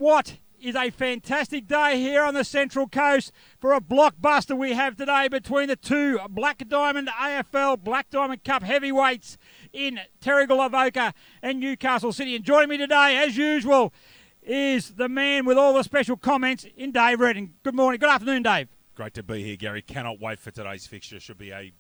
What is a fantastic day here on the Central Coast for a blockbuster we have today between the two Black Diamond AFL Black Diamond Cup heavyweights in Terrigal, Avoca and Newcastle City. And joining me today, as usual, is the man with all the special comments in Dave Redding. Good morning. Good afternoon, Dave. Great to be here, Gary. Cannot wait for today's fixture. Should be a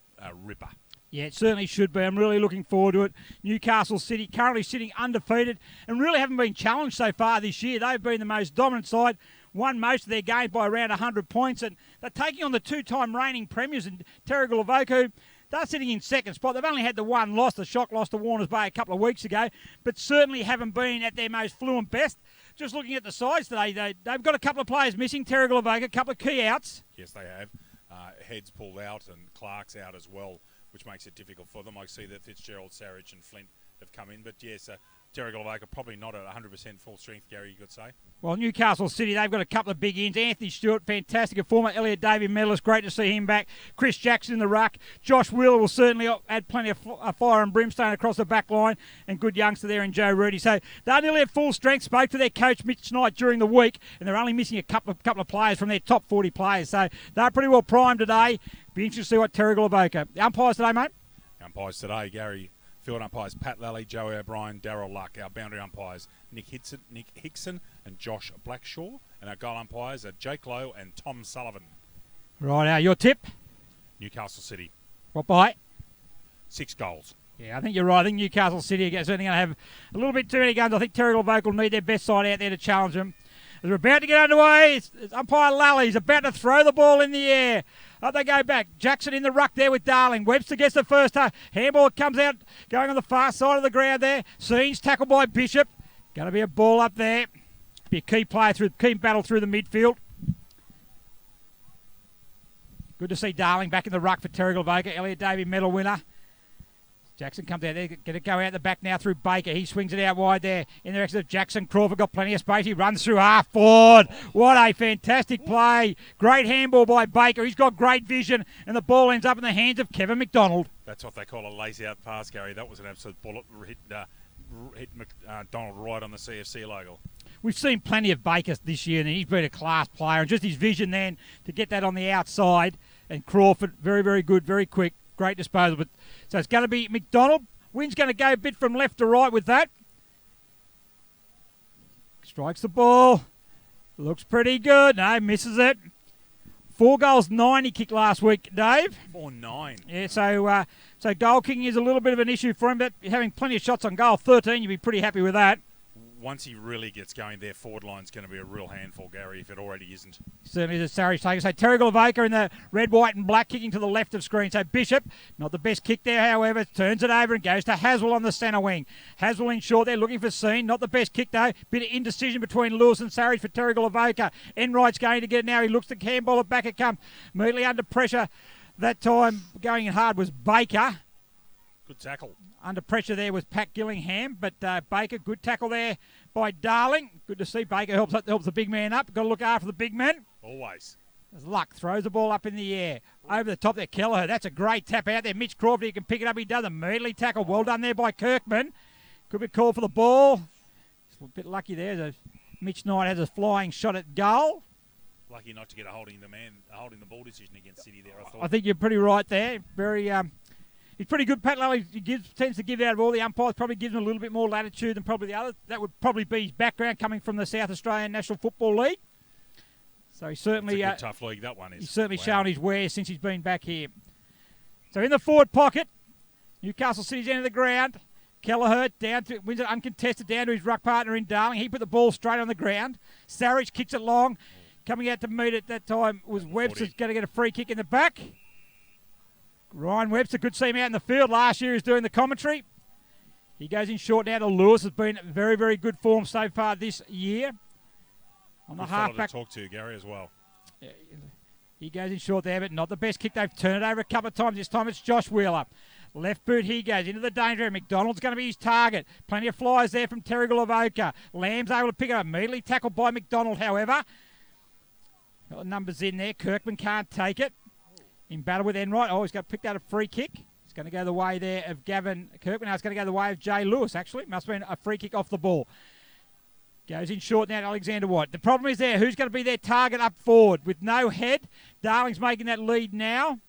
ripper. Yeah, it certainly should be. I'm really looking forward to it. Newcastle City currently sitting undefeated and really haven't been challenged so far this year. They've been the most dominant side, won most of their games by around 100 points, and they're taking on the two-time reigning premiers in Terrigal Avoca. They're sitting in second spot. They've only had the one loss, the shock loss to Warners Bay a couple of weeks ago, but certainly haven't been at their most fluent best. Just looking at the sides today, they've got a couple of players missing, Terrigal Avoca, a couple of key outs. Yes, they have. Heads pulled out and Clark's out as well, which makes it difficult for them. I see that Fitzgerald, Sarich and Flint have come in. But yes, Terrigal Avoca probably not at 100% full strength, Gary, you could say. Well, Newcastle City, they've got a couple of big ins. Anthony Stewart, fantastic. A former Elliot Davey medalist, great to see him back. Chris Jackson in the ruck. Josh Wheeler will certainly add plenty of fire and brimstone across the back line. And good youngster there in Joe Rudy. So they're nearly at full strength. Spoke to their coach, Mitch Knight, during the week. And they're only missing a couple of players from their top 40 players. So they're pretty well primed today. Be interesting to see what Terrigal Avoca. The umpires today, mate? Umpires today, Gary. Field umpires Pat Lally, Joey O'Brien, Darryl Luck. Our boundary umpires Nick Hickson and Josh Blackshaw. And our goal umpires are Jake Lowe and Tom Sullivan. Right, now your tip? Newcastle City. What by? 6 goals. Yeah, I think you're right. I think Newcastle City are certainly going to have a little bit too many guns. I think Terrigal Avoca will need their best side out there to challenge them. As we're about to get underway, it's umpire Lally. He's about to throw the ball in the air. Up they go back. Jackson in the ruck there with Darling. Webster gets the first handball. Comes out going on the far side of the ground there. Scenes tackled by Bishop. Going to be a ball up there. Be a key battle through the midfield. Good to see Darling back in the ruck for Terrigal Avoca. Elliot Davey medal winner. Jackson comes out there, going to go out the back now through Baker. He swings it out wide there in the direction of Jackson. Crawford got plenty of space. He runs through half forward. What a fantastic play. Great handball by Baker. He's got great vision, and the ball ends up in the hands of Kevin McDonald. That's what they call a lace-out pass, Gary. That was an absolute bullet. Hit McDonald right on the CFC logo. We've seen plenty of Baker this year, and he's been a class player. And just his vision then to get that on the outside. And Crawford, very, very good, very quick. Great disposal. But so it's going to be McDonald. Wynn's going to go a bit from left to right with that. Strikes the ball. Looks pretty good. No, misses it. 4 goals, 9 he kicked last week, Dave. 4-9. Yeah, so goal kicking is a little bit of an issue for him, but having plenty of shots on goal, 13, you'd be pretty happy with that. Once he really gets going, their forward line's going to be a real handful, Gary, if it already isn't. Certainly the Sarich taker. So Terrigal Avoca in the red, white and black kicking to the left of screen. So Bishop, not the best kick there, however, turns it over and goes to Haswell on the centre wing. Haswell in short there, looking for Scene. Not the best kick, though. Bit of indecision between Lewis and Sarich for Terrigal Avoca. Enright's going to get it now. He looks to Campbell. Back it comes. Immediately under pressure. That time going in hard was Baker. Good tackle. Under pressure there was Pat Gillingham, but Baker, good tackle there by Darling. Good to see Baker helps the big man up. Got to look after the big man. Always. As Luck throws the ball up in the air. Over the top there, Kelleher. That's a great tap out there. Mitch Crawford, he can pick it up. He does immediately tackle. Well done there by Kirkman. Could be called for the ball. Just a bit lucky there. Mitch Knight has a flying shot at goal. Lucky not to get a holding the ball decision against City there, I thought. I think you're pretty right there. Very... He's pretty good. Pat Lally tends to give out of all the umpires, probably gives him a little bit more latitude than probably the others. That would probably be his background coming from the South Australian National Football League. So he's certainly... It's a good, tough league, that one is. He's certainly shown his wares since he's been back here. So in the forward pocket, Newcastle City's end of the ground. Kelleher wins it uncontested down to his ruck partner in Darling. He put the ball straight on the ground. Sarich kicks it long. Coming out to meet it that time was Webster's going to get a free kick in the back. Ryan Webster, good to see him out in the field. Last year he was doing the commentary. He goes in short now to Lewis. Has been very, very good form so far this year. On the halfback. To talk to Gary as well. Yeah, he goes in short there, but not the best kick. They've turned it over a couple of times. This time it's Josh Wheeler. Left boot he goes into the danger area. McDonald's going to be his target. Plenty of flyers there from Terrigal Avoca. Lamb's able to pick it up. Immediately tackled by McDonald, however. Got the numbers in there. Kirkman can't take it. In battle with Enright. Oh, he's got picked out a free kick. It's going to go the way there of Gavin Kirkman. Now it's going to go the way of Jay Lewis, actually. Must have been a free kick off the ball. Goes in short now to Alexander White. The problem is there, who's going to be their target up forward? With no head, Darling's making that lead now.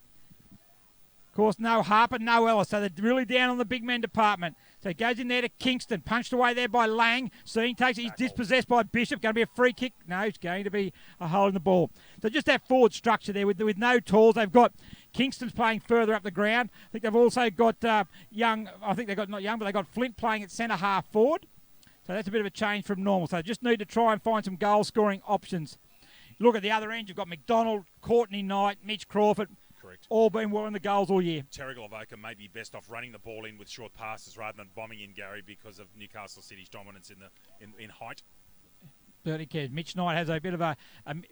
Of course, no Harper, no Ellis, so they're really down on the big men department. So he goes in there to Kingston, punched away there by Lang. Seeing takes it, he's dispossessed by Bishop. Going to be a free kick? No, it's going to be a hole in the ball. So just that forward structure there with no talls. They've got Kingston's playing further up the ground. I think they've also got Young, I think they've got, not Young, but they've got Flint playing at centre half forward. So that's a bit of a change from normal. So just need to try and find some goal-scoring options. Look at the other end. You've got McDonald, Courtney Knight, Mitch Crawford. Correct. All been well in the goals all year. Terrigal Avoca may be best off running the ball in with short passes rather than bombing in, Gary, because of Newcastle City's dominance in height. Certainly cares. Mitch Knight has a bit of an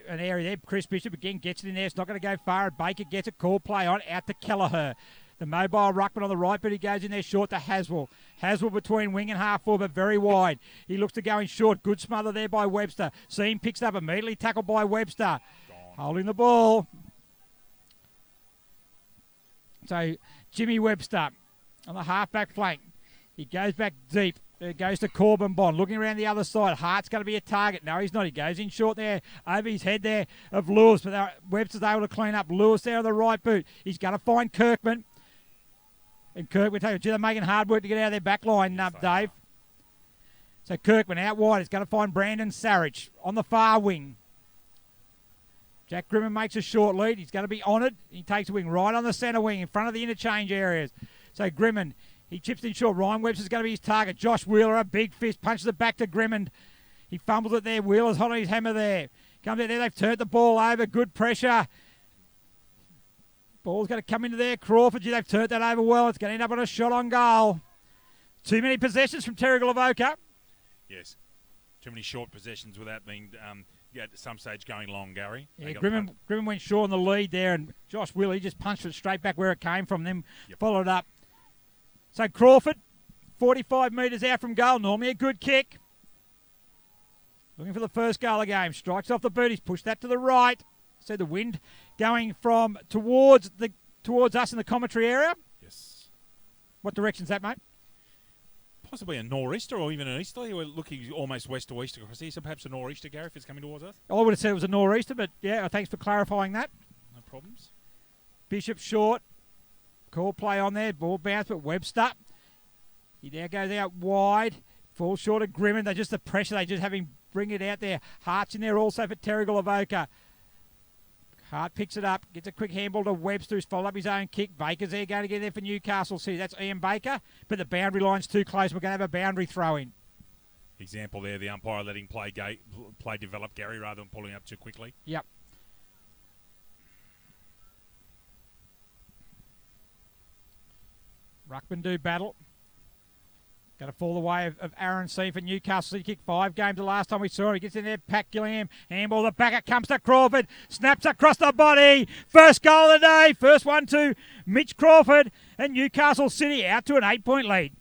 area there. Chris Bishop again gets it in there. It's not going to go far. Baker gets a call play on out to Kelleher. The mobile ruckman on the right, but he goes in there short to Haswell. Haswell between wing and half forward, but very wide. He looks to go in short. Good smother there by Webster. Seam picks up immediately, tackled by Webster. Holding the ball. So Jimmy Webster on the half-back flank. He goes back deep. It goes to Corbin Bond. Looking around the other side. Hart's going to be a target. No, he's not. He goes in short there over his head there of Lewis. But Webster's able to clean up. Lewis there on the right boot. He's going to find Kirkman. And Kirkman take it. They're making hard work to get out of their back line, Dave. So Kirkman out wide. He's going to find Brandon Sarich on the far wing. Jack Grimman makes a short lead. He's going to be honoured. He takes a wing right on the centre wing in front of the interchange areas. So Grimman, he chips in short. Ryan Webster's going to be his target. Josh Wheeler, a big fist, punches it back to Grimman. He fumbles it there. Wheeler's hot on his hammer there. Comes out there. They've turned the ball over. Good pressure. Ball's going to come into there. Crawford, they've turned that over well. It's going to end up on a shot on goal. Too many possessions from Terrigal Avoca. Yes. Too many short possessions without being at some stage going long, Gary. Yeah, Grimman went short on the lead there, and Josh Willie just punched it straight back where it came from, then followed up. So Crawford, 45 metres out from goal. Normally a good kick. Looking for the first goal of the game. Strikes off the boot. He's pushed that to the right. So the wind going from towards us in the commentary area. Yes. What direction's that, mate? Possibly a nor'easter or even an easterly. We're looking almost west to east across here, so perhaps a nor'easter, Gary, if it's coming towards us. I would have said it was a nor'easter, but yeah, thanks for clarifying that. No problems. Bishop short. Call play on there. Ball bounce, but Webster. He now goes out wide. Falls short of Grimman. They just the pressure. They just have him bring it out there. Hart's in there also for Terrigal Avoca. Hart picks it up, gets a quick handball to Webster, who's followed up his own kick. Baker's there, going to get there for Newcastle City. That's Ian Baker, but the boundary line's too close. We're going to have a boundary throw-in. Example there, the umpire letting play develop, Gary, rather than pulling up too quickly. Yep. Ruckman do battle. Going to fall the way of Aaron Seam for Newcastle City. Kick 5 games the last time we saw him. He gets in there, Pat Gillingham. Handball, the backer comes to Crawford. Snaps across the body. First goal of the day. First one to Mitch Crawford. And Newcastle City out to an 8-point lead.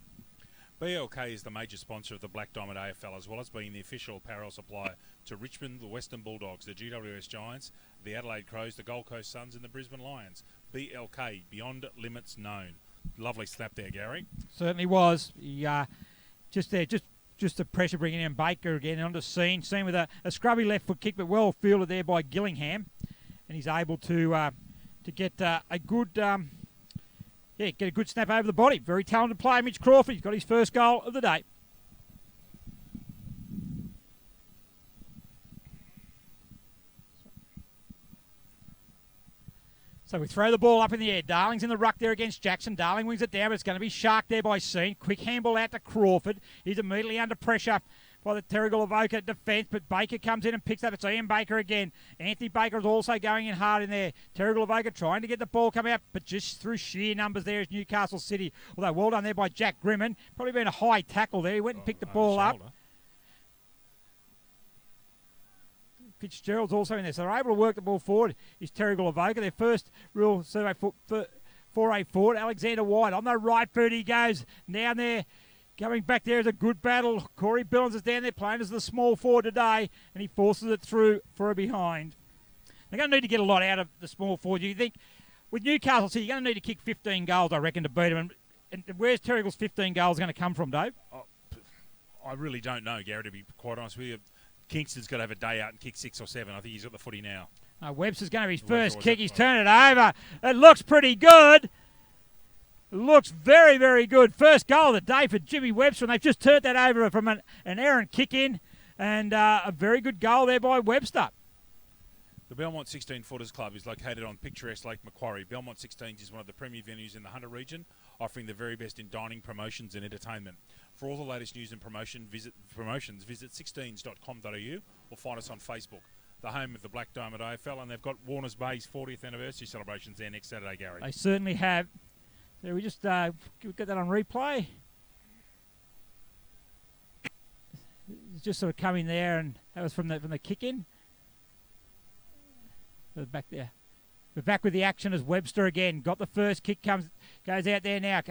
BLK is the major sponsor of the Black Diamond AFL, as well as being the official apparel supplier to Richmond, the Western Bulldogs, the GWS Giants, the Adelaide Crows, the Gold Coast Suns and the Brisbane Lions. BLK, Beyond Limits Known. Lovely slap there, Gary. Certainly was. He, just the pressure bringing in Baker again onto Scene. Scene with a scrubby left foot kick, but well fielded there by Gillingham, and he's able to get a good get a good snap over the body. Very talented player, Mitch Crawford. He's got his first goal of the day. So we throw the ball up in the air. Darling's in the ruck there against Jackson. Darling wings it down, but it's going to be sharked there by Scene. Quick handball out to Crawford. He's immediately under pressure by the Terrigal Avoca defence, but Baker comes in and picks up. It's Ian Baker again. Anthony Baker is also going in hard in there. Terrigal Avoca trying to get the ball come out, but just through sheer numbers there is Newcastle City. Although well done there by Jack Grimman. Probably been a high tackle there. He went and picked the ball up. Fitzgerald's also in there, so they're able to work the ball forward. Is Terrigal Avoca, their first real survey foray forward. Alexander White on the right foot, he goes down there. Coming back there is a good battle. Corey Billings is down there playing as the small forward today, and he forces it through for a behind. They're going to need to get a lot out of the small forward. You think with Newcastle City, you're going to need to kick 15 goals, I reckon, to beat them. And where's Terrigal's 15 goals going to come from, Dave? I really don't know, Gary, to be quite honest with you. Kingston's got to have a day out and kick 6 or 7. I think he's got the footy now. Webster's going to be his first kick. He's turned it over. It looks pretty good. It looks very, very good. First goal of the day for Jimmy Webster, and they've just turned that over from an errant kick in, and a very good goal there by Webster. The Belmont 16 Footers Club is located on picturesque Lake Macquarie. Belmont 16 is one of the premier venues in the Hunter region, offering the very best in dining, promotions and entertainment. For all the latest news and promotions, visit 16s.com.au or find us on Facebook. The home of the Black Diamond AFL, and they've got Warners Bay's 40th anniversary celebrations there next Saturday, Gary. They certainly have. So we just get that on replay. It's just sort of coming there, and that was from the kick-in. Back there. We're back with the action as Webster again. Got the first kick, goes out there now.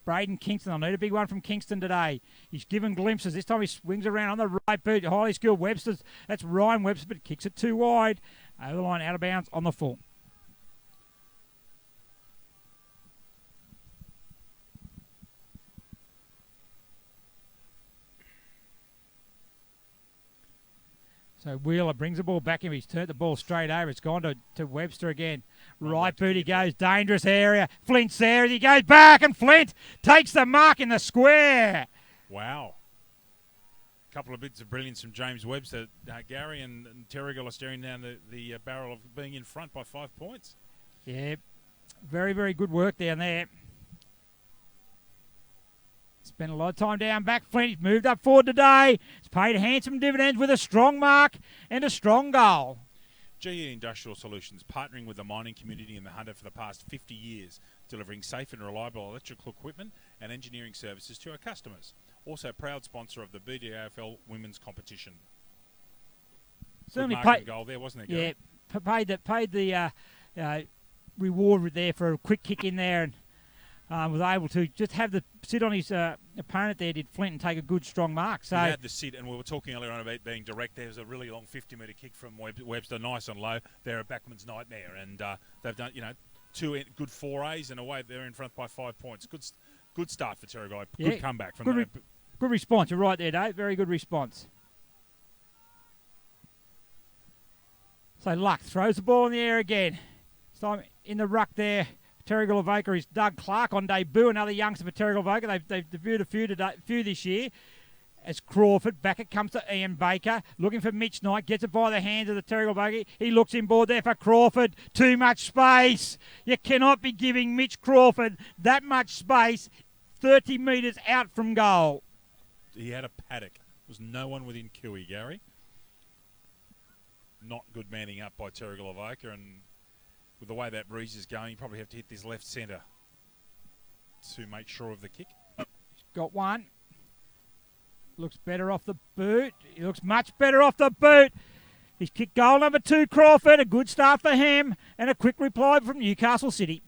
Braden Kingston, I'll need a big one from Kingston today. He's given glimpses. This time he swings around on the right boot. Highly skilled Webster's. That's Ryan Webster, but kicks it too wide. Over the line, out of bounds on the full. So Wheeler brings the ball back in. He's turned the ball straight over. It's gone to Webster again. Right boot he goes. Dangerous area. Flint's there. He goes back, and Flint takes the mark in the square. Wow. A couple of bits of brilliance from James Webster. Gary and Terrigal are staring down the barrel of being in front by 5 points. Yeah. Very, very good work down there. Spent a lot of time down back. Flint, he's moved up forward today. He's paid handsome dividends with a strong mark and a strong goal. GE Industrial Solutions, partnering with the mining community in the Hunter for the past 50 years, delivering safe and reliable electrical equipment and engineering services to our customers. Also proud sponsor of the BDAFL women's competition. Certainly paid goal there, wasn't it? Yeah, paid the reward there for a quick kick in there, and was able to just have the sit on his opponent there, did Flint, and take a good strong mark. So he had the sit, and we were talking earlier on about being direct. There was a really long 50-metre kick from Webster, nice and low. They're a backman's nightmare, and they've done 2 good forays, and away they're in front by 5 points. Good start for Terrigal. Good comeback from good response. You're right there, Dave. Very good response. So Luck throws the ball in the air again. This time in the ruck there. Terrigal Avoca is Doug Clark on debut, another youngster for Terrigal Avoca. They've debuted a few this year. As Crawford, back it comes to Ian Baker, looking for Mitch Knight, gets it by the hands of the Terrigal Avoca. He looks inboard there for Crawford. Too much space. You cannot be giving Mitch Crawford that much space 30 metres out from goal. He had a paddock. There was no one within QE, Gary. Not good manning up by Terrigal Avoca, and with the way that breeze is going, you probably have to hit this left centre to make sure of the kick. Got one. Looks better off the boot. He looks much better off the boot. He's kicked goal number 2, Crawford. A good start for him, and a quick reply from Newcastle City.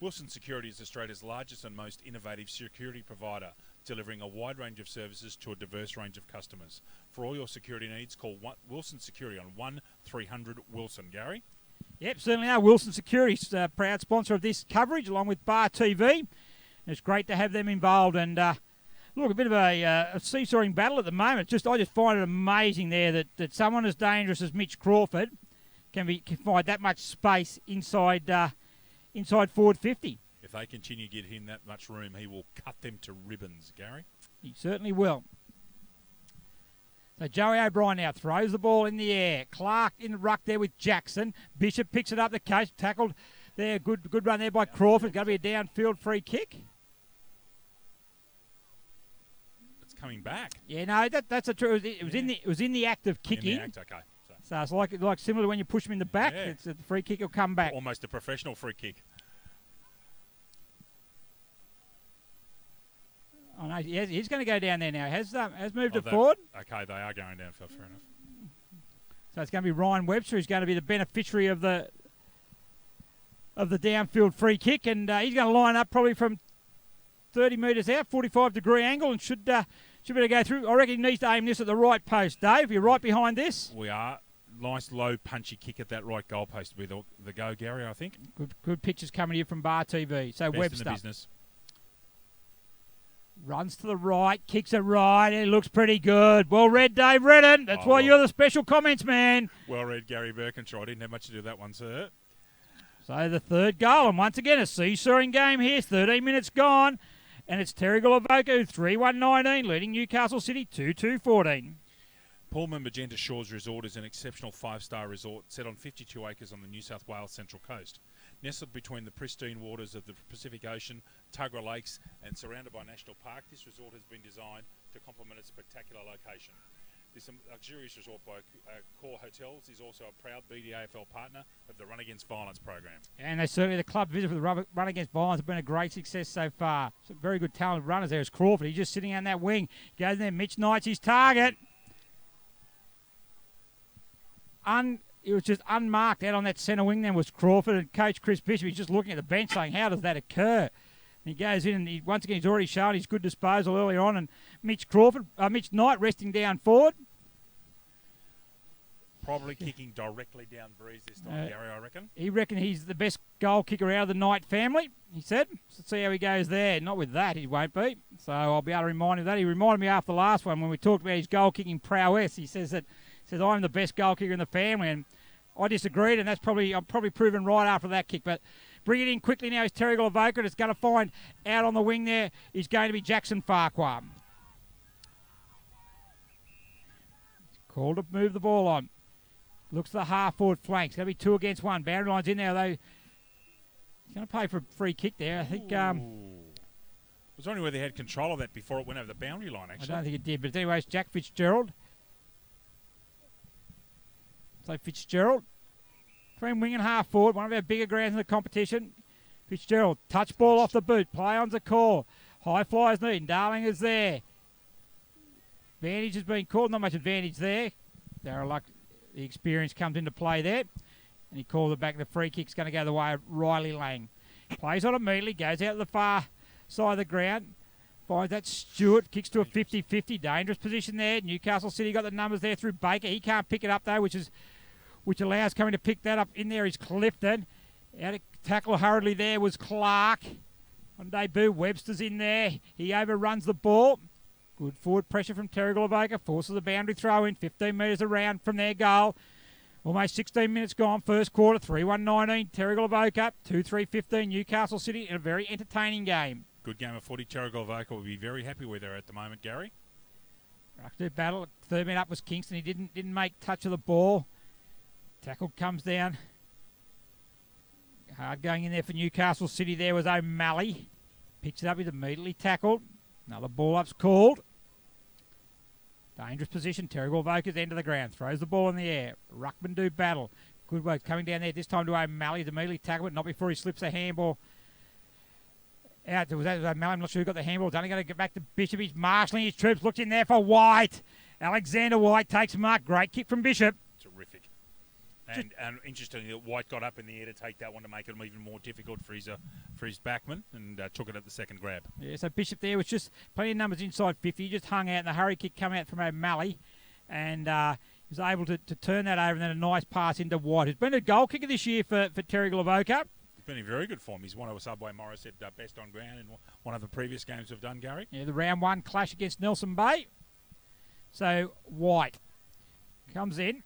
Wilson Security is Australia's largest and most innovative security provider, delivering a wide range of services to a diverse range of customers. For all your security needs, call Wilson Security on 1300 Wilson. Gary? Yep, certainly are. Wilson Security's a proud sponsor of this coverage, along with Bar TV. It's great to have them involved. And look, a bit of a seesawing battle at the moment. I just find it amazing there that someone as dangerous as Mitch Crawford can find that much space inside forward 50. If they continue to give him that much room, he will cut them to ribbons, Gary. He certainly will. So Joey O'Brien now throws the ball in the air. Clark in the ruck there with Jackson. Bishop picks it up the case, tackled there. Good run there by Crawford. Going to be a downfield free kick. It's coming back. Yeah, no, that's a true. It was in the act of kicking. In the act, okay. So it's like similar to when you push him in the back. Yeah. It's the free kick will come back. Almost a professional free kick. Oh no, he's going to go down there now. Has moved it forward. Okay, they are going down. Fair enough. So it's going to be Ryan Webster who's going to be the beneficiary of the downfield free kick, and he's going to line up probably from 30 metres out, 45-degree angle, and should be able to go through. I reckon he needs to aim this at the right post. Dave, you're right behind this. We are. Nice low punchy kick at that right goal post to be the go, Gary, I think. Good pictures coming here from Bar TV. So Best Webster. in the business. Runs to the right, kicks it right. It looks pretty good. Well read, Dave Redden. That's why you're the special comments man. Well read, Gary Birkinshaw. I didn't have much to do with that one, sir. So the third goal, and once again a seesawing game here. 13 minutes gone, and it's Terrigal Avoca 3-1-19, leading Newcastle City 2-2-14. Pullman Magenta Shores Resort is an exceptional 5-star resort set on 52 acres on the New South Wales Central Coast. Nestled between the pristine waters of the Pacific Ocean, Tuggerah Lakes and surrounded by National Park, this resort has been designed to complement its spectacular location. This luxurious resort by Core Hotels is also a proud BDAFL partner of the Run Against Violence program. And they certainly, the club visit with the Run Against Violence have been a great success so far. Some very good talented runners there is Crawford. He's just sitting on that wing. Goes there, Mitch Knight's his target. It was just unmarked out on that centre wing then was Crawford, and Coach Chris Bishop, he's just looking at the bench saying, how does that occur? And he goes in and once again he's already shown his good disposal earlier on, and Mitch Knight resting down forward. Probably kicking directly down Breeze this time, Gary, I reckon. He reckon he's the best goal kicker out of the Knight family, he said. So let's see how he goes there. Not with that, he won't be. So I'll be able to remind him of that. He reminded me after the last one when we talked about his goal kicking prowess. He says I'm the best goal kicker in the family, and I disagreed, and I'm probably proven right after that kick. But bring it in quickly now is Terrigal Avoca, and it's going to find out on the wing there is going to be Jackson Farquhar. Called to move the ball on. Looks to the half-forward flank. It's going to be 2 against 1. Boundary line's in there, though. He's going to play for a free kick there. I think... was only where they had control of that before it went over the boundary line, actually. I don't think it did, but anyways, Jack Fitzgerald. So Fitzgerald, between wing and half forward, one of our bigger grounds in the competition. Fitzgerald, touch ball off the boot, play on's a call. High flyers need, Darling is there. Advantage has been called, not much advantage there. Darryl Luck, the experience comes into play there. And he called it back, the free kick's going to go the way of Riley Lang. Plays on immediately, goes out to the far side of the ground. Finds that Stewart, kicks to a 50-50, dangerous position there. Newcastle City got the numbers there through Baker. He can't pick it up though, which allows coming to pick that up. In there is Clifton. Out to tackle hurriedly there was Clark. On debut, Webster's in there. He overruns the ball. Good forward pressure from Terrigal Avoca. Forces a boundary throw in, 15 metres around from their goal. Almost 16 minutes gone, first quarter, 3-1-19. Terrigal Avoca, 2-3-15. Newcastle City in a very entertaining game. Good game of footy. Terrigal Avoca will be very happy with her at the moment, Gary. Ruck battle. Third man up was Kingston. He didn't make touch of the ball. Tackle comes down. Hard going in there for Newcastle City there was O'Malley. Picks it up, he's immediately tackled. Another ball up's called. Dangerous position. Terrigal Avoca's end of the ground. Throws the ball in the air. Ruckman do battle. Good work coming down there. This time to O'Malley. He's immediately tackled, but not before he slips a handball. Out. Was that O'Malley? I'm not sure who got the handball. It's only going to get back to Bishop. He's marshalling his troops. Looks in there for White. Alexander White takes a mark. Great kick from Bishop. Terrific. And interestingly, White got up in the air to take that one to make it even more difficult for his backman, and took it at the second grab. Yeah, so Bishop there was just plenty of numbers inside 50. He just hung out, and the hurry kick come out from O'Malley, and he was able to turn that over, and then a nice pass into White, who's been a goal kicker this year for Terrigal Avoca. He's been in very good form. He's one of Subway Morris said best on ground in one of the previous games we've done, Gary. Yeah, the round 1 clash against Nelson Bay. So White comes in.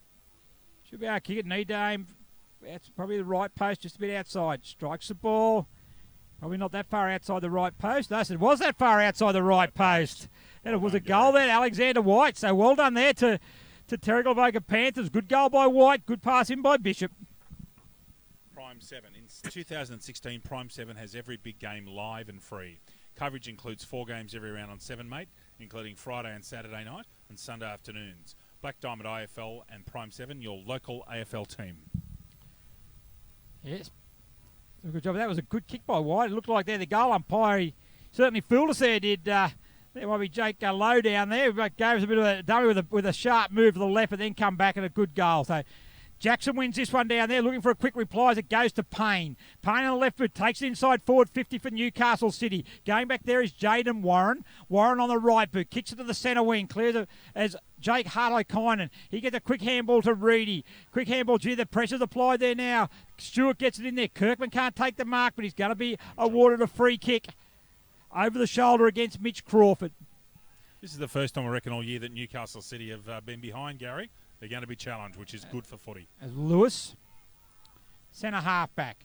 Should be able to kick it. Need to aim. That's probably the right post, just a bit outside. Strikes the ball. Probably not that far outside the right post. No, it was that far outside the right post. And it was a goal there, Alexander White. So well done there to Terrigal Avoca Panthers. Good goal by White. Good pass in by Bishop. Prime 7. In 2016, Prime 7 has every big game live and free. Coverage includes 4 games every round on 7, mate, including Friday and Saturday night and Sunday afternoons. Black Diamond AFL and Prime 7, your local AFL team. Yes. Good job. That was a good kick by White. It looked like there the goal umpire, he certainly fooled us there, did. There might be Jake Lowe down there. But gave us a bit of a dummy with a sharp move to the left and then come back and a good goal. So Jackson wins this one down there, looking for a quick reply as it goes to Payne. Payne on the left foot takes it inside forward 50 for Newcastle City. Going back there is Jaden Warren. Warren on the right boot, kicks it to the centre wing, clears it as Jake Harlow-Kynan. He gets a quick handball to Reedy. Quick handball, the pressure's applied there now. Stewart gets it in there. Kirkman can't take the mark, but he's going to be awarded a free kick. over the shoulder against Mitch Crawford. This is the first time I reckon all year that Newcastle City have been behind, Gary. They're going to be challenged, which is good for footy. As Lewis, centre half back.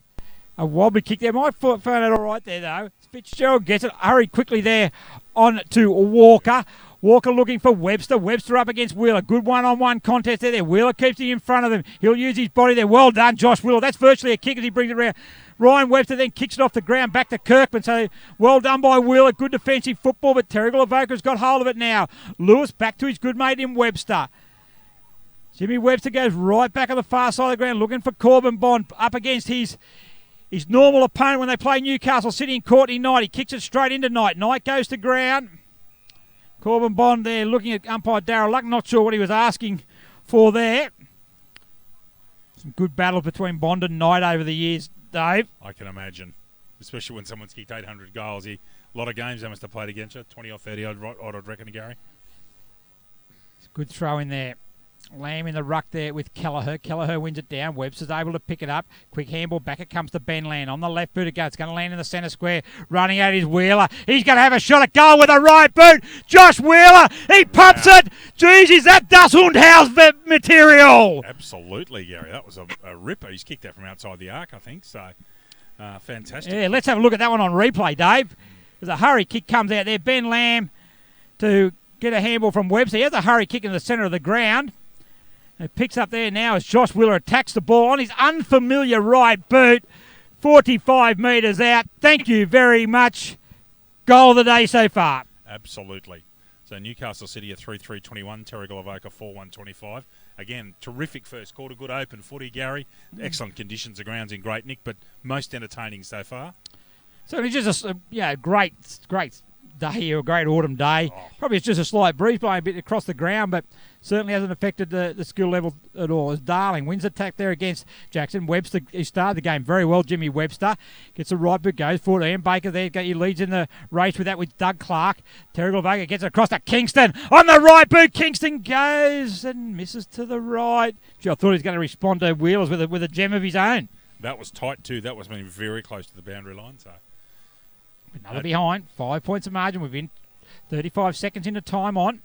A wobbly kick there. Might find it all right there, though. Fitzgerald gets it. Hurry quickly there on to Walker. Walker looking for Webster. Webster up against Wheeler. Good one-on-one contest there. Wheeler keeps it in front of him. He'll use his body there. Well done, Josh Wheeler. That's virtually a kick as he brings it around. Ryan Webster then kicks it off the ground back to Kirkman. So well done by Wheeler. Good defensive football, but Terrigal Avoca's got hold of it now. Lewis back to his good mate in Webster. Jimmy Webster goes right back on the far side of the ground looking for Corbin Bond up against his normal opponent when they play Newcastle City and Courtney Knight. He kicks it straight into Knight. Knight goes to ground. Corbin Bond there looking at umpire Darryl Luck. Not sure what he was asking for there. Some good battles between Bond and Knight over the years, Dave. I can imagine, especially when someone's kicked 800 goals. A lot of games they must have played against you, 20 or 30, I'd reckon, Gary. It's a good throw in there. Lamb in the ruck there with Kelleher. Kelleher wins it down. Webster's able to pick it up. Quick handball. Back it comes to Ben Land. On the left boot it goes. It's going to land in the centre square. Running out is Wheeler. He's going to have a shot at goal with a right boot. Josh Wheeler. He pumps it. Jeez, is that Das Hundhaus material? Absolutely, Gary. That was a ripper. He's kicked that from outside the arc, I think. So, fantastic. Yeah, let's have a look at that one on replay, Dave. There's a hurry kick comes out there. Ben Lamb to get a handball from Webster. He has a hurry kick in the centre of the ground. It picks up there now as Josh Wheeler attacks the ball on his unfamiliar right boot. 45 metres out. Thank you very much. Goal of the day so far. Absolutely. So Newcastle City are 3-3-21. Terrigal Avoca 4-1-25. Again, terrific first quarter. Good open footy, Gary. Excellent conditions. The ground's in great nick, but most entertaining so far. So it's just a great day, a great autumn day. Oh. Probably it's just a slight breeze blowing a bit across the ground, but certainly hasn't affected the skill level at all. As Darling wins attack there against Jackson. Webster, he started the game very well, Jimmy Webster. Gets the right boot, goes forward. Ian Baker there, he leads in the race with that with Doug Clark. Terrigal Avoca gets it across to Kingston. On the right boot, Kingston goes and misses to the right. Gee, I thought he was going to respond to Wheelers with a gem of his own. That was tight too. That was very close to the boundary line. So another behind. 5 points of margin within 35 seconds into time on.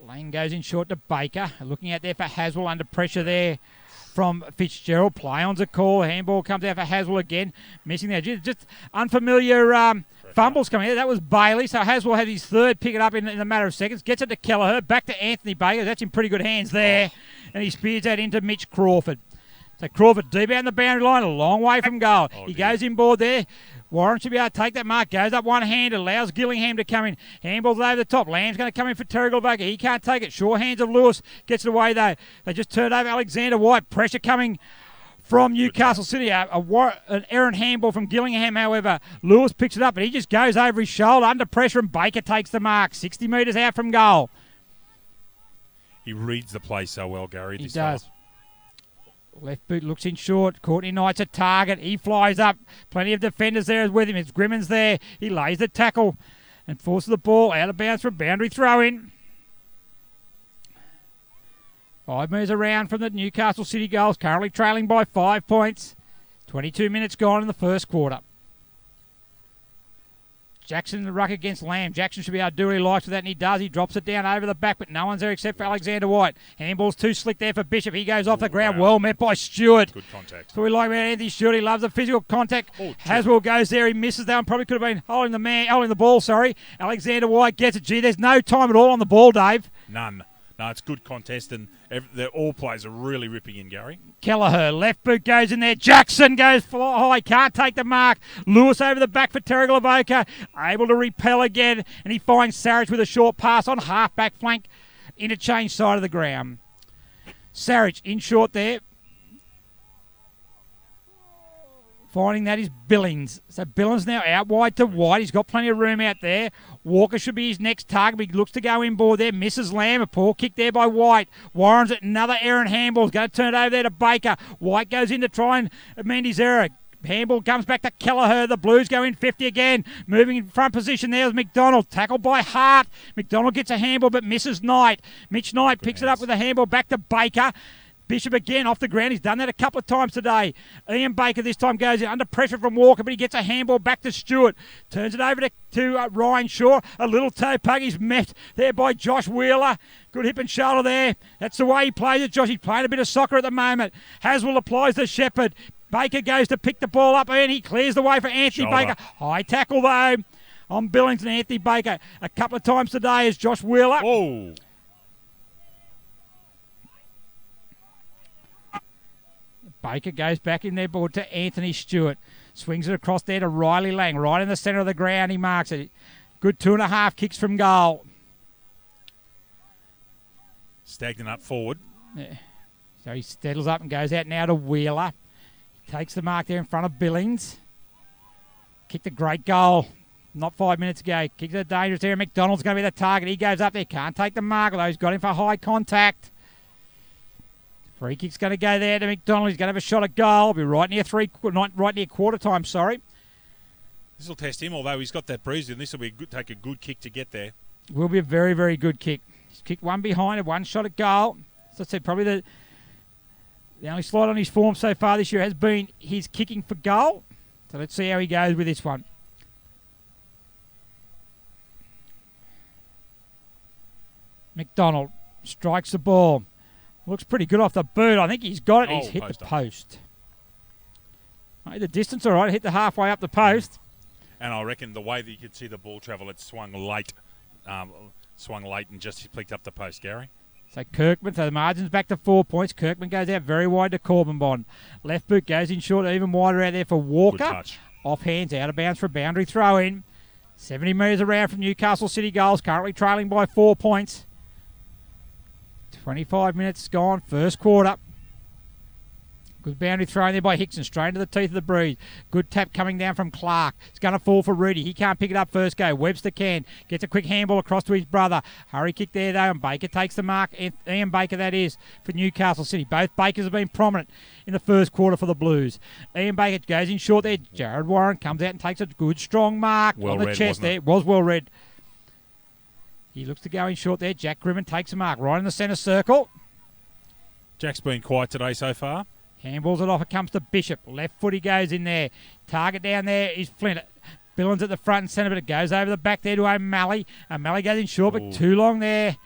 Lane goes in short to Baker. Looking out there for Haswell under pressure there from Fitzgerald. Play on's a call. Handball comes out for Haswell again. Missing there. Just unfamiliar fumbles coming out. That was Bailey. So Haswell had his third, pick it up in a matter of seconds. Gets it to Kelleher. Back to Anthony Baker. That's in pretty good hands there. And he spears that into Mitch Crawford. So Crawford deep out in the boundary line, a long way from goal. He goes inboard there. Warren should be able to take that mark. Goes up one-handed, allows Gillingham to come in. Handballs over the top. Lamb's going to come in for Terrigal Avoca. He can't take it. Sure hands of Lewis. Gets it away though. They just turned over Alexander White. Pressure coming from Newcastle City. An errant handball from Gillingham, however. Lewis picks it up, but he just goes over his shoulder under pressure, and Baker takes the mark. 60 metres out from goal. He reads the play so well, Gary. He does. Left boot looks in short. Courtney Knight's a target. He flies up. Plenty of defenders there with him. It's Grimmon's there. He lays the tackle and forces the ball out of bounds for a boundary throw-in. 5 metres around from the Newcastle City goals. Currently trailing by 5 points. 22 minutes gone in the first quarter. Jackson in the ruck against Lamb. Jackson should be able to do what he likes with that, and he does. He drops it down over the back, but no one's there except for Alexander White. Handball's too slick there for Bishop. He goes off the ground. Wow. Well met by Stewart. Good contact. So we like about Anthony Stewart. He loves the physical contact. Haswell goes there. He misses that one. Probably could have been holding the ball, sorry. Alexander White gets it. Gee, there's no time at all on the ball, Dave. None. No, it's good contest, and all players are really ripping in, Gary. Kelleher, left boot goes in there. Jackson goes high, can't take the mark. Lewis over the back for Terrigal Avoca, able to repel again, and he finds Sarich with a short pass on half-back flank, interchange side of the ground. Sarich in short there. Finding that is Billings. So Billings now out wide to White. He's got plenty of room out there. Walker should be his next target. He looks to go inboard there. Misses Lamb. A poor kick there by White. Warren's at another errant handball. He's going to turn it over there to Baker. White goes in to try and amend his error. Handball comes back to Kelleher. The Blues go in 50 again. Moving in front position there is McDonald. Tackled by Hart. McDonald gets a handball but misses Knight. Mitch Knight picks it up with a handball back to Baker. Bishop again off the ground. He's done that a couple of times today. Ian Baker this time goes in under pressure from Walker, but he gets a handball back to Stewart. Turns it over to Ryan Shaw. A little toe pug. He's met there by Josh Wheeler. Good hip and shoulder there. That's the way he plays it, Josh. He's playing a bit of soccer at the moment. Haswell applies the Shepherd. Baker goes to pick the ball up and he clears the way for Anthony Baker. High tackle though on Billings and Anthony Baker. A couple of times today is Josh Wheeler. Whoa. Baker goes back in their board to Anthony Stewart. Swings it across there to Riley Lang. Right in the centre of the ground, he marks it. Good 2.5 kicks from goal. Stagnant up forward. Yeah. So he settles up and goes out now to Wheeler. He takes the mark there in front of Billings. Kicked a great goal not 5 minutes ago. Kicks a dangerous area. McDonald's going to be the target. He goes up there. Can't take the mark, although he's got him for high contact. Free kick's going to go there to McDonald. He's going to have a shot at goal. Be right near quarter time. Sorry. This will test him, although he's got that bruise, and this will be take a good kick to get there. Will be a very, very good kick. He's kicked one behind, one shot at goal. So I said probably the only slide on his form so far this year has been his kicking for goal. So let's see how he goes with this one. McDonald strikes the ball. Looks pretty good off the boot. I think he's got it. He's hit the post. Made the distance all right. Hit the halfway up the post. And I reckon the way that you could see the ball travel, it swung late and just picked up the post, Gary. So Kirkman, so the margin's back to 4 points. Kirkman goes out very wide to Corbin. Left boot goes in short, even wider out there for Walker. Good touch. Off hands, out of bounds for a boundary throw in. 70 metres around from Newcastle City goals, currently trailing by 4 points. 25 minutes gone, first quarter. Good boundary throw in there by Hickson, straight into the teeth of the breeze. Good tap coming down from Clark. It's going to fall for Rudy. He can't pick it up first go. Webster can. Gets a quick handball across to his brother. Hurry kick there though, and Baker takes the mark. Ian Baker, that is, for Newcastle City. Both Bakers have been prominent in the first quarter for the Blues. Ian Baker goes in short there. Jared Warren comes out and takes a good strong mark on the chest there. It was well read. He looks to go in short there. Jack Grimman takes a mark right in the centre circle. Jack's been quiet today so far. Handballs it off. It comes to Bishop. Left foot he goes in there. Target down there is Flint. Billings at the front and centre, but it goes over the back there to O'Malley. O'Malley goes in short, but too long there.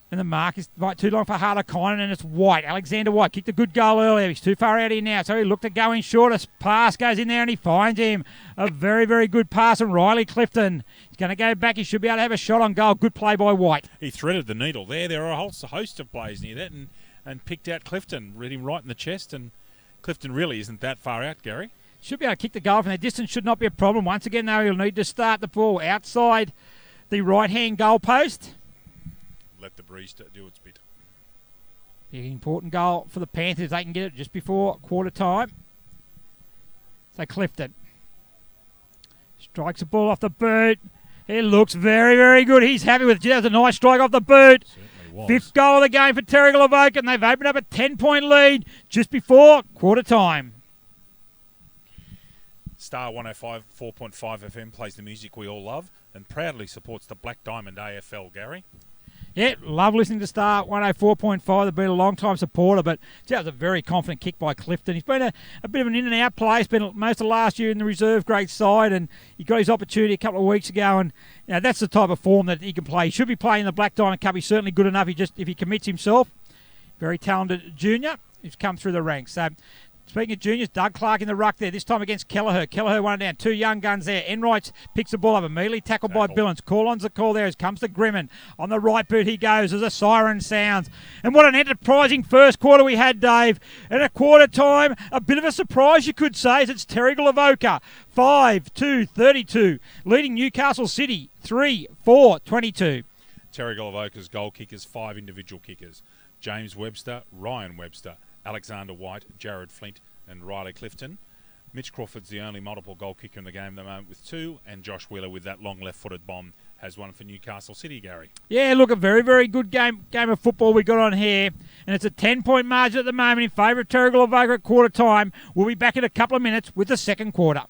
And the mark is right too long for Harder-Kynan, and it's White. Alexander White kicked a good goal earlier. He's too far out here now, so he looked to go in short. A pass goes in there, and he finds him. A very, very good pass from Riley Clifton. He's going to go back. He should be able to have a shot on goal. Good play by White. He threaded the needle there. There are a whole host of plays near that, and picked out Clifton, read him right in the chest, and Clifton really isn't that far out, Gary. Should be able to kick the goal from there. Distance should not be a problem. Once again, though, he'll need to start the ball outside the right-hand goal post. Let the breeze do its bit. The important goal for the Panthers. They can get it just before quarter time. So Clifton strikes the ball off the boot. It looks very, very good. He's happy with it. That was a nice strike off the boot. Fifth goal of the game for Terrigal Avoca, and they've opened up a 10-point lead just before quarter time. Star 105 4.5 FM plays the music we all love and proudly supports the Black Diamond AFL, Gary. Yeah, love listening to Star 104.5. They've been a long-time supporter, but that was a very confident kick by Clifton. He's been a bit of an in-and-out player. Spent most of last year in the reserve grade side, and he got his opportunity a couple of weeks ago, and you know, that's the type of form that he can play. He should be playing the Black Diamond Cup. He's certainly good enough. If he commits himself. Very talented junior. He's come through the ranks. So, speaking of juniors, Doug Clark in the ruck there, this time against Kelleher. Kelleher one down, two young guns there. Enright picks the ball up, immediately tackled by Billings. Call-on's the call there as comes to Grimman. On the right boot he goes as a siren sounds. And what an enterprising first quarter we had, Dave. And at quarter time, a bit of a surprise you could say, as it's Terrigal Avoca, 5-2-32, leading Newcastle City 3-4-22. Terrigal Avoca's goal kickers, 5 individual kickers. James Webster, Ryan Webster, Alexander White, Jared Flint and Riley Clifton. Mitch Crawford's the only multiple goal kicker in the game at the moment with 2, and Josh Wheeler with that long left-footed bomb has one for Newcastle City, Gary. Yeah, look, a very, very good game of football we got on here, and it's a 10-point margin at the moment in favour of Terrigal Avoca at quarter time. We'll be back in a couple of minutes with the second quarter.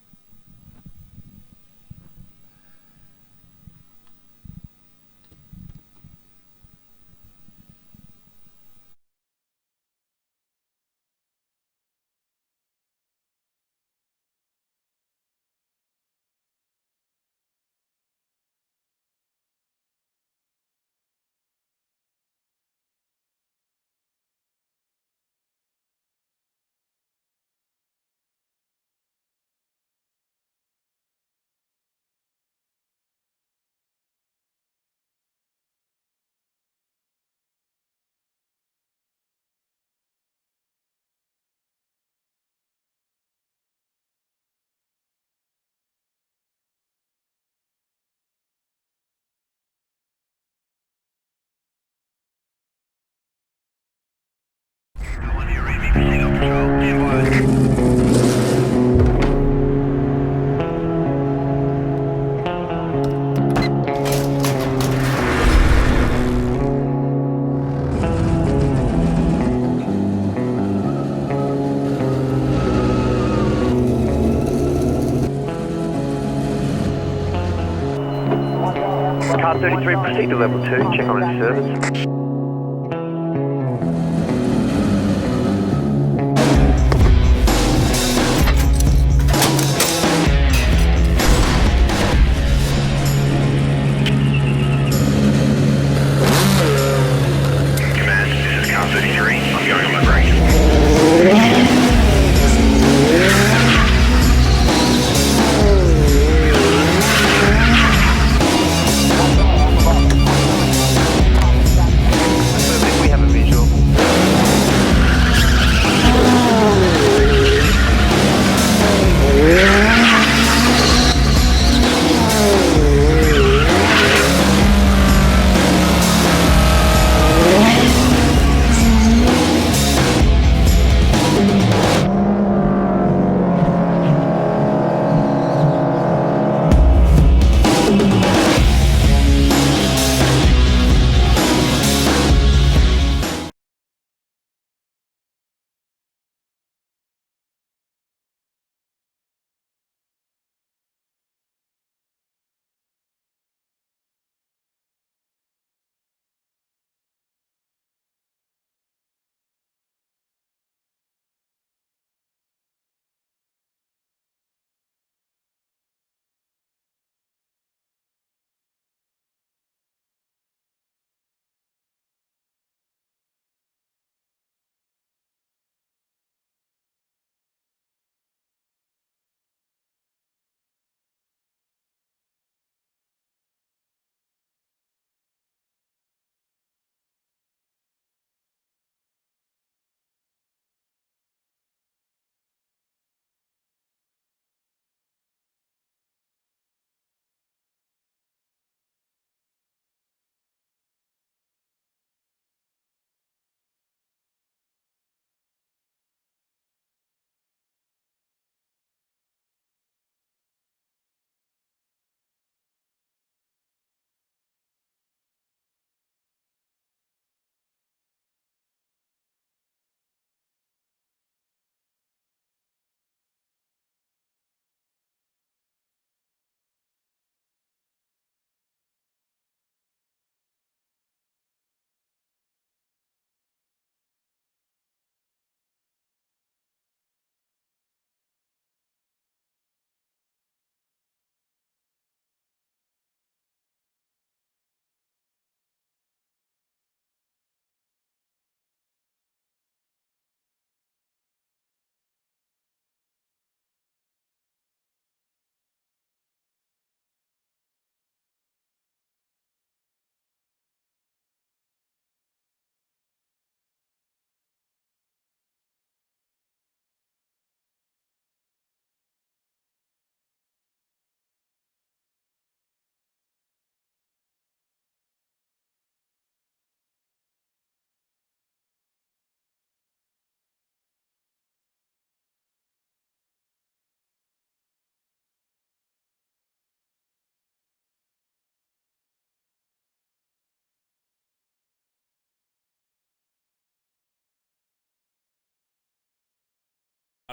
Car 33, proceed to level 2, check on its service. Command, this is car 33, I'm going on my break. We have a visual.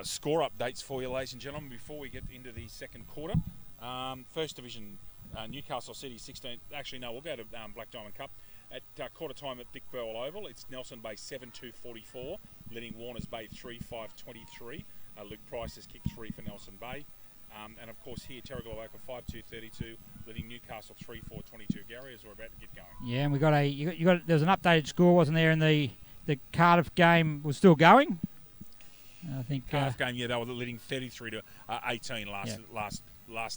Score updates for you, ladies and gentlemen, before we get into the second quarter. First Division, Newcastle City 16. Actually, no, we'll go to Black Diamond Cup. At quarter time at Dick Burwell Oval, it's Nelson Bay 7-2-44, leading Warners Bay 3-5-23. Luke Price has kicked 3 for Nelson Bay. And of course here, Terrigal Avoca 5-2-32, leading Newcastle 3-4-22. Gary, as we're about to get going. Yeah, and we got there's an updated score, wasn't there? And the Cardiff game was still going. I think Cardiff game, yeah, they were leading 33-18 last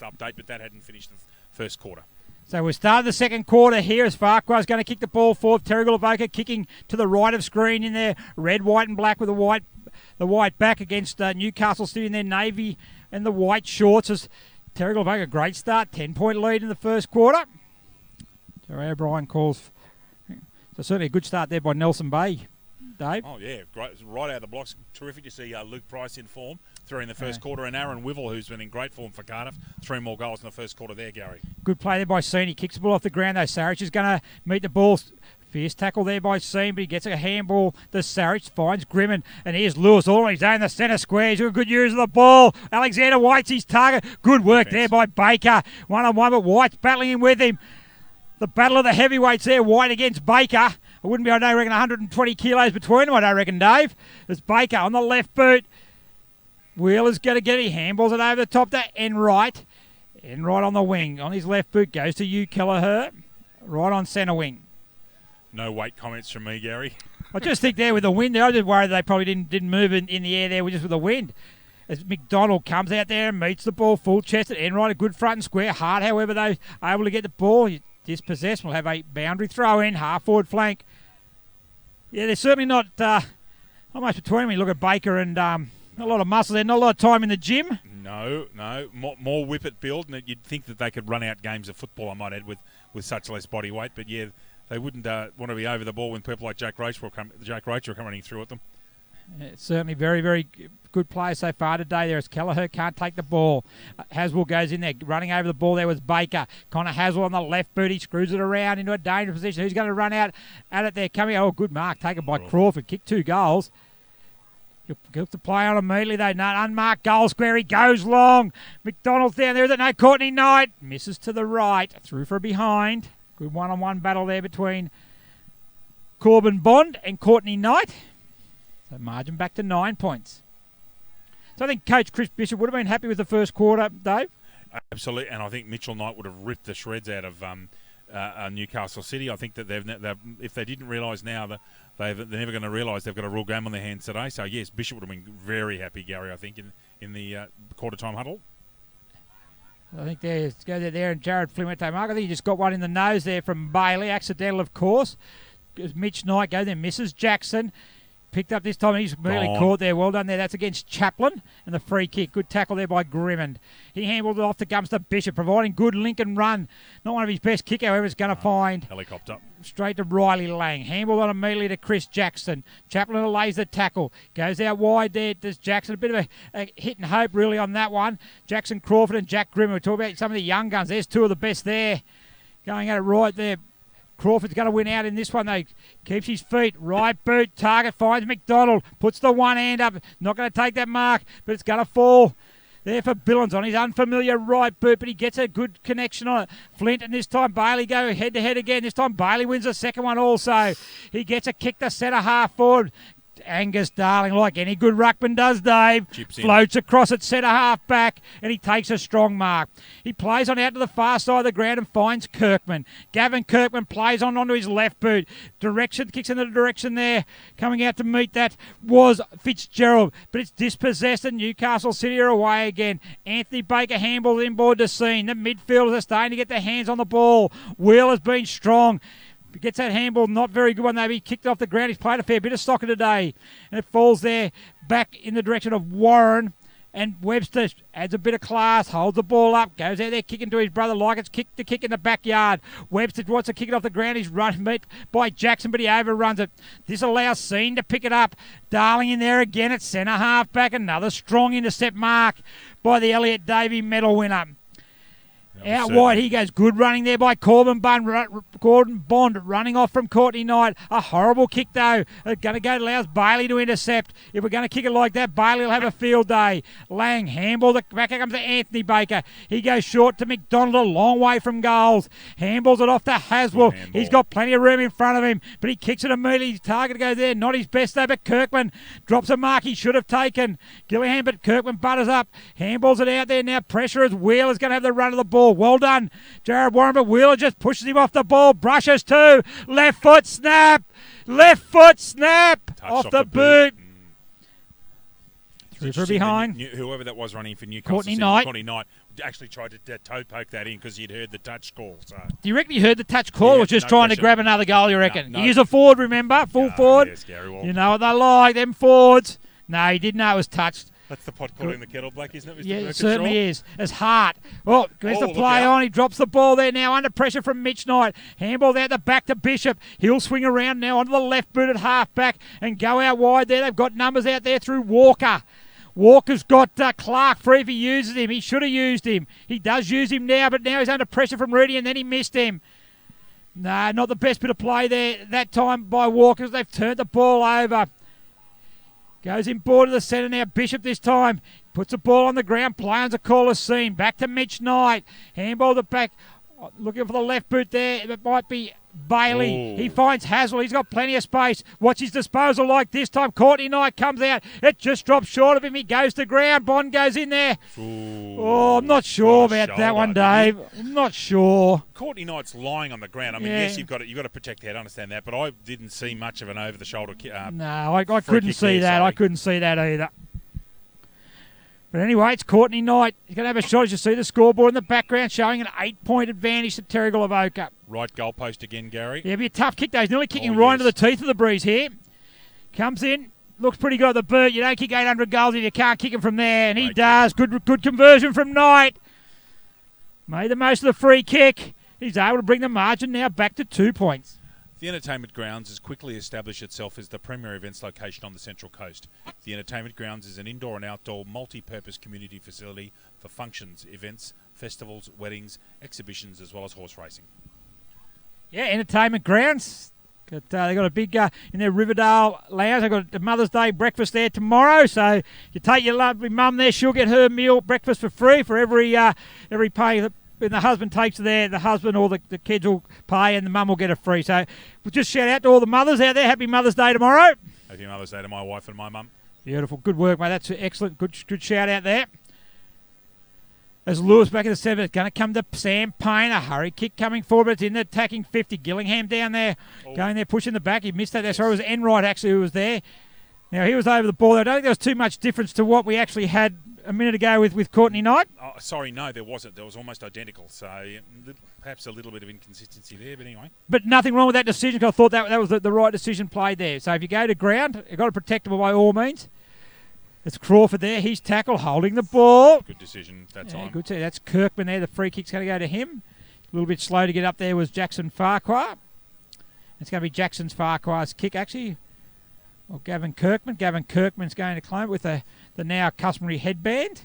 update, but that hadn't finished the first quarter. So we started the second quarter here as Farquhar's going to kick the ball forward. Terrigal Avoca kicking to the right of screen in their red, white and black with the white back against Newcastle City in their navy and the white shorts. As Terrigal Avoca, great start, 10-point lead in the first quarter. Jerry O'Brien calls, so certainly a good start there by Nelson Bay. Dave. Oh, yeah, great. Right out of the blocks. Terrific to see Luke Price in form. 3 in the first quarter. And Aaron Wivel, who's been in great form for Cardiff. 3 more goals in the first quarter there, Gary. Good play there by Sean. He kicks the ball off the ground, though. Sarich is going to meet the ball. Fierce tackle there by Sean, but he gets a handball. The Sarich finds Grimmin, and here's Lewis all on his own. The centre square. He's got a good use of the ball. Alexander White's his target. Good work there by Baker. 1-on-1, but White's battling in with him. The battle of the heavyweights there. White against Baker. It wouldn't be, I don't reckon, 120 kilos between them, I don't reckon, Dave. There's Baker on the left boot. Wheeler's going to get it. He handballs it over the top to Enright. Enright on the wing. On his left boot goes to you, Kelleher. Right on centre wing. No weight comments from me, Gary. I just think there with the wind there, I just worried they probably didn't move in the air there just with the wind. As McDonald comes out there and meets the ball full-chested. Enright a good front and square. Hard, however, though, able to get the ball. Dispossessed. We'll have a boundary throw in, half-forward flank. Yeah, they're certainly not much between them. You look at Baker and a lot of muscle there, not a lot of time in the gym. No. More whippet build, and you'd think that they could run out games of football, I might add, with such less body weight. But, yeah, they wouldn't want to be over the ball when people like Jack Roach were coming running through at them. Yeah, certainly very, very good play so far today there as Kelleher can't take the ball. Haswell goes in there, running over the ball there was Baker. Connor Haswell on the left boot, he screws it around into a dangerous position. Who's going to run out at it there? Coming, good mark taken by Crawford. Kicked 2 goals. He'll get the play on immediately though. Unmarked goal square, he goes long. McDonald's down there, is it? No, Courtney Knight misses to the right, through for a behind. Good one-on-one battle there between Corbin Bond and Courtney Knight. So margin back to 9 points. So I think Coach Chris Bishop would have been happy with the first quarter, Dave. Absolutely, and I think Mitchell Knight would have ripped the shreds out of Newcastle City. I think that if they didn't realise now, that they're never going to realise they've got a real game on their hands today. So yes, Bishop would have been very happy, Gary, I think, in the quarter-time huddle. I think there's go there and Jared Flynn went to mark. I think he just got one in the nose there from Bailey, accidental of course. Mitch Knight goes there, misses Jackson. Picked up this time, he's really caught there. Well done there. That's against Chaplin. And the free kick. Good tackle there by Grimmond. He handled it off to Gumster Bishop, providing good link and run. Not one of his best kick, however, is going to find. Helicopter. Straight to Riley Lang. Handled on immediately to Chris Jackson. Chaplin lays the tackle. Goes out wide there. Does Jackson. A bit of a hit and hope really on that one. Jackson Crawford and Jack Grimmond. We talk about some of the young guns. There's 2 of the best there. Going at it right there. Crawford's going to win out in this one, though. Keeps his feet. Right boot. Target finds McDonald. Puts the one hand up. Not going to take that mark, but it's going to fall there for Billings on his unfamiliar right boot, but he gets a good connection on it. Flint, and this time Bailey go head-to-head again. This time Bailey wins the second one also. He gets a kick to centre half forward. Angus Darling, like any good ruckman does, Dave, floats across at centre half back and he takes a strong mark. He plays on out to the far side of the ground and finds Kirkman. Gavin Kirkman plays onto his left boot. Kicks in the direction there. Coming out to meet that was Fitzgerald, but it's dispossessed and Newcastle City are away again. Anthony Baker handballs inboard to Scene. The midfielders are starting to get their hands on the ball. Wheeler's been strong. Gets that handball, not very good one though. He kicked it off the ground. He's played a fair bit of soccer today. And it falls there back in the direction of Warren. And Webster adds a bit of class, holds the ball up, goes out there kicking to his brother Lykett's kick in the backyard. Webster wants to kick it off the ground. He's run met by Jackson, but he overruns it. This allows Scene to pick it up. Darling in there again at centre half back. Another strong intercept mark by the Elliot Davey medal winner. Out wide, he goes. Good running there by Corbin Bond running off from Courtney Knight. A horrible kick, though. Going to go, allows Bailey to intercept. If we're going to kick it like that, Bailey will have a field day. Lang, handball. Back comes to Anthony Baker. He goes short to McDonald, a long way from goals. Handballs it off to Haswell. He's got plenty of room in front of him, but he kicks it immediately. His target goes there. Not his best, though, but Kirkman drops a mark he should have taken. Gillihan, but Kirkman butters up. Handballs it out there now. Pressure as Wheeler's going to have the run of the ball. Well done, Jared Warren, but Wheeler just pushes him off the ball. Brushes too. Left foot snap. Off the boot. Through for behind. Whoever that was running for Newcastle Courtney Knight actually tried to toe poke that in because he'd heard the touch call. So. Do you reckon he heard the touch call or just trying to grab another goal, you reckon? No. He is a forward, remember? Full forward. Yes, Gary, you know what they like, them forwards. No, he didn't know it was touched. That's the pot calling the kettle black, isn't it, Mr. Yeah, it Burkitt certainly Shaw? is. As Hart. Oh, goes the look play out. on. He drops the ball there now under pressure from Mitch Knight. Handball there at the back to Bishop. He'll swing around now onto the left boot at half-back and go out wide there. They've got numbers out there through Walker. Walker's got Clark free if he uses him. He should have used him. He does use him now, but now he's under pressure from Rudy and then he missed him. No, not the best bit of play there that time by Walker. They've turned the ball over. Goes in ball to the centre now. Bishop this time. Puts the ball on the ground. Play-on's a caller scene. Back to Mitch Knight. Handball the back. Looking for the left boot there. It might be Bailey. Ooh. He finds Hazel. He's got plenty of space. What's his disposal like this time? Courtney Knight comes out. It just drops short of him. He goes to ground. Bond goes in there. Ooh. Oh, I'm not sure Got a about that shoulder, one, didn't Dave. I'm not sure. Courtney Knight's lying on the ground. I mean, Yeah. yes, you've got to protect the head. I understand that, but I didn't see much of an over-the-shoulder. No, I free couldn't kick see there, that. I sorry. couldn't see that either. But anyway, it's Courtney Knight. He's going to have a shot. As you see the scoreboard in the background showing an 8-point advantage to Terrigal Avoca. Right goalpost again, Gary. Yeah, it'll be a tough kick though. He's nearly kicking Oh, right yes. into the teeth of the breeze here. Comes in. Looks pretty good at the boot. You don't kick 800 goals if you can't kick him from there. And he Great does. Good conversion from Knight. Made the most of the free kick. He's able to bring the margin now back to 2 points. The Entertainment Grounds has quickly established itself as the premier events location on the Central Coast. The Entertainment Grounds is an indoor and outdoor multi-purpose community facility for functions, events, festivals, weddings, exhibitions, as well as horse racing. Yeah, entertainment grounds. They got a big in their Riverdale lounge. They've got a Mother's Day breakfast there tomorrow. So you take your lovely mum there, she'll get her meal breakfast for free for every pay that when the husband takes her there. The husband or the kids will pay, and the mum will get it free. So we'll just shout out to all the mothers out there. Happy Mother's Day tomorrow. Happy Mother's Day to my wife and my mum. Beautiful, good work, mate. That's excellent. Good shout out there. As Lewis back in the 7th, going to come to Sam Payne. A hurry kick coming forward, but it's in the attacking 50. Gillingham down there, going there, pushing the back. He missed that there. Sorry, it was Enright actually who was there. Now, he was over the ball. I don't think there was too much difference to what we actually had a minute ago with Courtney Knight. Oh, sorry, no, there wasn't. There was almost identical. So perhaps a little bit of inconsistency there, but anyway. But nothing wrong with that decision, because I thought that was the right decision played there. So if you go to ground, you've got to protect them by all means. It's Crawford there. He's tackle, holding the ball. Good decision that Yeah, time. good. That's Kirkman there. The free kick's going to go to him. A little bit slow to get up there was Jackson Farquhar. It's going to be Jackson Farquhar's kick, actually. Well, Gavin Kirkman. Gavin Kirkman's going to claim it with the now customary headband.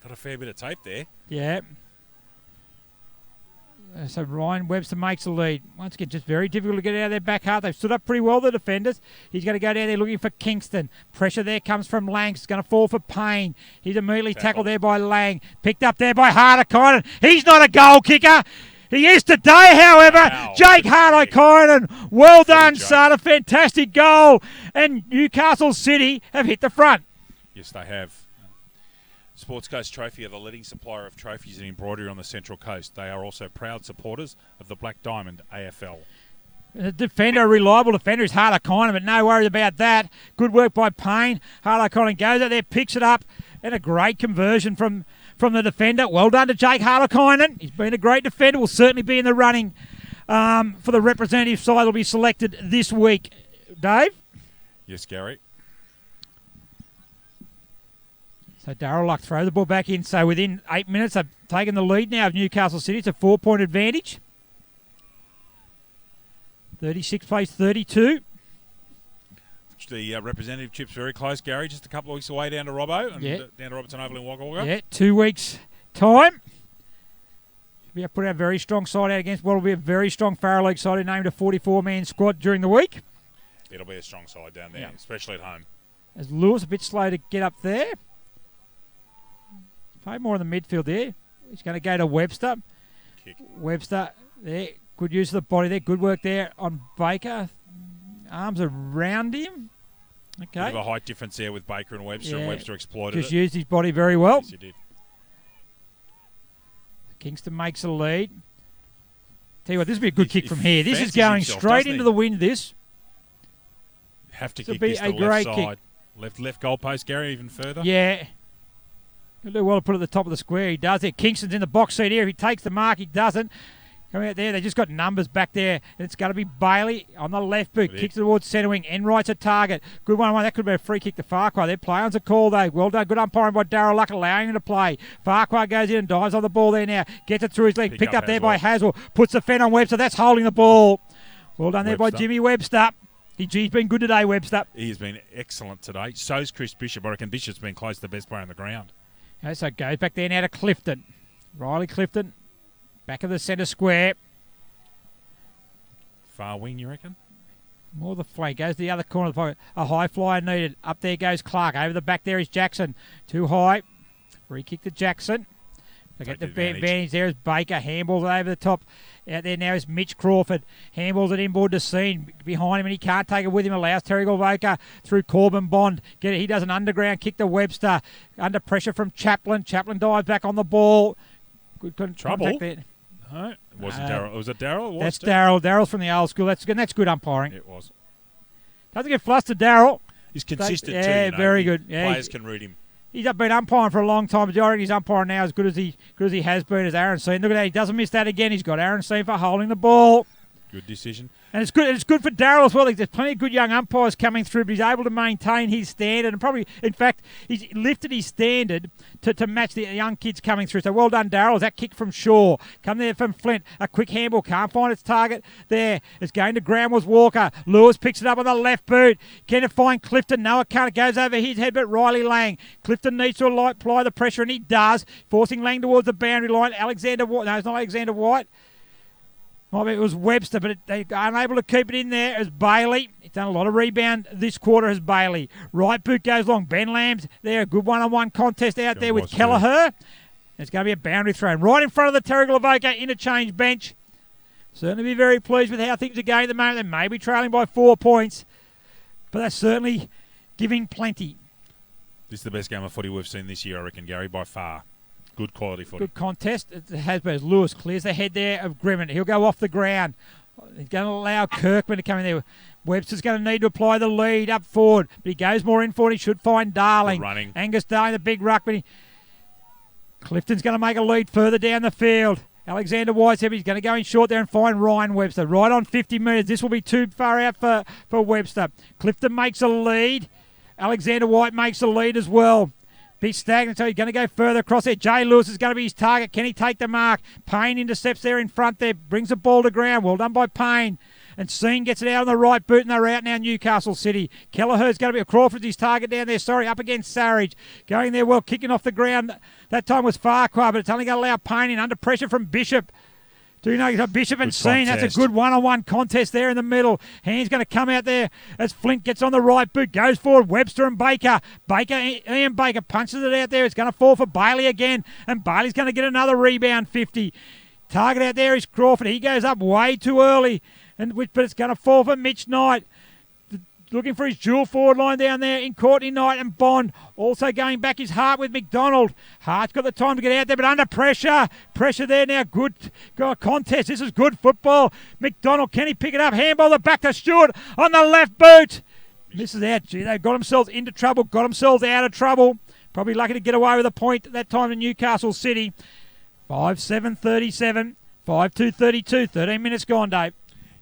Got a fair bit of tape there. Yeah. So Ryan Webster makes the lead. Once again, just very difficult to get out of their back half. They've stood up pretty well, the defenders. He's going to go down there looking for Kingston. Pressure there comes from Lang. It's going to fall for Payne. He's immediately tackled there by Lang. Picked up there by Harder-Kynan. He's not a goal kicker. He is today, however. Wow. Jake Harder-Kynan. Well done, Jake. son. A fantastic goal. And Newcastle City have hit the front. Yes, they have. Sports Coast Trophy are the leading supplier of trophies and embroidery on the Central Coast. They are also proud supporters of the Black Diamond AFL. The defender, a reliable defender, is Harder-Kynan, but no worries about that. Good work by Payne. Harder-Kynan goes out there, picks it up, and a great conversion from the defender. Well done to Jake Harder-Kynan. He's been a great defender. Will certainly be in the running for the representative side. Will be selected this week. Dave? Yes, Gary. So Darryl Luck throw the ball back in. So within 8 minutes, they've taken the lead now of Newcastle City. It's a 4-point advantage. 36 plays 32. The representative chip's very close, Gary. Just a couple of weeks away down to Robbo and down to Robertson Oval in Wagga Wagga. Yeah, 2 weeks' time. We have put our very strong side out against what will be a very strong Farrell League side who named a 44-man squad during the week. It'll be a strong side down there, especially at home. As Lewis a bit slow to get up there. Play more in the midfield there. He's going to go to Webster. Kick. Webster there. Good use of the body there. Good work there on Baker. Arms around him. Bit Okay. of a height difference there with Baker and Webster, and Webster exploited Just it. used his body very well. Yes, he did. Kingston makes a lead. Tell you what, this will be a good kick He from here. This is fancies going himself, straight doesn't into he? the wind, this. Have to This'll kick be this to a the great left kick. side. Left goalpost, Gary, even further. Yeah. He'll do well to put it at the top of the square. He does it. Kingston's in the box seat here. If he takes the mark, he doesn't. Coming out there, they just got numbers back there. And it's going to be Bailey on the left boot. Kicks towards centre wing. Enright's a target. Good 1-1. That could be a free kick to Farquhar. Their play on's a call, though. Well done. Good umpiring by Darryl Luck, allowing him to play. Farquhar goes in and dives on the ball there now. Gets it through his leg. Picked up there by Haswell. Puts the fend on Webster. That's holding the ball. Well done there by Jimmy Webster. He's been good today, Webster. He has been excellent today. So's Chris Bishop. I reckon Bishop's been close to the best player on the ground. Okay, so goes back there now to Clifton. Riley Clifton. Back of the centre square. Far wing, you reckon? More the flank. Goes to the other corner of the pocket. A high flyer needed. Up there goes Clark. Over the back there is Jackson. Too high. Free kick to Jackson. They get the advantage there is Baker. Handballs it over the top. Out there now is Mitch Crawford. Handballs it inboard to Scene. Behind him and he can't take it with him. Allows Terrigal Avoca through Corbin Bond. Get it. He does an underground kick to Webster. Under pressure from Chaplin. Chaplin dives back on the ball. Good trouble there. No, wasn't Darryl. Was it Darryl? That's Darryl. Darryl's from the old school. That's good umpiring. It was. Doesn't get flustered, Darryl. He's consistent too. Yeah, very good. Yeah, players can read him. He's been umpiring for a long time, but I reckon he's umpiring now as good as he has been as Aaron Seen. Look at that. He doesn't miss that again. He's got Aaron Seen for holding the ball. Good decision. And it's good for Darryl as well. There's plenty of good young umpires coming through, but he's able to maintain his standard and probably, in fact, he's lifted his standard to match the young kids coming through. So well done, Darryl. That kick from Shaw. Come there from Flint. A quick handball. Can't find its target there. It's going to ground was Walker. Lewis picks it up on the left boot. Can it find Clifton? No, it can't. It goes over his head, but Riley Lang. Clifton needs to apply the pressure, and he does. Forcing Lang towards the boundary line. Alexander White. No, it's not Alexander White. It was Webster, but they are unable to keep it in there as Bailey. He's done a lot of rebound this quarter as Bailey. Right boot goes long. Ben Lamb's there. A good one-on-one contest out there with Kelleher. It's going to be a boundary thrown right in front of the Terrigal Avoca interchange bench. Certainly be very pleased with how things are going at the moment. They may be trailing by 4 points, but they're certainly giving plenty. This is the best game of footy we've seen this year, I reckon, Gary, by far. Good quality footy. Good contest. It has been. Lewis clears the head there of Grimmin. He'll go off the ground. He's going to allow Kirkman to come in there. Webster's going to need to apply the lead up forward, but he goes more in forward. He should find Darling. Running. Angus Darling, the big ruckman. Clifton's going to make a lead further down the field. Alexander White's he's going to go in short there and find Ryan Webster. Right on 50 metres. This will be too far out for Webster. Clifton makes a lead. Alexander White makes a lead as well. Be stagnant, so he's going to go further across there. Jay Lewis is going to be his target. Can he take the mark? Payne intercepts there in front there. Brings the ball to ground. Well done by Payne. And Scene gets it out on the right boot, and they're out now, Newcastle City. Kelleher's going to be Crawford's his target down there. Up against Sarridge. Going there well, kicking off the ground. That time was Farquhar, but it's only going to allow Payne in under pressure from Bishop. Do you know Bishop and Scene? That's a good one-on-one contest there in the middle. Hand's going to come out there as Flint gets on the right boot. Goes forward. Webster and Baker. Ian Baker punches it out there. It's going to fall for Bailey again. And Bailey's going to get another rebound 50. Target out there is Crawford. He goes up way too early. But it's going to fall for Mitch Knight. Looking for his dual forward line down there in Courtney Knight and Bond. Also going back is Hart with McDonald. Hart's got the time to get out there, but under pressure. Pressure there now. Good contest. This is good football. McDonald, can he pick it up? Handball the back to Stewart on the left boot. Misses out. Gee, they got themselves into trouble. Got themselves out of trouble. Probably lucky to get away with a point at that time in Newcastle City. 5-7-37. 5-2-32. 13 minutes gone, Dave.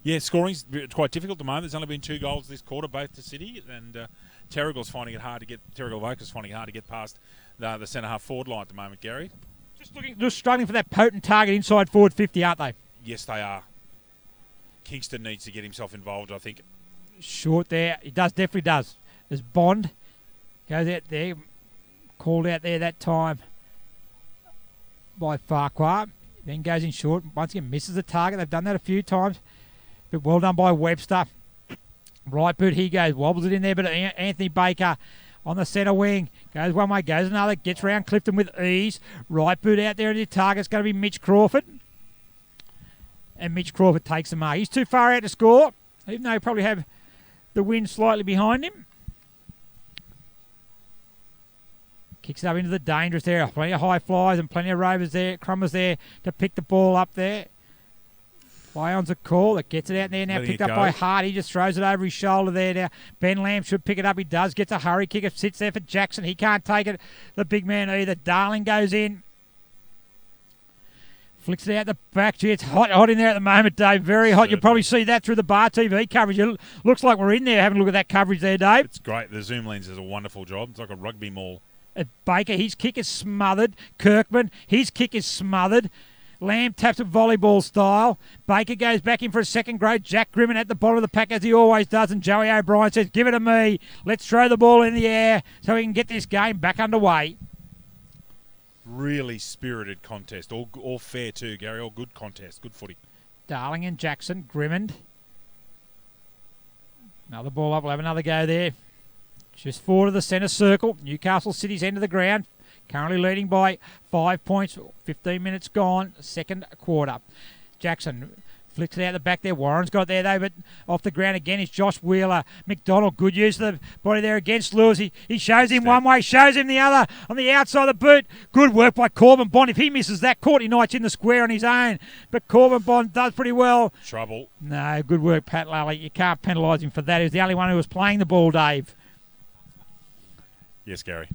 Yeah, scoring's quite difficult at the moment. There's only been 2 goals this quarter, both to City, and Terrigal's finding it hard to get. Terrigal Avoca's finding it hard to get past the centre half forward line at the moment, Gary. Just struggling for that potent target inside forward 50, aren't they? Yes, they are. Kingston needs to get himself involved, I think. Short there, he definitely does. There's Bond goes out there, called out there that time by Farquhar. Then goes in short, once again misses the target. They've done that a few times. But well done by Webster. Right boot, he goes. Wobbles it in there, but Anthony Baker on the centre wing. Goes one way, goes another. Gets round Clifton with ease. Right boot out there, and his target's going to be Mitch Crawford. And Mitch Crawford takes the mark. He's too far out to score, even though he probably have the wind slightly behind him. Kicks it up into the dangerous area. Plenty of high flyers and plenty of rovers there. Crummers there to pick the ball up there. Play on's a call that gets it out there now. Picked up by Hart. He just throws it over his shoulder there now. Ben Lamb should pick it up. He does. Gets a hurry kick. It sits there for Jackson. He can't take it. The big man either. Darling goes in. Flicks it out the back. Gee, it's hot in there at the moment, Dave. Very hot. Certainly. You'll probably see that through the bar TV coverage. It looks like we're in there having a look at that coverage there, Dave. It's great. The zoom lens does a wonderful job. It's like a rugby mall. Baker, his kick is smothered. Kirkman, his kick is smothered. Lamb taps it volleyball style. Baker goes back in for a second grade. Jack Grimman at the bottom of the pack as he always does. And Joey O'Brien says, give it to me. Let's throw the ball in the air so we can get this game back underway. Really spirited contest. All fair too, Gary. All good contest. Good footy. Darling and Jackson. Grimmond. Another ball up. We'll have another go there. Just forward of the centre circle. Newcastle City's end of the ground. Currently leading by 5 points. 15 minutes gone. Second quarter. Jackson flicks it out the back there. Warren's got there though, but off the ground again is Josh Wheeler. McDonald, good use of the body there against Lewis. He shows him one way, shows him the other on the outside of the boot. Good work by Corbin Bond. If he misses that, Courtney Knight's in the square on his own, but Corbin Bond does pretty well. Trouble. No, good work, Pat Lally. You can't penalise him for that. He was the only one who was playing the ball, Dave. Yes, Gary.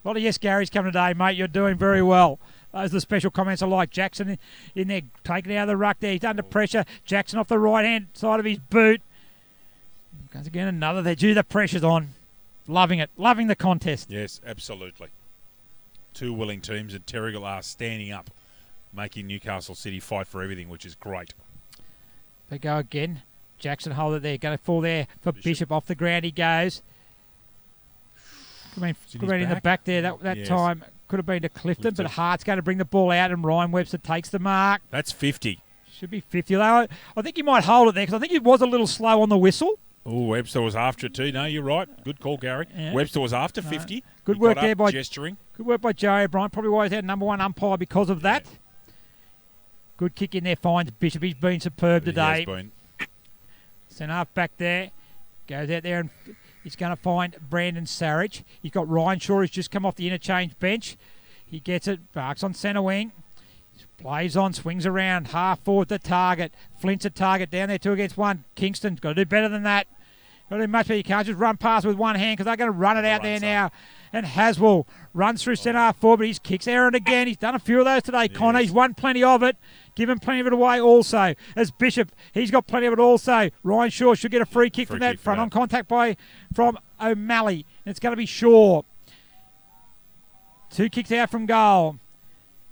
A lot of yes, Gary's coming today, mate. You're doing very well. Those are the special comments I like. Jackson in there, taking it out of the ruck there. He's under pressure. Jackson off the right-hand side of his boot. Once again, another there. Gee, the pressure's on. Loving it. Loving the contest. Yes, absolutely. Two willing teams, and Terrigal are standing up, making Newcastle City fight for everything, which is great. They go again. Jackson hold it there. Going to fall there for Bishop. Off the ground he goes. Could have been in the back there that yes. Time. Could have been to Clifton, but Hart's going to bring the ball out, and Ryan Webster takes the mark. That's 50. Should be 50. I think he might hold it there because I think he was a little slow on the whistle. Oh, Webster was after it too. No, you're right. Good call, Gary. Yeah. Webster was after 50. Good work there by gesturing. Good work by Joey O'Brien. Probably why he's had number one umpire because of that. Yeah. Good kick in there. Finds Bishop. He's been superb today. He has been. Sent half back there. Goes out there and he's going to find Brandon Sarich. He's got Ryan Shaw who's just come off the interchange bench. He gets it, barks on centre wing. Plays on, swings around, half forward to target. Flint's a target down there, 2 against 1. Kingston's got to do better than that. Got to do much better. You can't just run past with one hand because they're going to run it out there now. And Haswell runs through centre half forward, but his kicks Aaron again. He's done a few of those today, Connor. He's won plenty of it. Given plenty of it away also. As Bishop, he's got plenty of it also. Ryan Shaw should get a free kick from that. Front on contact from O'Malley. And it's going to be Shaw. 2 kicks out from goal.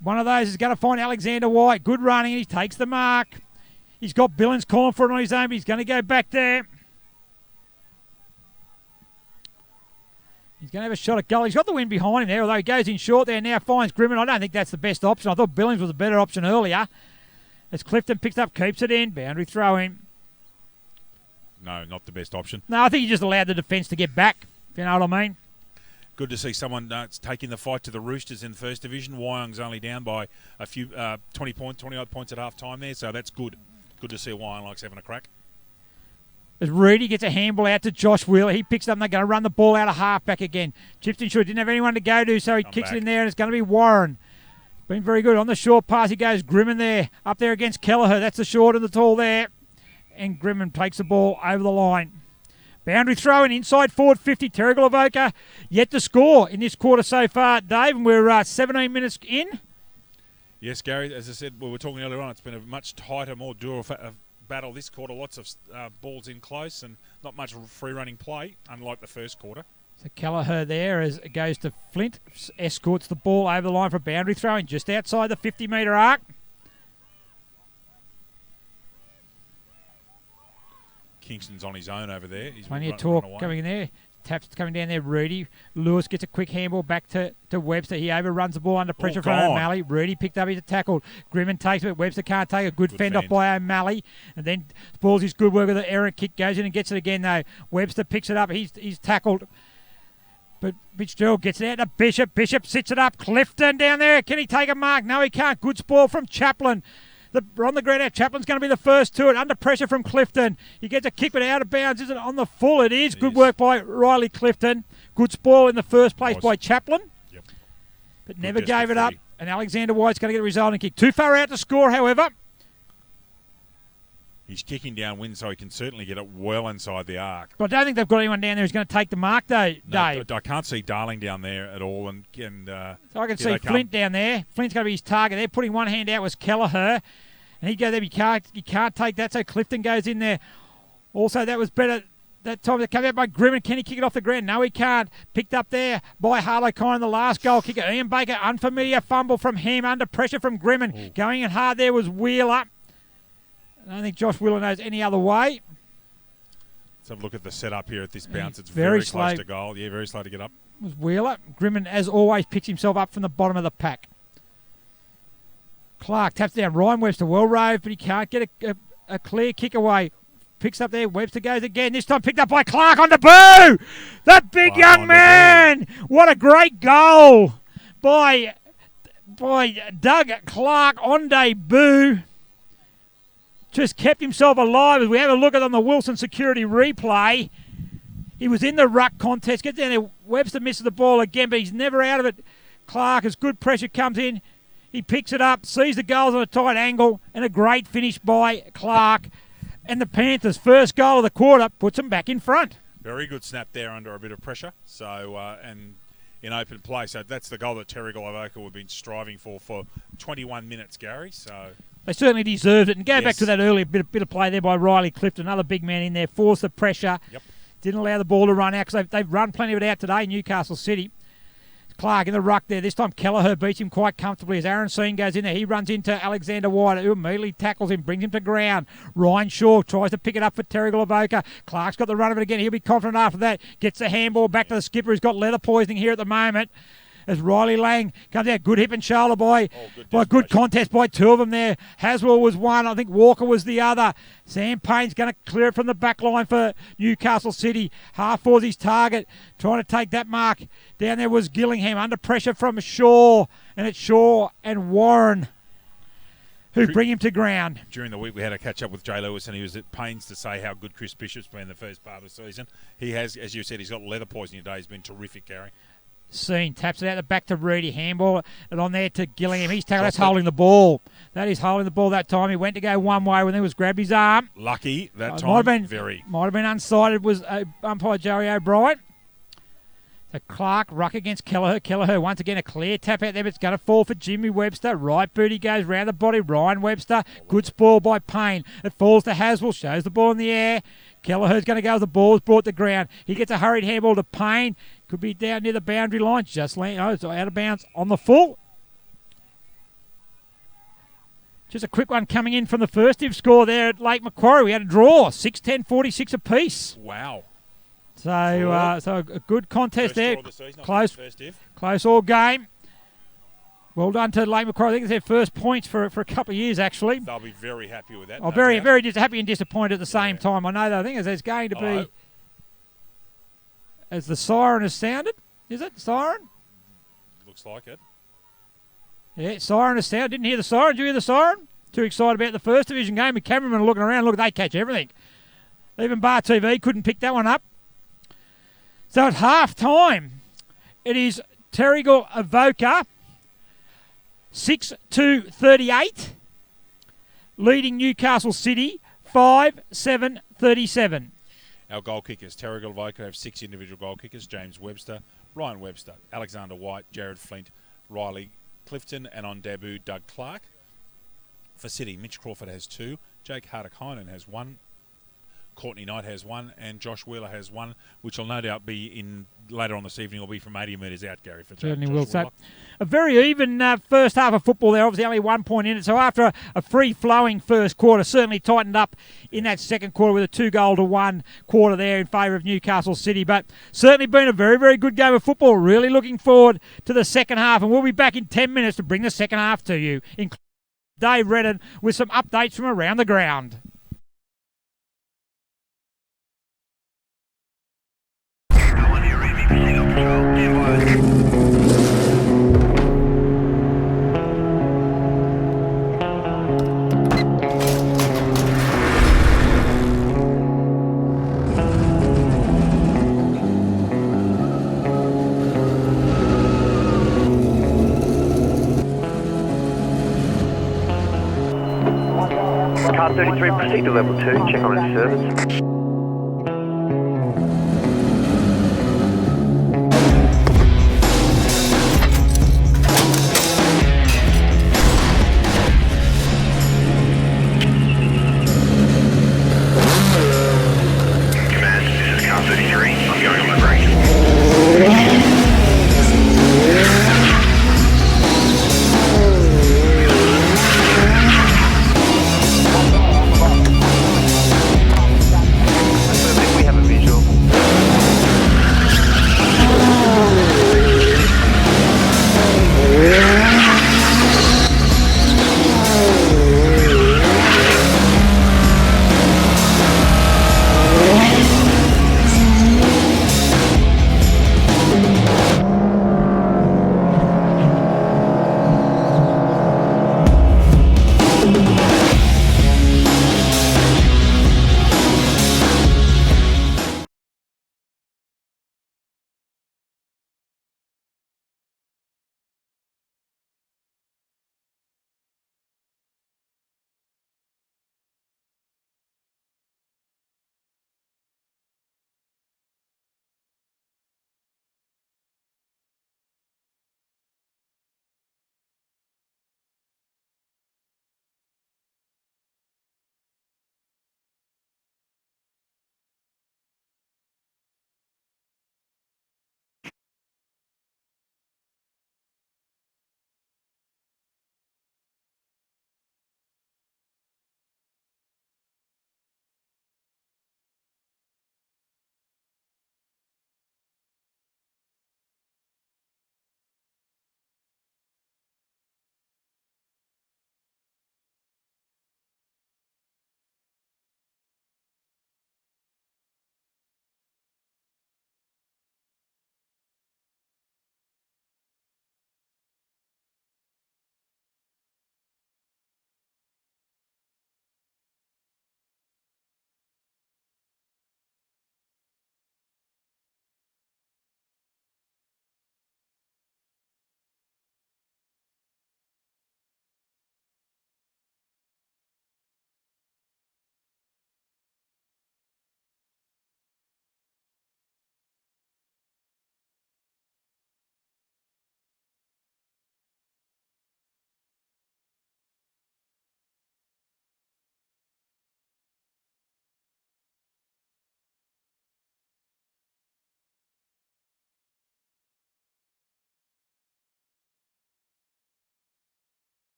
One of those is going to find Alexander White. Good running, and he takes the mark. He's got Billings calling for it on his own, but he's going to go back there. He's going to have a shot at goal. He's got the wind behind him there, although he goes in short there. Now finds Grimman. I don't think that's the best option. I thought Billings was a better option earlier. As Clifton picks up, keeps it in. Boundary throw in. No, not the best option. No, I think he just allowed the defence to get back, if you know what I mean. Good to see someone taking the fight to the Roosters in the first division. Wyong's only down by a few 20-odd points at half time there, so that's good. Good to see Wyong likes having a crack. As Reedy gets a handball out to Josh Wheeler, he picks it up and they're going to run the ball out of half-back again. Chipton Shaw didn't have anyone to go to, so he kicks it in there, and it's going to be Warren. Been very good. On the short pass, he goes Grimman there, up there against Kelleher. That's the short and the tall there. And Grimman takes the ball over the line. Boundary throw in inside forward 50. Terrigal Avoca yet to score in this quarter so far, Dave, and we're 17 minutes in. Yes, Gary, as I said, we were talking earlier on, it's been a much tighter, more dual battle this quarter. Lots of balls in close and not much free-running play, unlike the first quarter. So Kelleher there as it goes to Flint, escorts the ball over the line for a boundary throw-in just outside the 50-metre arc. Kingston's on his own over there. He's plenty of talk coming in there. Taps coming down there. Rudy. Lewis gets a quick handball back to Webster. He overruns the ball under pressure from O'Malley. Rudy picked up. He's tackled. Grimman takes it. Webster can't take it. Good fend off by O'Malley. And then the ball's his good work with the errant kick. Goes in and gets it again though. Webster picks it up. He's tackled. But Fitzgerald gets it out to Bishop. Bishop sits it up. Clifton down there. Can he take a mark? No, he can't. Good spoil from Chaplin. On the ground out. Chaplin's going to be the first to it. Under pressure from Clifton. He gets a kick, but out of bounds. Is it on the full? It is. Good work by Riley Clifton. Good spoil in the first place by Chaplin. Yep. But never gave it up. And Alexander White's going to get a resulting kick. Too far out to score, however. He's kicking downwind, so he can certainly get it well inside the arc. But I don't think they've got anyone down there who's going to take the mark, though, Dave. No, I can't see Darling down there at all. So I can see Flint down there. Flint's going to be his target. They're putting one hand out was Kelleher, and he'd go there. You can't take that, so Clifton goes in there. Also, that was better that time. That came out by Grimmin. Can he kick it off the ground? No, he can't. Picked up there by Harlow Kine, the last goal kicker. Ian Baker, unfamiliar fumble from him, under pressure from Grimmin. Ooh. Going in hard there was Wheeler. I don't think Josh Wheeler knows any other way. Let's have a look at the setup here at this bounce. It's very close to goal. Yeah, very slow to get up. It was Wheeler. Grimmin, as always, picks himself up from the bottom of the pack. Clark taps down. Ryan Webster well roved, but he can't get a clear kick away. Picks up there. Webster goes again. This time picked up by Clark on debut. That big young man. What a great goal by Doug Clark on debut. Just kept himself alive as we have a look at on the Wilson Security replay. He was in the ruck contest. Gets down there. Webster misses the ball again, but he's never out of it. Clark, as good pressure comes in, he picks it up, sees the goals on a tight angle, and a great finish by Clark. And the Panthers' first goal of the quarter puts them back in front. Very good snap there under a bit of pressure. And in open play. So that's the goal that Terrigal Avoca have been striving for 21 minutes, Gary. So they certainly deserved it. And go back to that earlier bit of play there by Riley Clifton, another big man in there, forced the pressure. Yep. Didn't allow the ball to run out because they've run plenty of it out today, Newcastle City. Clark in the ruck there. This time Kelleher beats him quite comfortably as Aaron Seen goes in there. He runs into Alexander White, who immediately tackles him, brings him to ground. Ryan Shaw tries to pick it up for Terrigal Avoca. Clark's got the run of it again. He'll be confident after that. Gets the handball back to the skipper, who's got leather poisoning here at the moment. As Riley Lang comes out, good hip and shoulder by good contest by two of them there. Haswell was one, I think Walker was the other. Sam Payne's going to clear it from the back line for Newcastle City. Half forwards his target, trying to take that mark. Down there was Gillingham, under pressure from Shaw, and it's Shaw and Warren who bring him to ground. During the week, we had a catch-up with Jay Lewis, and he was at pains to say how good Chris Bishop's been in the first part of the season. He has, as you said, he's got leather poisoning today. He's been terrific, Gary. Seen taps it out the back to Rudy, handball it on there to Gillingham. He's taken. That's holding the ball. That is holding the ball that time. He went to go one way when he was grabbed his arm. Lucky that time. Might have been unsighted. Was umpire Joey O'Brien. So Clark ruck against Kelleher. Kelleher once again a clear tap out there, but it's going to fall for Jimmy Webster. Right boot he goes round the body. Ryan Webster. Good spoil by Payne. It falls to Haswell. Shows the ball in the air. Kelleher's going to go as the ball's brought to ground. He gets a hurried handball to Payne. Could be down near the boundary line. Just it's out of bounds on the full. Just a quick one coming in from the first div score there at Lake Macquarie. We had a draw, 6-10, 46 apiece. Wow. So a good contest there. Close all game. Well done to Lake Macquarie. I think it's their first points for a couple of years, actually. They'll be very happy with that. Oh, very happy and disappointed at the same time. I know that. I think there's going to be... As the siren has sounded. Is it siren? Looks like it. Yeah, siren has sounded. Didn't hear the siren. Did you hear the siren? Too excited about the first division game. The cameramen are looking around. Look, they catch everything. Even Bar TV couldn't pick that one up. So at half time, it is Terrigal Avoca 6-2-38, leading Newcastle City 5-7-37. Our goal kickers, Terrigal Avoca, have 6 individual goal kickers: James Webster, Ryan Webster, Alexander White, Jared Flint, Riley Clifton, and on debut, Doug Clark. For City, Mitch Crawford has 2, Jake Harder-Kynan has 1, Courtney Knight has 1, and Josh Wheeler has 1, which will no doubt be in later on this evening. Will be from 80 metres out, Gary. For certainly will. So a very even first half of football there. Obviously only 1 point in it. So after a free-flowing first quarter, certainly tightened up in that second quarter with a 2-1 quarter there in favour of Newcastle City. But certainly been a very, very good game of football. Really looking forward to the second half, and we'll be back in 10 minutes to bring the second half to you, including Dave Redden with some updates from around the ground. Car Car 33, proceed to level 2, check on its service.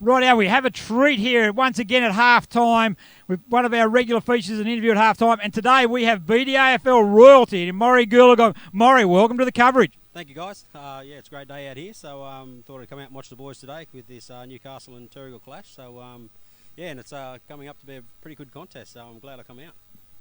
Right, we have a treat here once again at half-time with one of our regular features, an interview at half-time. And today we have BDAFL royalty in Maury Goolagong. Maury, welcome to the coverage. Thank you, guys. Yeah, it's a great day out here, so thought I'd come out and watch the boys today with this Newcastle and Terrigal clash. So, yeah, and it's coming up to be a pretty good contest, so I'm glad I come out.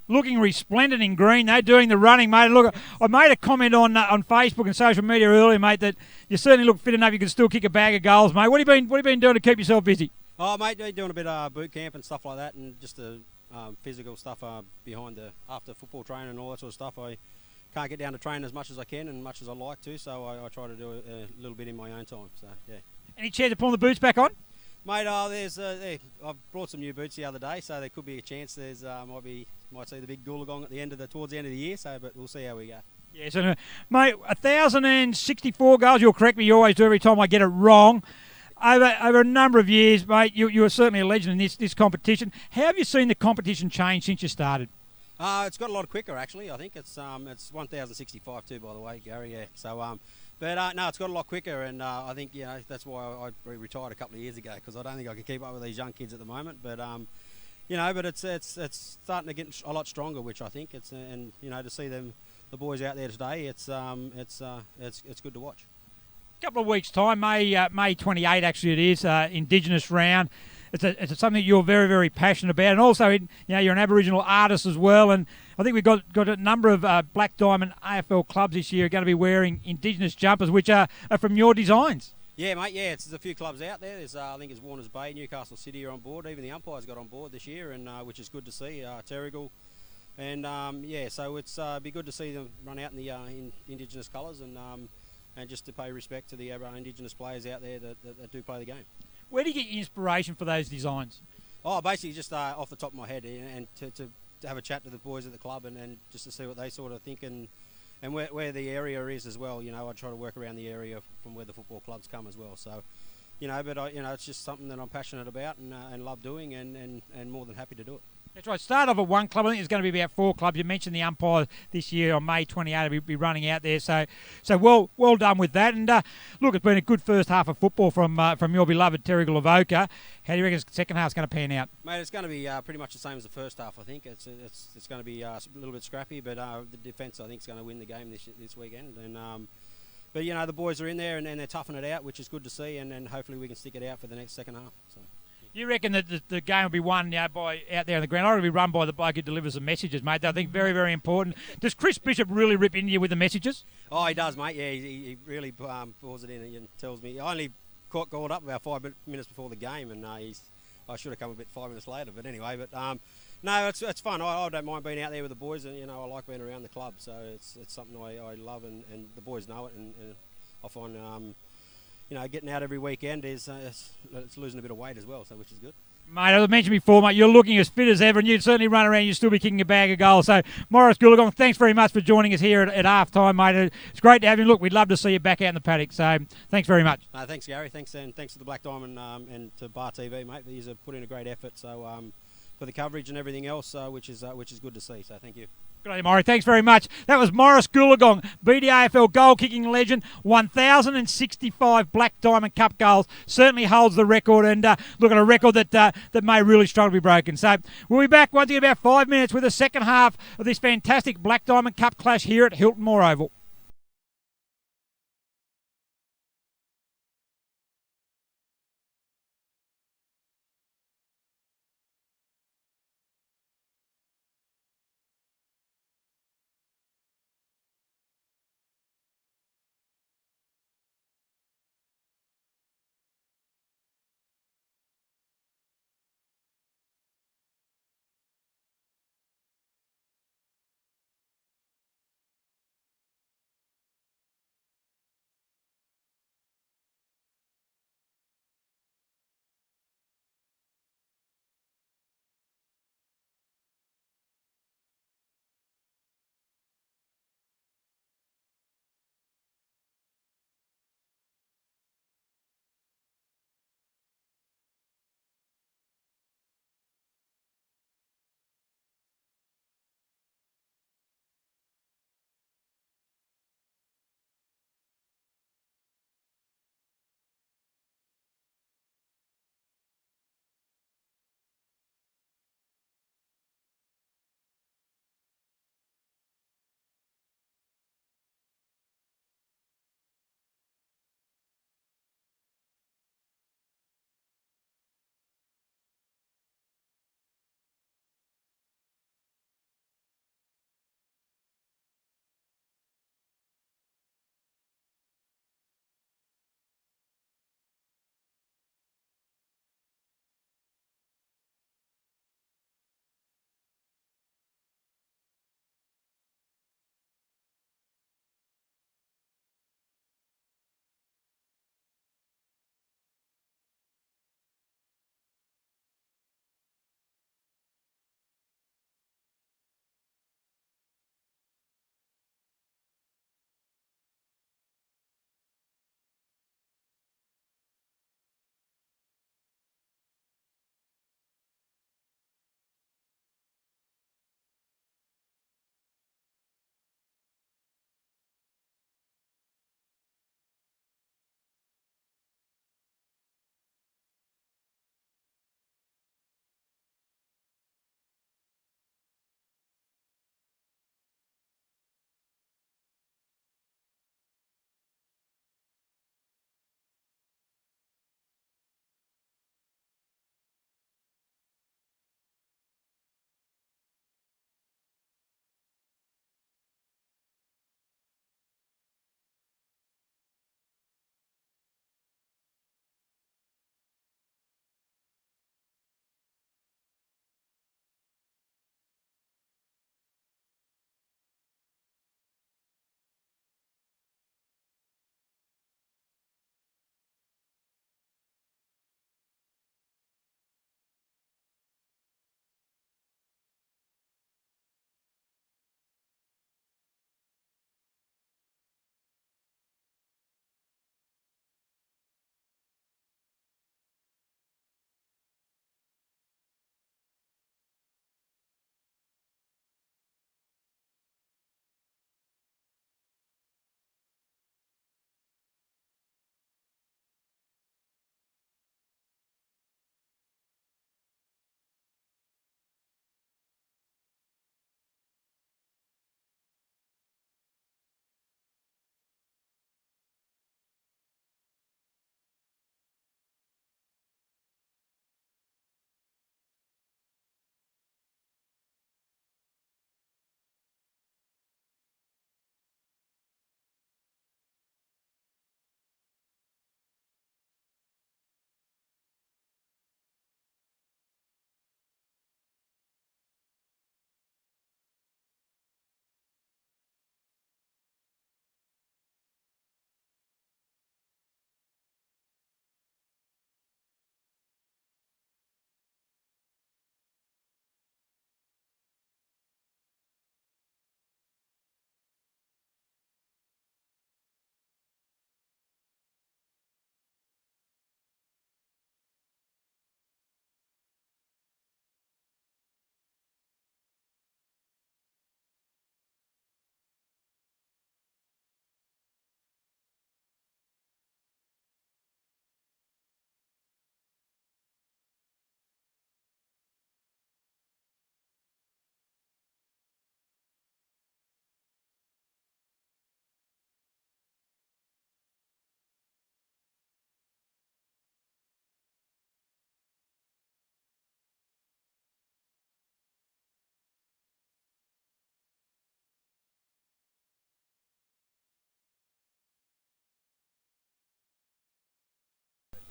Looking resplendent in green. They're doing the running, mate. Look, I made a comment on Facebook and social media earlier, mate, that you certainly look fit enough. You can still kick a bag of goals, mate. What have you been doing to keep yourself busy? Oh, mate, doing a bit of boot camp and stuff like that, and just the physical stuff behind after football training and all that sort of stuff. I can't get down to train as much as I can and much as I like to, so I try to do a little bit in my own time. So yeah. Any chance of pulling the boots back on? Mate, I've brought some new boots the other day, so there could be a chance. There's might see the big Goolagong at towards the end of the year. So, but we'll see how we go. Yeah, so mate, 1,064 goals. You'll correct me. You always do every time I get it wrong. Over a number of years, mate, you are certainly a legend in this competition. How have you seen the competition change since you started? It's got a lot quicker actually. I think it's 1,065 too, by the way, Gary. Yeah. So But no, it's got a lot quicker, and I think that's why I retired a couple of years ago, because I don't think I can keep up with these young kids at the moment. But but it's starting to get a lot stronger, which I think and to see the boys out there today, it's good to watch. Couple of weeks' time, May 28 actually it is, Indigenous round. It's something you're very, very passionate about, and also you're an Aboriginal artist as well. And I think we've got a number of Black Diamond AFL clubs this year are going to be wearing Indigenous jumpers, which are from your designs. Yeah, mate. Yeah, there's a few clubs out there. There's I think it's Warners Bay, Newcastle City are on board. Even the umpires got on board this year, and which is good to see. Terrigal, and so it's be good to see them run out in the Indigenous colours, and just to pay respect to the Indigenous players out there that do play the game. Where do you get your inspiration for those designs? Oh, basically just off the top of my head, and to have a chat to the boys at the club, and just to see what they sort of think, and where the area is as well. I try to work around the area from where the football clubs come as well. So, but it's just something that I'm passionate about and love doing, and more than happy to do it. That's right. Start off at one club. I think there's going to be about 4 clubs. You mentioned the umpire this year on May 28. Will be running out there. So well done with that. And look, it's been a good first half of football from your beloved Terrigal Avoca. How do you reckon the second half's going to pan out? Mate, it's going to be pretty much the same as the first half. I think it's going to be a little bit scrappy, but the defence I think is going to win the game this weekend. And but the boys are in there and they're toughing it out, which is good to see. And hopefully we can stick it out for the next second half. So. You reckon that the game will be won by out there on the ground? I reckon it'll be run by the bloke who delivers the messages, mate. I think very, very important. Does Chris Bishop really rip into you with the messages? Oh, he does, mate. Yeah, he really pours it in and tells me. I only called up about 5 minutes before the game, and I should have come a bit 5 minutes later. But anyway, no, it's fun. I don't mind being out there with the boys, and I like being around the club. So it's something I love, and the boys know it, and I find. Getting out every weekend it's losing a bit of weight as well, so which is good. Mate, as I mentioned before, mate, you're looking as fit as ever, and you'd certainly run around, you'd still be kicking a bag of goals. So, Morris Goolagong, thanks very much for joining us here at half time, mate. It's great to have you. Look, we'd love to see you back out in the paddock, so thanks very much. Thanks, Gary. Thanks, and thanks to the Black Diamond and to Bar TV, mate. These have put in a great effort, so for the coverage and everything else, which is good to see. So, thank you. Good on you, Maury. Thanks very much. That was Morris Goolagong, BDAFL goal-kicking legend, 1,065 Black Diamond Cup goals. Certainly holds the record, and look at a record that may really struggle to be broken. So we'll be back once in about 5 minutes with the second half of this fantastic Black Diamond Cup clash here at Hilton Moore Oval.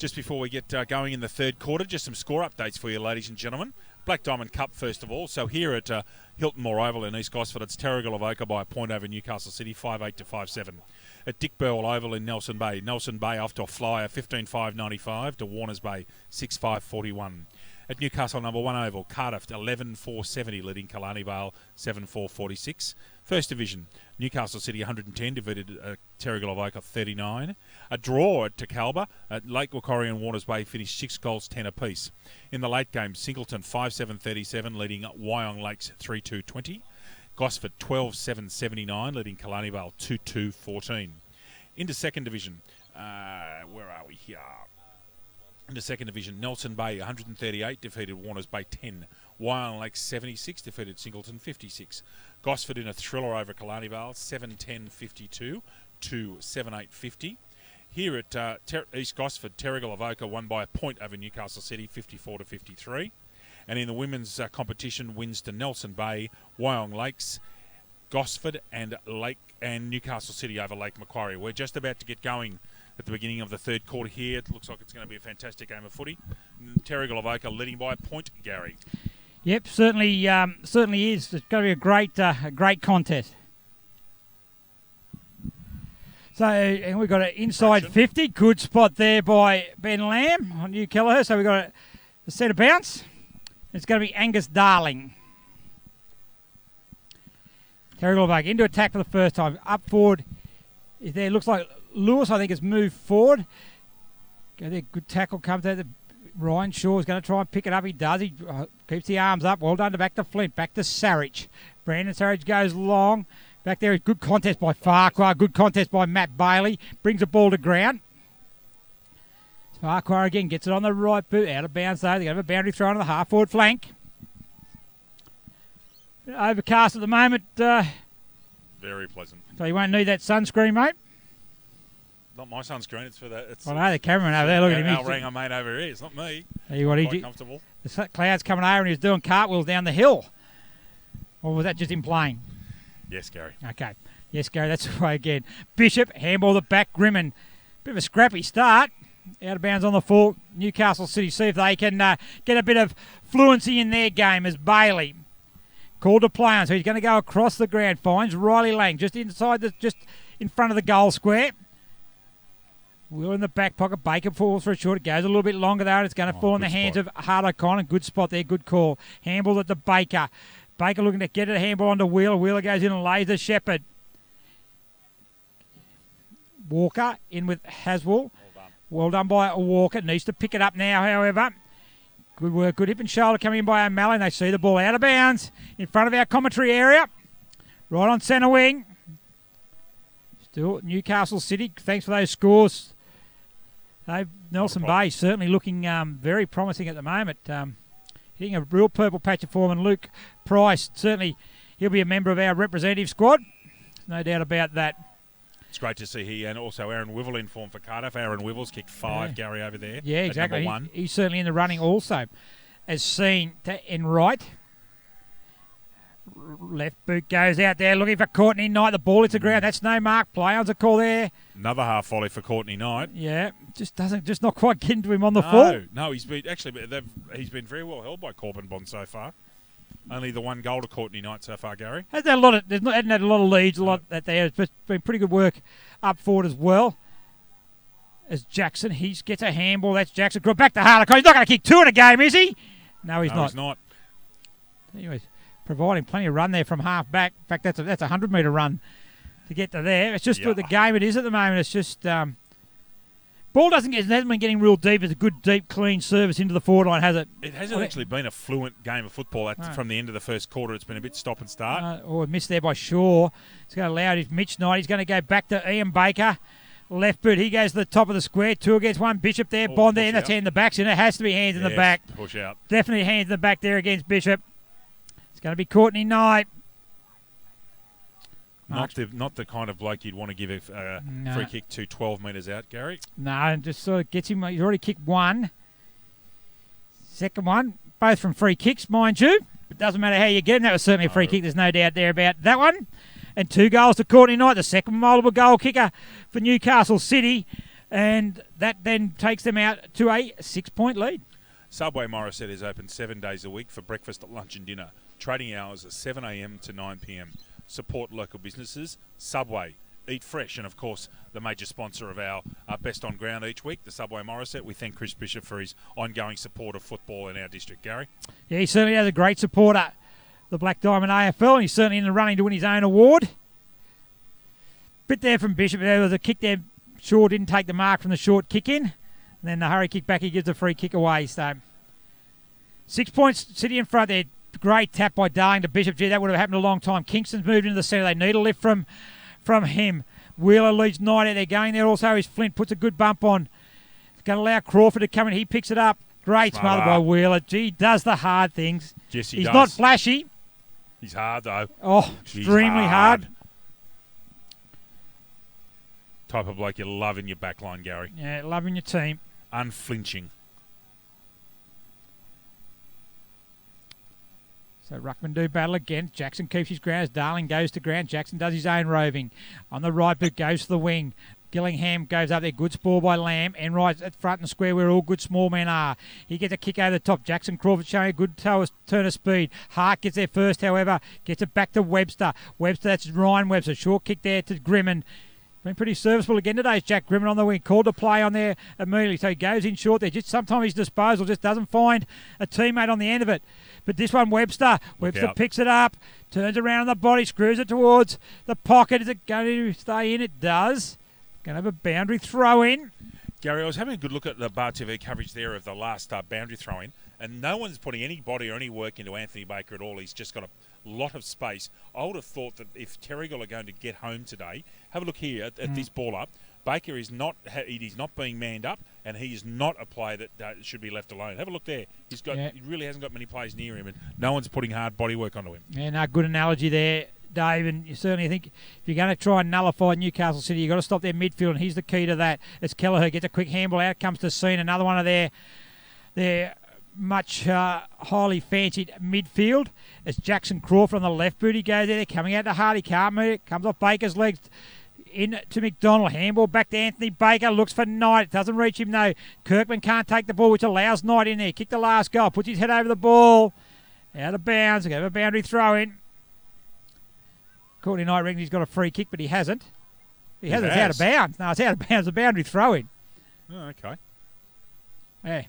Just before we get going in the third quarter, just some score updates for you, ladies and gentlemen. Black Diamond Cup, first of all. So here at Hilton Moore Oval in East Gosford, it's Terrigal Avoca by a point over Newcastle City, 5-8 to 5-7. At Dick Burwell Oval in Nelson Bay off to a flyer, 15-5-95 to Warners Bay, 6-5-41. At Newcastle number 1 Oval, Cardiff 11-4-70, leading Killarney Vale 7-4-46. First Division, Newcastle City 110 defeated Terrigal Avoca 39. A draw at Tecalba at Lake Macquarie and Warners Bay finished 6 goals 10 apiece. In the late game, Singleton 5-7-37 leading Wyong Lakes 3-2-20. Gosford 12-7-79 leading Killarney Vale 2-2-14. Into second division, where are we here? Into second division, Nelson Bay 138 defeated Warners Bay 10. Wyong Lakes 76 defeated Singleton 56. Gosford in a thriller over Killarney Vale 7-10-52 to 7-8-50. Here at East Gosford, Terrigal Avoca won by a point over Newcastle City 54 to 53. And in the women's competition, wins to Nelson Bay, Wyong Lakes, Gosford and Newcastle City over Lake Macquarie. We're just about to get going at the beginning of the third quarter here. It looks like it's going to be a fantastic game of footy. Terrigal Avoca leading by a point, Gary. Yep, certainly is. It's going to be a great contest. So, and we've got an inside 50. Good spot there by Ben Lamb on New Kelleher. So we've got a set of bounce. It's going to be Angus Darling. Terrigal Avoca into attack for the first time. Up forward is there. Looks like Lewis, I think, has moved forward. Go there. Good tackle comes out. Ryan Shaw is going to try and pick it up. He does. He keeps the arms up. Well done. Back to Flint. Back to Sarich. Brandon Sarich goes long. Back there is good contest by Farquhar. Good contest by Matt Bailey. Brings the ball to ground. Farquhar again gets it on the right boot. Out of bounds though. They're going to have a boundary throw on the half forward flank. Overcast at the moment. Very pleasant. So you won't need that sunscreen, mate. Not my sunscreen. It's for that. I know the cameraman over there. Look at him. Our ringer mate over here. It's not me. Tell you what, quite comfortable. The clouds coming over and he was doing cartwheels down the hill. Or was that just him playing? Yes, Gary. Okay. Yes, Gary, that's the way again. Bishop, handball the back, Grimman. Bit of a scrappy start. Out of bounds on the full. Newcastle City see if they can get a bit of fluency in their game as Bailey called to play on. So he's going to go across the ground. Finds Riley Lang just inside, just in front of the goal square. Wheel in the back pocket. Baker falls for a short. It goes a little bit longer though, and it's going to fall in the hands of Hart O'Connor. Good spot there. Good call. Handball at the Baker. Baker looking to get a handball onto Wheeler. Wheeler goes in and lays the Shepherd. Walker in with Haswell. Well done by Walker. Needs to pick it up now, however. Good work. Good hip and shoulder coming in by O'Malley. They see the ball out of bounds in front of our commentary area. Right on centre wing. Still Newcastle City. Thanks for those scores. Nelson Bay certainly looking very promising at the moment. Hitting a real purple patch of form, and Luke Price, certainly he'll be a member of our representative squad. No doubt about that. It's great to see he and also Aaron Wivel in form for Cardiff. Aaron Wivel's kicked 5, Gary, over there. Yeah, exactly. Number 1. He's certainly in the running also. As seen to Enright. Left boot goes out there looking for Courtney Knight. The ball hits the ground. That's no mark play. On a call there. Another half volley for Courtney Knight. Yeah, just not quite getting to him on the full. No, he's been very well held by Corbin Bond so far. Only the 1 goal to Courtney Knight so far, Gary. Hasn't had a lot of leads, there. It's been pretty good work up forward as well. As Jackson, he gets a handball. That's Jackson. Back to Harlequin. He's not going to kick 2 in a game, is he? No, he's not. Anyways, providing plenty of run there from half back. In fact, that's a 100-metre run to get to there. It's just the game it is at the moment. It's just ball hasn't been getting real deep. It's a good, deep, clean service into the forward line, has it? It hasn't actually been a fluent game of football from the end of the first quarter. It's been a bit stop and start. A miss there by Shaw. It's going to allow Mitch Knight. He's going to go back to Ian Baker. Left boot. He goes to the top of the square. 2 against 1. Bishop there. Bond there. And that's hand in the back. So it has to be hands in the back. Push out. Definitely hands in the back there against Bishop. It's going to be Courtney Knight. Not the kind of bloke you'd want to give a free kick to 12 metres out, Gary. No, just sort of gets him. He's already kicked 1. Second one, both from free kicks, mind you. It doesn't matter how you get him. That was certainly a free kick. There's no doubt there about that one. And 2 goals to Courtney Knight, the second multiple goal kicker for Newcastle City. And that then takes them out to a 6-point lead. Subway Morisset is open 7 days a week for breakfast, lunch and dinner. Trading hours are 7 a.m. to 9 p.m. Support local businesses. Subway. Eat fresh. And, of course, the major sponsor of our Best on Ground each week, the Subway Morisset. We thank Chris Bishop for his ongoing support of football in our district. Gary? Yeah, he certainly has a great supporter, the Black Diamond AFL, and he's certainly in the running to win his own award. Bit there from Bishop. There was a kick there. Shaw didn't take the mark from the short kick in. And then the hurry kick back, he gives a free kick away. So 6 points, City in front there. Great tap by Darling to Bishop. Gee, that would have happened a long time. Kingston's moved into the centre. They need a lift from him. Wheeler leads Knight out. They're going there also. His Flint puts a good bump on. It's going to allow Crawford to come in. He picks it up. Great smother by Wheeler. Gee, he does the hard things. Yes, He's not flashy. He's hard, though. Oh, extremely hard. Type of bloke you love in your back line, Gary. Yeah, loving your team. Unflinching. So Ruckman do battle again. Jackson keeps his ground as Darling goes to ground. Jackson does his own roving. On the right boot goes to the wing. Gillingham goes up there. Good spoil by Lamb. Enright at front and square where all good small men are. He gets a kick over the top. Jackson Crawford showing a good turn of speed. Hart gets there first, however. Gets it back to Webster. That's Ryan Webster. Short kick there to Grimman. Been pretty serviceable again today. It's Jack Grimman on the wing. Called to play on there immediately. So he goes in short there. Just sometimes his disposal just doesn't find a teammate on the end of it. But this one, Webster picks it up, turns around on the body, screws it towards the pocket. Is it going to stay in? It does. Going to have a boundary throw in. Gary, I was having a good look at the Bar TV coverage there of the last boundary throw in, and no one's putting any body or any work into Anthony Baker at all. He's just got a lot of space. I would have thought that if Terrigal are going to get home today, have a look here at this ball up. Baker is not being manned up, and he is not a player that should be left alone. Have a look there. He really hasn't got many players near him, and no one's putting hard body work onto him. Yeah, no, good analogy there, Dave. And you certainly think if you're going to try and nullify Newcastle City, you've got to stop their midfield, and here's the key to that. It's Kelleher gets a quick handball out, comes to Scene, another one of their much highly fancied midfield. It's Jackson Crawford on the left boot. He goes there. They're coming out to Hardy. Can't move it. Comes off Baker's legs. In to McDonald. Handball back to Anthony Baker. Looks for Knight. It doesn't reach him, though. Kirkman can't take the ball, which allows Knight in there. Kick the last goal. Puts his head over the ball. Out of bounds. They have a boundary throw in. Courtney Knight reckons he's got a free kick, but he hasn't. He hasn't. It's out of bounds. No, it's out of bounds. A boundary throw in. Oh, okay. Yeah.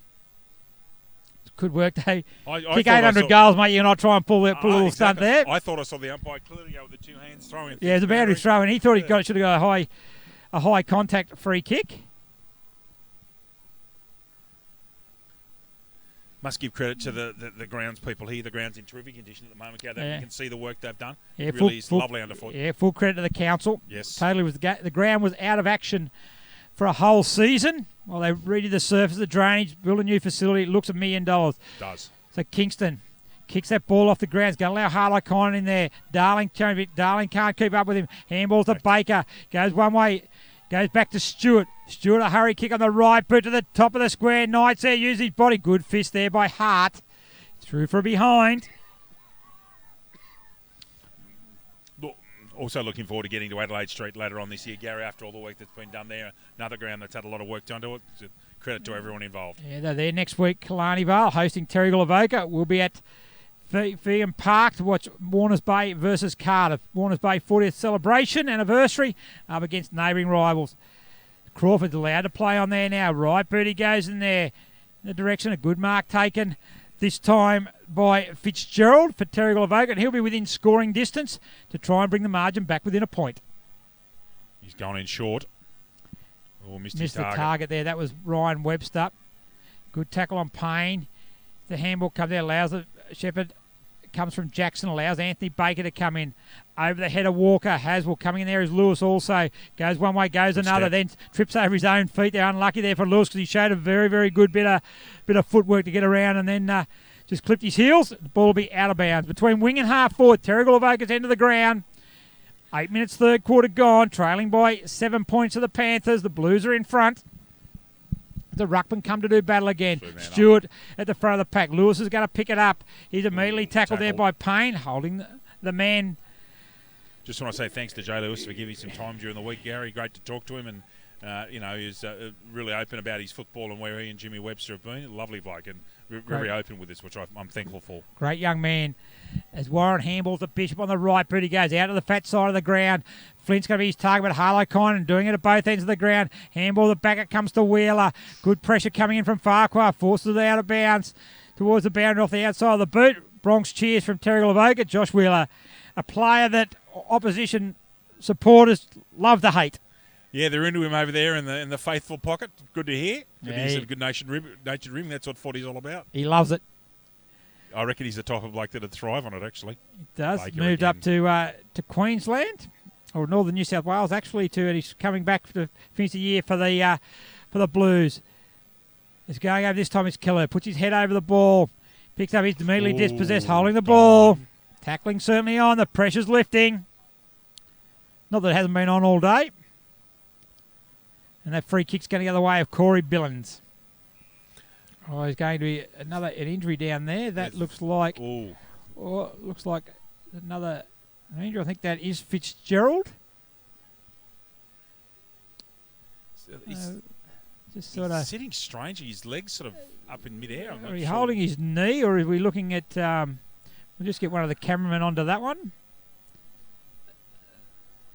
Could work, Dave. Kick 800 goals, mate. You're not trying to pull a little stunt there. I thought I saw the umpire clearly go with the two hands throwing. Yeah, it's a boundary throw, and he thought should have got a high contact free kick. Must give credit to the grounds people here. The ground's in terrific condition at the moment. You can see the work they've done. Yeah, it really is lovely underfoot. Yeah, full credit to the council. Yes. Totally the ground was out of action for a whole season. Well, they redid the surface, the drainage, built a new facility. It looks $1 million. Does. So Kingston kicks that ball off the ground. It's going to allow Harlow in there. Darling can't keep up with him. Handballs to Baker. Goes one way. Goes back to Stewart. Stewart, a hurry kick on the right boot to the top of the square. Knight's there. Uses his body. Good fist there by Hart. Through for behind. Also looking forward to getting to Adelaide Street later on this year, Gary, after all the work that's been done there. Another ground that's had a lot of work done to it. Credit to everyone involved. Yeah, they're there next week. Killarney Vale hosting Terrigal Avoca. We'll be at Feehan Park to watch Warners Bay versus Cardiff. Warners Bay 40th celebration anniversary up against neighbouring rivals. Crawford's allowed to play on there now. Right booty goes in there. In the direction, a good mark taken. This time by Fitzgerald for Terrigal Avoca, and he'll be within scoring distance to try and bring the margin back within a point. He's gone in short. Oh, missed the target there. That was Ryan Webster. Good tackle on Payne. The handball comes there, allows the Shepherd. Comes from Jackson, allows Anthony Baker to come in. Over the head of Walker. Haswell coming in there is Lewis also. Goes one way, goes another, then trips over his own feet. They're unlucky there for Lewis because he showed a very, very good bit of footwork to get around and then just clipped his heels. The ball will be out of bounds. Between wing and half forward, Terrigal Avoca's end of the ground. 8 minutes, third quarter gone. Trailing by 7 points to the Panthers. The Blues are in front. The Ruckman come to do battle again. Stewart at the front of the pack. Lewis is going to pick it up. He's immediately tackled there by Payne, holding the man. Just want to say thanks to Jay Lewis for giving some time during the week, Gary. Great to talk to him and He's really open about his football and where he and Jimmy Webster have been. Lovely bloke and very open with this, which I'm thankful for. Great young man. As Warren handballs the Bishop on the right boot, he goes out to the fat side of the ground. Flint's going to be his target, but Harlow Kynan doing it at both ends of the ground. Handball the back, it comes to Wheeler. Good pressure coming in from Farquhar, forces it out of bounds towards the boundary off the outside of the boot. Bronx cheers from Terrigal Avoca. Josh Wheeler, a player that opposition supporters love to hate. Yeah, they're into him over there in the faithful pocket. Good to hear. He's a good-natured rim. That's what footy's all about. He loves it. I reckon he's the type of bloke that'd thrive on it, actually. He does. Baker moved again. Up to Queensland, or northern New South Wales, actually, and he's coming back to finish the year for the Blues. He's going over this time. It's Keller. Puts his head over the ball. Picks up. He's immediately dispossessed, holding the ball. Tackling certainly on. The pressure's lifting. Not that it hasn't been on all day. And that free kick's going to go the way of Corey Billins. Oh, there's going to be an injury down there. That looks like... looks like another injury. I think that is Fitzgerald. He's sitting strangely. His legs sort of up in midair. Are we holding his knee, or are we looking at... we'll just get one of the cameramen onto that one.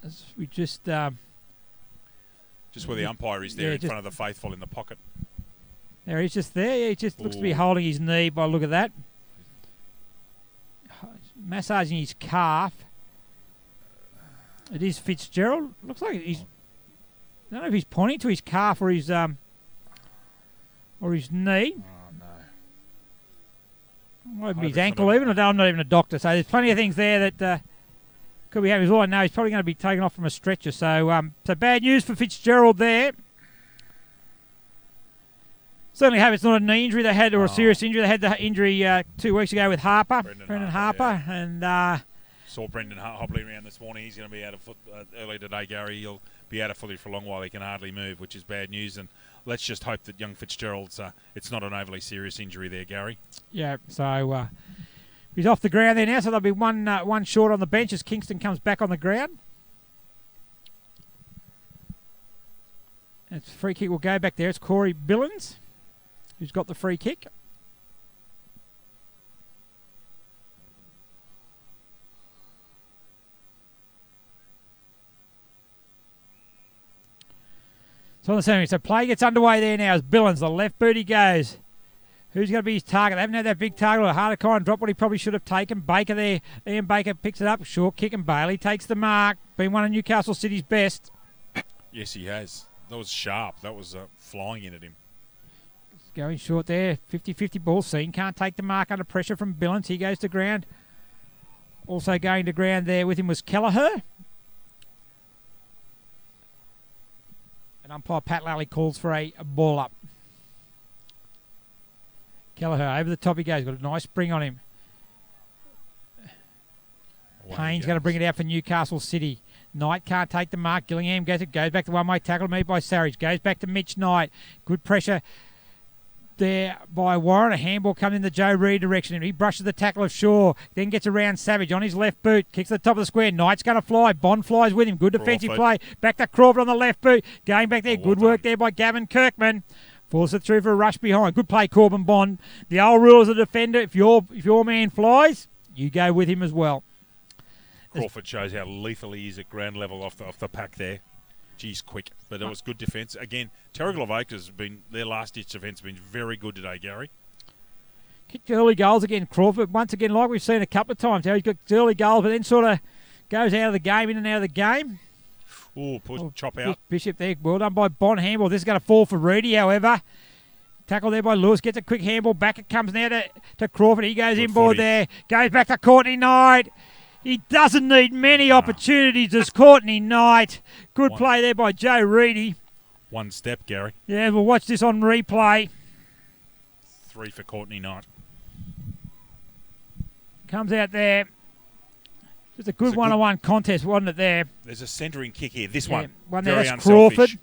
As we just where the umpire is there in front of the faithful in the pocket. There, he's just there. Yeah, he just looks to be holding his knee by the look of that. Massaging his calf. It is Fitzgerald. Looks like he's... I don't know if he's pointing to his calf or his knee. Oh, no. Might be his ankle even. I'm not even a doctor, so there's plenty of things there that could be happening. All I know, he's probably going to be taken off from a stretcher. So bad news for Fitzgerald there. Certainly hope it's not a knee injury they had, or a serious injury. They had the injury 2 weeks ago with Brendan Harper. Yeah. And saw Brendan hobbling around this morning. He's going to be out of foot early today, Gary. He'll be out of footy for a long while. He can hardly move, which is bad news. And let's just hope that young Fitzgerald's it's not an overly serious injury there, Gary. Yeah, so he's off the ground there now, so there'll be one short on the bench as Kingston comes back on the ground. It's free kick will go back there. It's Corey Billins who's got the free kick. So on the same, so play gets underway there now as Billins, the left boot he goes. Who's going to be his target? They haven't had that big target. Harder drop what he probably should have taken. Baker there. Ian Baker picks it up. Short kick and Bailey takes the mark. Been one of Newcastle City's best. Yes, he has. That was sharp. That was flying in at him. Going short there. 50-50 ball seen. Can't take the mark under pressure from Billins. He goes to ground. Also going to ground there with him was Kelleher. And umpire Pat Lally calls for a ball up. Kelleher over the top he goes. Got a nice spring on him. Payne's going to bring it out for Newcastle City. Knight can't take the mark. Gillingham goes back to one-way tackle made by Sarridge. Goes back to Mitch Knight. Good pressure there by Warren. A handball coming in the Joe Reid direction. He brushes the tackle of Shaw. Then gets around Savage on his left boot. Kicks the top of the square. Knight's going to fly. Bond flies with him. Good defensive play. Back to Crawford on the left boot. Going back there. Good work there by Gavin Kirkman. Force it through for a rush behind. Good play, Corbin Bond. The old rule as a defender, if your man flies, you go with him as well. Crawford shows how lethal he is at ground level off the pack there. Geez, quick. But it was good defence. Again, Terrigal Avoca's been, their last-ditch defence has been very good today, Gary. Kicked early goals again, Crawford. Once again, like we've seen a couple of times, he's got early goals, but then sort of goes out of the game, in and out of the game. Chop out. Bishop there. Well done by Bond. Handball. This is going to fall for Reedy, however. Tackle there by Lewis. Gets a quick handball. Back it comes now to Crawford. He goes inboard there. Goes back to Courtney Knight. He doesn't need many opportunities as Courtney Knight. Good play there by Joe Reedy. One step, Gary. Yeah, we'll watch this on replay. 3 for Courtney Knight. Comes out there. Just a good one-on-one contest, wasn't it there? There's a centering kick here. This one. One there, very that's unselfish. Crawford.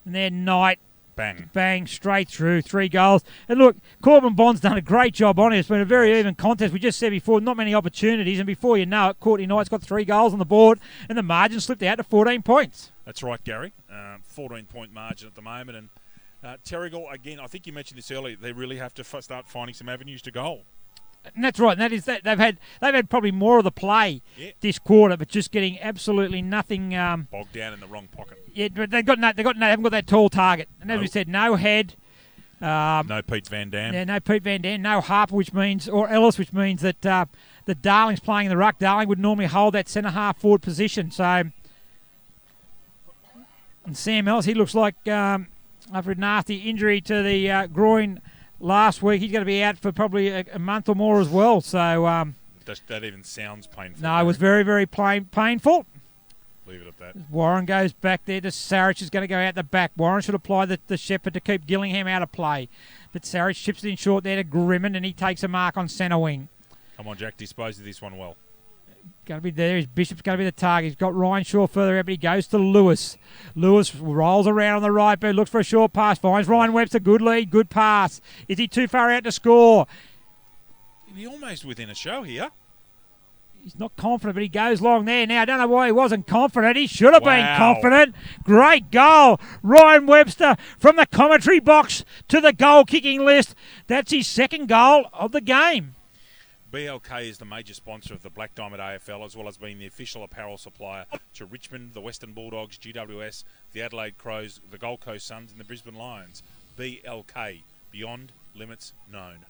And then Knight Bang. Bang, straight through, 3 goals. And look, Corbin Bond's done a great job on it. It's been a very even contest. We just said before, not many opportunities. And before you know it, Courtney Knight's got 3 goals on the board. And the margin slipped out to 14 points. That's right, Gary. 14-point margin at the moment. And Terrigal, again, I think you mentioned this earlier, they really have to start finding some avenues to goal. And that's right. And that is that they've had probably more of the play this quarter, but just getting absolutely nothing. Bogged down in the wrong pocket. Yeah, but they haven't got that tall target. And as we said, no head. No Pete Van Dam. Yeah, no Pete Van Dam, no Harper, or Ellis, which means that the Darling's playing in the ruck. Darling would normally hold that centre half forward position. So, and Sam Ellis, he looks like after a nasty injury to the groin last week, he's going to be out for probably a month or more as well. So that even sounds painful. No, it was very, very painful. Leave it at that. Warren goes back there to Sarich, is going to go out the back. Warren should apply the Shepherd to keep Gillingham out of play. But Sarich chips it in short there to Grimond, and he takes a mark on centre wing. Come on, Jack, dispose of this one well. Going to be there. Bishop's going to be the target. He's got Ryan Shaw further out, but he goes to Lewis. Lewis rolls around on the right boot, looks for a short pass, finds Ryan Webster. Good lead, good pass. Is he too far out to score? He's almost within a show here. He's not confident, but he goes long there. Now, I don't know why he wasn't confident. He should have been confident. Great goal. Ryan Webster from the commentary box to the goal-kicking list. That's his second goal of the game. BLK is the major sponsor of the Black Diamond AFL, as well as being the official apparel supplier to Richmond, the Western Bulldogs, GWS, the Adelaide Crows, the Gold Coast Suns and the Brisbane Lions. BLK, Beyond Limits Known.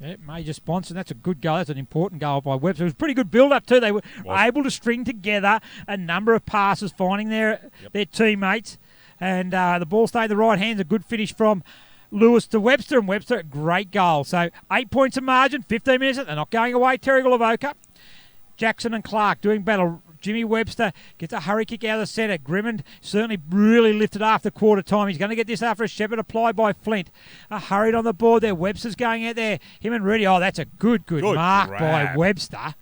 Yeah, major sponsor. That's a good goal. That's an important goal by Webster. It was a pretty good build-up too. They were able to string together a number of passes, finding their teammates. And the ball stayed in the right hands. A good finish from Lewis to Webster. And Webster, a great goal. So 8 points of margin, 15 minutes. They're not going away. Terrigal, Avoca. Jackson and Clark doing battle. Jimmy Webster gets a hurry kick out of the centre. Grimond certainly really lifted after quarter time. He's going to get this after a Shepherd applied by Flint. Hurried on the board there. Webster's going out there. Him and Rudy. Oh, that's a good mark grab by Webster.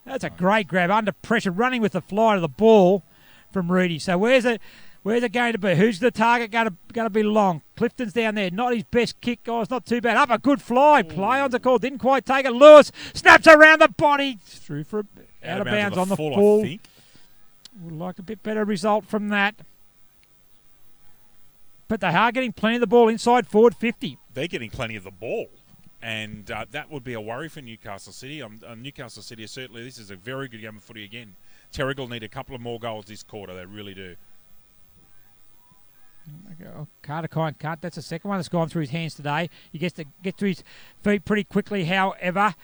That's a great grab under pressure, running with the fly to the ball from Rudy. So where's it going to be? Who's the target going to be long? Clifton's down there. Not his best kick. Oh, it's not too bad. Up a good fly. Play-on's a call. Didn't quite take it. Lewis snaps around the body. Through for out of bounds on the full. Would like a bit better result from that. But they are getting plenty of the ball inside forward 50. They're getting plenty of the ball. And that would be a worry for Newcastle City. Newcastle City, certainly, this is a very good game of footy again. Terrigal need a couple of more goals this quarter. They really do. Carter can't. That's the second one that's gone through his hands today. He gets to get to his feet pretty quickly, however.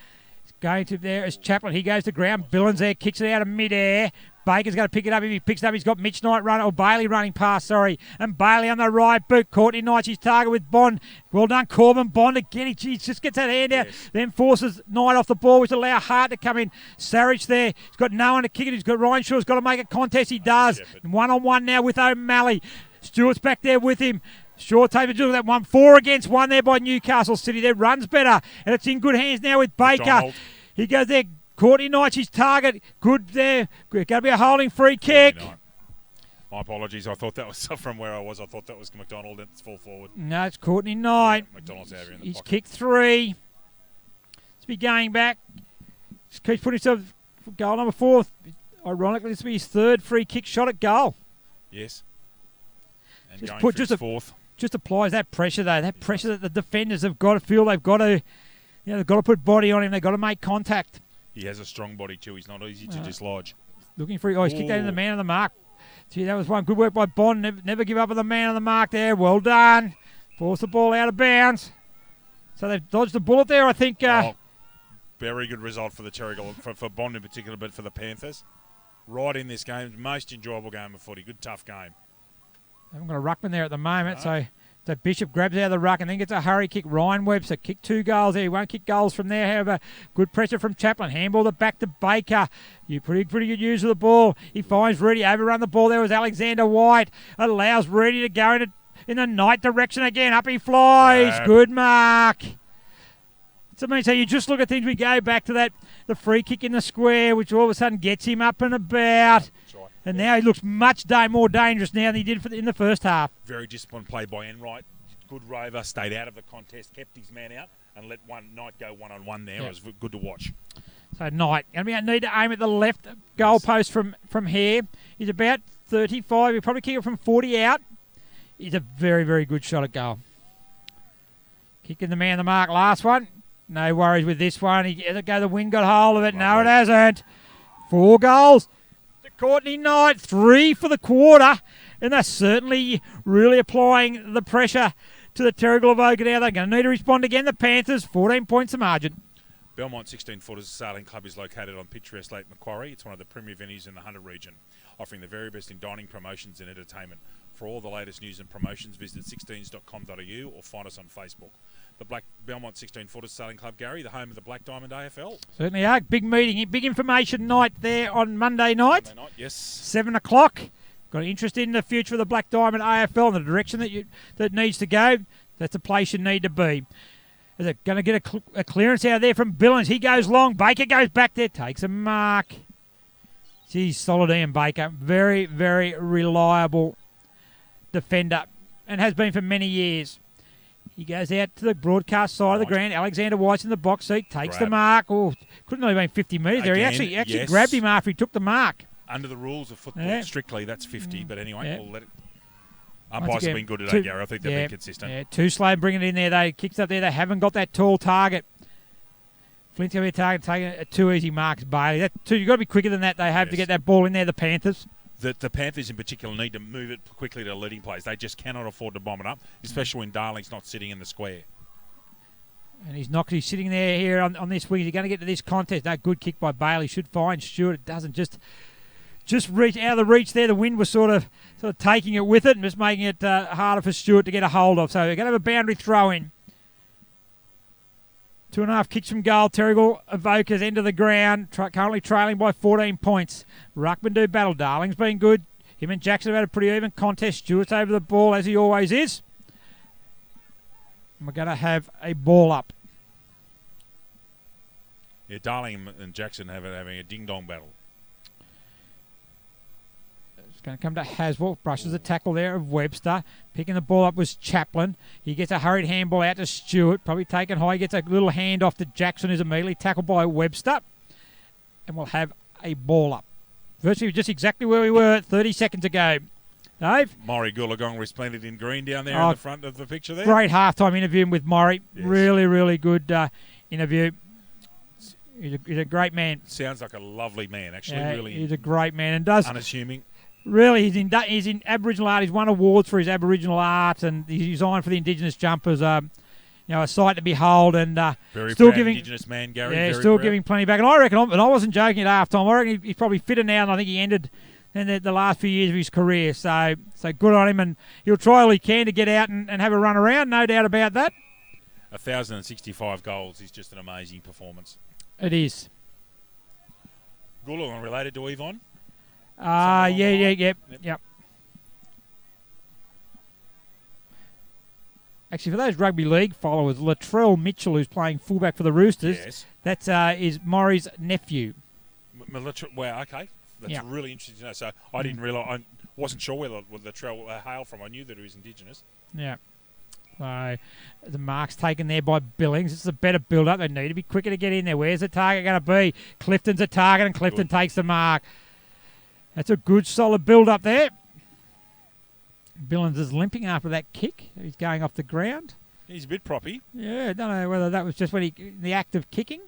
Going to there is Chaplin. He goes to ground. Billins there, kicks it out of mid-air. Baker's going to pick it up. If he picks it up, he's got Mitch Knight Bailey running past, And Bailey on the right boot. Courtney Knight's his target with Bond. Well done, Corbin. Bond again. He just gets that hand out. Then forces Knight off the ball, which allows Hart to come in. Sarich there. He's got no one to kick it. He's got Ryan Shaw's got to make a contest. He does. One-on-one now with O'Malley. Stewart's back there with him. Shaw takes that one. 4 against 1 there by Newcastle City. Their run's better. And it's in good hands now with Baker. Donald. He goes there. Courtney Knight's his target. Good there. Going to be a holding free kick. My apologies. I thought that was from where I was. I thought that was McDonald. It's full forward. No, it's Courtney Knight. Yeah, McDonald's out here in the He's pocket. kicked 3. Let's be going back. Just keeps putting himself for goal number 4. Ironically, this will be his 3rd free kick shot at goal. Yes. And Just going put for his 4th. Just applies that pressure though. That pressure that the defenders have got to feel. They've got to put body on him. They've got to make contact. He has a strong body too. He's not easy to dislodge. Looking for he's kicked out in the man on the mark. Gee, that was one good work by Bond. Never give up on the man on the mark there. Well done. Force the ball out of bounds. So they've dodged the bullet there, I think. Very good result for the Terrigal, for Bond in particular, but for the Panthers. Right in this game, most enjoyable game of footy. Good, tough game. They haven't got a ruckman there at the moment, so Bishop grabs out of the ruck and then gets a hurry kick. Ryan Webster kicked 2 goals there. He won't kick goals from there, however. Good pressure from Chaplin. Handball it back to Baker. Pretty good use of the ball. He finds Reedy. Overrun the ball there was Alexander White. Allows Reedy to go in the Knight direction again. Up he flies. Good mark. So you just look at things. We go back to the free kick in the square, which all of a sudden gets him up and about. And now he looks much more dangerous now than he did in the first half. Very disciplined play by Enright. Good rover, stayed out of the contest, kept his man out, and let Knight go one-on-one there. Yep. It was good to watch. So Knight going to need to aim at the left goalpost from here. He's about 35. He'll probably kick it from 40 out. He's a very, very good shot at goal. Kicking the man the mark. Last one. No worries with this one. The wind got hold of it. No, it hasn't. 4 goals to Courtney Knight. 3 for the quarter. And they're certainly really applying the pressure to the Terrigal Avoca now. They're going to need to respond again. The Panthers, 14 points the margin. Belmont 16-footers Sailing Club is located on picturesque Lake Macquarie. It's one of the premier venues in the Hunter region, offering the very best in dining, promotions and entertainment. For all the latest news and promotions, visit 16s.com.au or find us on Facebook. The Belmont 16-footers Sailing Club, Gary, the home of the Black Diamond AFL. Certainly are. Big meeting, big information night there on Monday night. Monday night, yes. 7 o'clock. Got an interest in the future of the Black Diamond AFL and the direction that needs to go. That's the place you need to be. Is it going to get a clearance out there from Billings? He goes long. Baker goes back there, takes a mark. Geez, solid Ian Baker. Very, very reliable defender and has been for many years. He goes out to the broadcast side of the ground. Alexander White's in the box seat, takes the mark. Oh, couldn't have been 50 metres there. He actually grabbed him after he took the mark. Under the rules of football, strictly, that's 50. But anyway, we'll let it. Umpires have been good today, Gary. I think they've been consistent. Yeah, too slow bringing it in there. They kicks up there. They haven't got that tall target. Flint's going to be a target, taking 2 easy marks, Bailey. You've got to be quicker than that. They have to get that ball in there, the Panthers. The Panthers in particular need to move it quickly to leading plays. They just cannot afford to bomb it up, especially when Darling's not sitting in the square. And he's sitting there here on this wing. He's going to get to this contest. That good kick by Bailey should find Stewart. It doesn't just reach out of the reach there. The wind was sort of taking it with it and just making it harder for Stewart to get a hold of. So we're going to have a boundary throw in. 2.5 kicks from goal. Terrigal Avoca's end of the ground. Currently trailing by 14 points. Ruckman do battle. Darling's been good. Him and Jackson have had a pretty even contest. Stewart's over the ball as he always is. And we're going to have a ball up. Yeah, Darling and Jackson having a ding-dong battle. Going to come to Haswell, brushes the tackle there of Webster. Picking the ball up was Chaplin. He gets a hurried handball out to Stewart, probably taken high. He gets a little hand off to Jackson, who's immediately tackled by Webster. And we'll have a ball up. Virtually just exactly where we were 30 seconds ago. Dave? Maury Goolagong resplendent in green down there in the front of the picture there. Great halftime interview with Maury. Yes. Really, really good interview. He's a great man. Sounds like a lovely man, actually. Really, he's a great man and does unassuming. Really, he's in Aboriginal art. He's won awards for his Aboriginal art, and he's designed for the Indigenous jumpers. A sight to behold, and very still proud giving Indigenous man, Gary. Yeah, still giving plenty back. And I reckon, and I wasn't joking at half time. I reckon he's probably fitter now than I think he ended in the last few years of his career. So good on him, and he'll try all he can to get out and have a run around. No doubt about that. 1,065 goals is just an amazing performance. It is. Goolagong related to Yvonne. Yep. Actually, for those rugby league followers, Latrell Mitchell, who's playing fullback for the Roosters, that's is Maury's nephew. Wow, okay. That's really interesting to know. So I didn't realise, I wasn't sure where Latrell hailed from. I knew that he was Indigenous. Yeah. So the mark's taken there by Billings. It's a better build-up. They need to be quicker to get in there. Where's the target going to be? Clifton's a target, and Clifton takes the mark. That's a good, solid build-up there. Billings is limping after that kick. He's going off the ground. He's a bit proppy. Yeah, I don't know whether that was just when the act of kicking.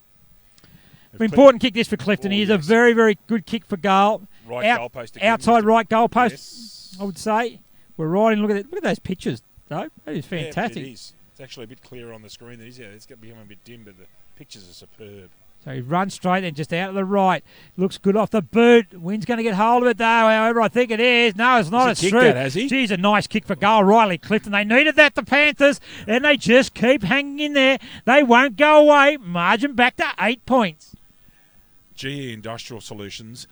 Important kick this for Clifton. He is a very, very good kick for goal. Goalpost again. Outside right goalpost, yes. I would say. We're right in. Look at those pictures, though. That is fantastic. Yeah, it is. It's actually a bit clearer on the screen than it is. Yeah, it's becoming a bit dim, but the pictures are superb. So he runs straight and just out of the right. Looks good off the boot. Wind's going to get hold of it, though, however I think it is. No, it's not. It's true. Has he? Geez, a nice kick for goal. Riley Clifton. They needed that, the Panthers, and they just keep hanging in there. They won't go away. Margin back to 8 points. GE Industrial Solutions,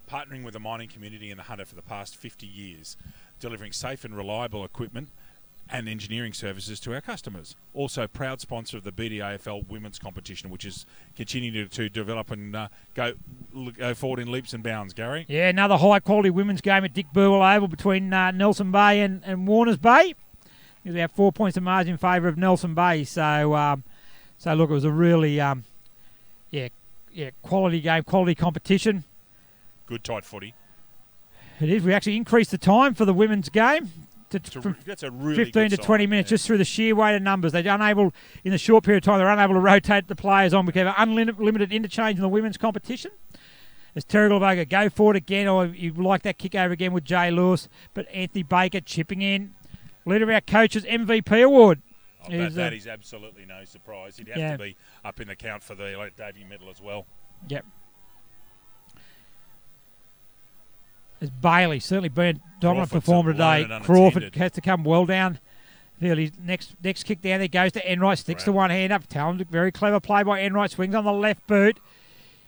partnering with the mining community in the Hunter for the past 50 years, delivering safe and reliable equipment and engineering services to our customers. Also, proud sponsor of the BDAFL women's competition, which is continuing to develop and go forward in leaps and bounds, Gary. Yeah, another high-quality women's game at Dick Burwell Oval between Nelson Bay and Warners Bay. It was about 4 points of margin in favour of Nelson Bay. So look, it was a really, quality game, quality competition. Good tight footy. It is. We actually increased the time for the women's game. That's a really 15 to 20 minutes, just through the sheer weight of numbers. They're unable, in a short period of time, they're unable to rotate the players on. We have unlimited interchange in the women's competition. As Terrigal Avoca go forward again, or you like that kick over again with Jay Lewis, but Anthony Baker chipping in. Leader of our coaches MVP award. That is absolutely no surprise. He'd have to be up in the count for the Davey medal as well. Yep. As Bailey certainly been dominant performer today. Crawford has to come well down. His next kick down there goes to Enright, sticks to one hand up. Talented, very clever play by Enright. Swings on the left boot.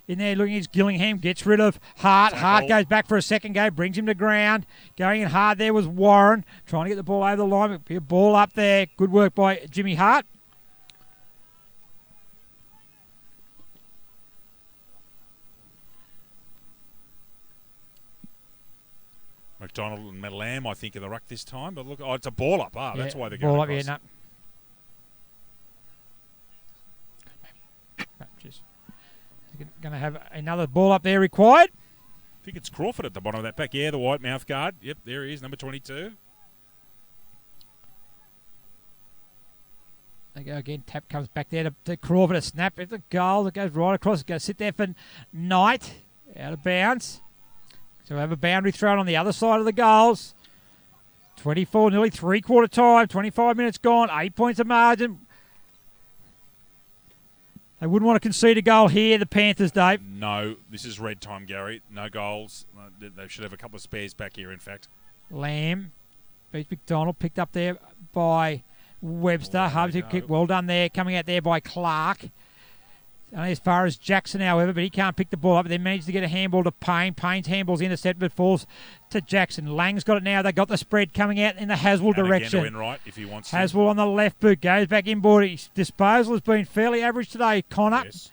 In there looking at Gillingham, gets rid of Hart. Hart goes back for a second go, brings him to ground. Going in hard there was Warren, trying to get the ball over the line. A ball up there. Good work by Jimmy Hart. McDonald and Lamb, I think, in the ruck this time. But look, it's a ball up. That's why they're going ball across. Up, Just going to have another ball up there required. I think it's Crawford at the bottom of that pack. Yeah, the white mouth guard. Yep, there he is, number 22. They go again. Tap comes back there to Crawford. A snap. It's a goal that goes right across. It's going to sit there for Knight. Out of bounds. So we have a boundary thrown on the other side of the goals. 24, nearly three-quarter time. 25 minutes gone. 8 points of margin. They wouldn't want to concede a goal here, the Panthers, Dave. No, this is red time, Gary. No goals. They should have a couple of spares back here, in fact. Lamb beats McDonald. Picked up there by Webster. Hubs kick. Well done there. Coming out there by Clark. Only as far as Jackson, however, but he can't pick the ball up. They managed to get a handball to Payne. Payne's handball's intercepted, but falls to Jackson. Lang's got it now. They got the spread coming out in the Haswell direction. Again to Enright, if he wants Haswell on the left boot, goes back inboard. His disposal has been fairly average today, Connor. Yes.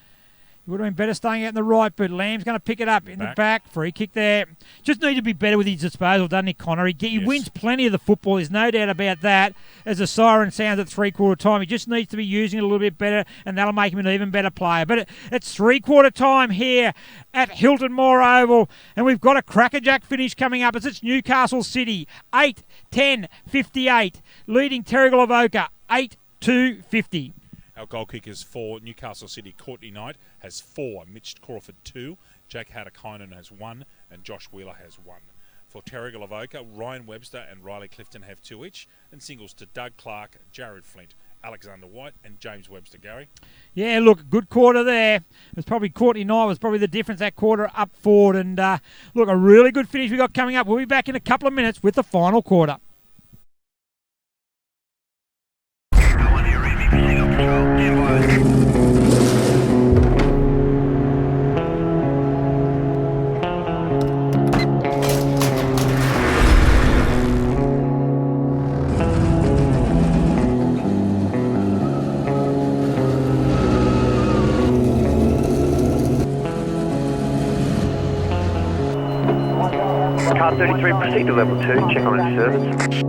He would have been better staying out in the right boot. Lamb's going to pick it up in the back. Free kick there. Just need to be better with his disposal, doesn't he, Connor? He wins plenty of the football. There's no doubt about that. As the siren sounds at three-quarter time, he just needs to be using it a little bit better, and that'll make him an even better player. But it's three-quarter time here at Hilton Moore Oval, and we've got a crackerjack finish coming up as it's Newcastle City, 8-10-58, leading Terrigal Avoca, 8-2-50. Our goal kickers for Newcastle City, Courtney Knight has 4, Mitch Crawford 2, Jack Hatter-Kynan has 1, and Josh Wheeler has 1. For Terrigal Avoca, Ryan Webster and Riley Clifton have 2 each, and singles to Doug Clark, Jared Flint, Alexander White, and James Webster. Gary? Yeah, look, good quarter there. It was probably Courtney Knight was probably the difference that quarter up forward, and look, a really good finish we got coming up. We'll be back in a couple of minutes with the final quarter. Car 33, proceed to level 2, check on its service.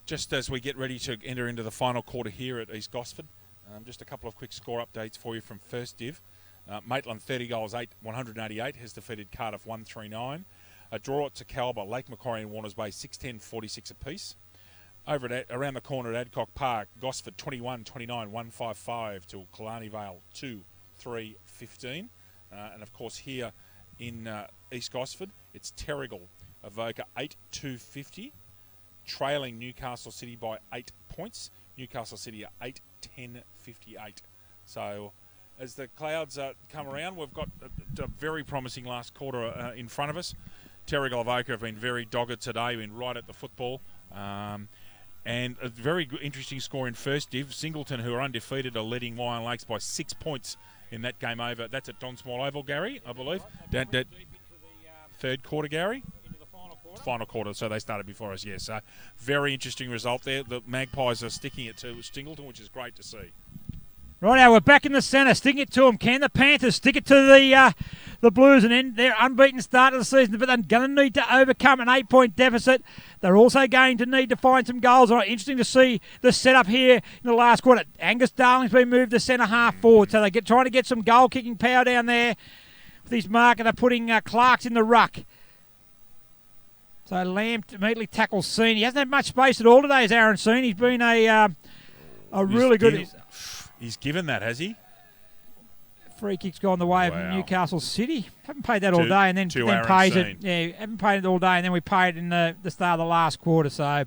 just as we get ready to enter into the final quarter here at East Gosford, just a couple of quick score updates for you from First Div. Maitland 30 goals, 188 has defeated Cardiff 139. A draw at Tacalba, Lake Macquarie and Warners Bay 610-46 apiece. Over around the corner at Adcock Park, Gosford 21-29, 155 to Killarney Vale 2-3-15. And of course here in East Gosford, it's Terrigal, Avoca 8-2-50, trailing Newcastle City by 8 points. Newcastle City are 8-10-58. So as the clouds come around, we've got a very promising last quarter in front of us. Terrigal Avoca have been very dogged today, been right at the football. And a very good, interesting score in First Div. Singleton, who are undefeated, are leading Wyon Lakes by 6 points in that game over. That's at Don Small Oval, Gary, I believe. That third quarter, Gary? Final quarter, so they started before us, yes. So very interesting result there. The Magpies are sticking it to Singleton, which is great to see. Right now, we're back in the centre. Sticking it to them. Can the Panthers stick it to the Blues and end their unbeaten start of the season? But they're going to need to overcome an 8-point deficit. They're also going to need to find some goals. All right, interesting to see the setup here in the last quarter. Angus Darling's been moved to centre half forward, so they're trying to get some goal-kicking power down there with his marker. They're putting Clarks in the ruck. So Lamb immediately tackles Seen. He hasn't had much space at all today, as Aaron Seen. He's been a really good... He's given that, has he? Free kick's gone the way of Newcastle City. Haven't paid that all day, and then pays it. Yeah, haven't paid it all day, and then we paid it in the start of the last quarter. So,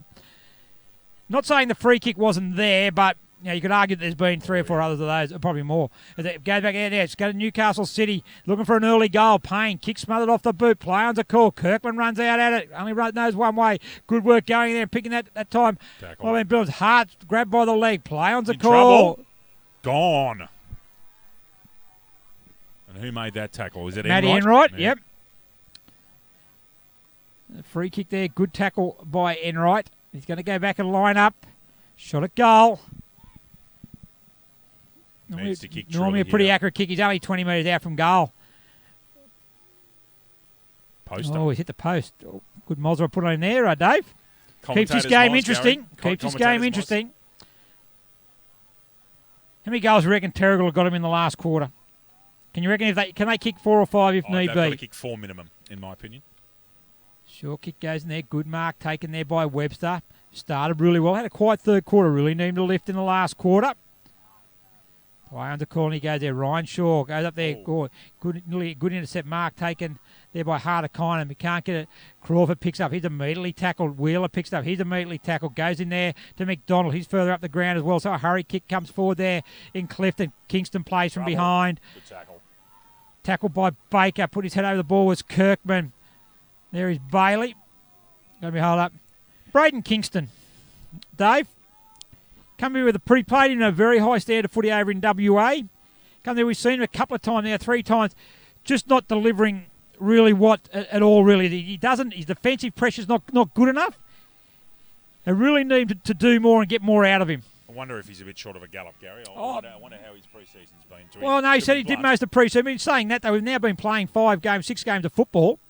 not saying the free kick wasn't there, but you could argue that there's been 3 or 4 others of those, probably more. As it goes back out there, it's got to Newcastle City looking for an early goal. Payne kick smothered off the boot. Play on's a call. Kirkman runs out at it. Only knows one way. Good work going there, picking that time. Well, then Bill's Hart grabbed by the leg. Play on's a call. Trouble. Gone. And who made that tackle? Was it Matty Enright? Yeah. Yep. A free kick there. Good tackle by Enright. He's going to go back and line up. Shot at goal. Normally a pretty accurate kick. He's only 20 metres out from goal. Post. Oh, he's hit the post. Oh, good Mozra put on there, Dave. Keeps this game interesting. Keeps this game interesting. How many goals do you reckon Terrigal have got him in the last quarter? Can you reckon can they kick 4 or 5 if need be? They've got to kick 4 minimum, in my opinion. Short kick goes in there. Good mark taken there by Webster. Started really well. Had a quiet third quarter. Really needed to lift in the last quarter. Play under call and he goes there. Ryan Shaw goes up there. Good intercept mark taken there by Harder-Kinen. We can't get it. Crawford picks up. He's immediately tackled. Wheeler picks up. He's immediately tackled. Goes in there to McDonald. He's further up the ground as well. So a hurry kick comes forward there in Clifton. Kingston plays from behind. Good tackle. Tackled by Baker. Put his head over the ball was Kirkman. There is Bailey. Got to be held up. Braden Kingston. Dave. Come here with played in a very high standard of footy over in WA. Come there, we've seen him a couple of times now, 3 times, just not delivering really what at all. Really, he doesn't. His defensive pressure's not good enough. They really need to do more and get more out of him. I wonder if he's a bit short of a gallop, Gary. I wonder how his pre-season's been. Well, no, he said he did most of the pre-season. I mean, saying that, though, we've now been playing 5 games, 6 games of football.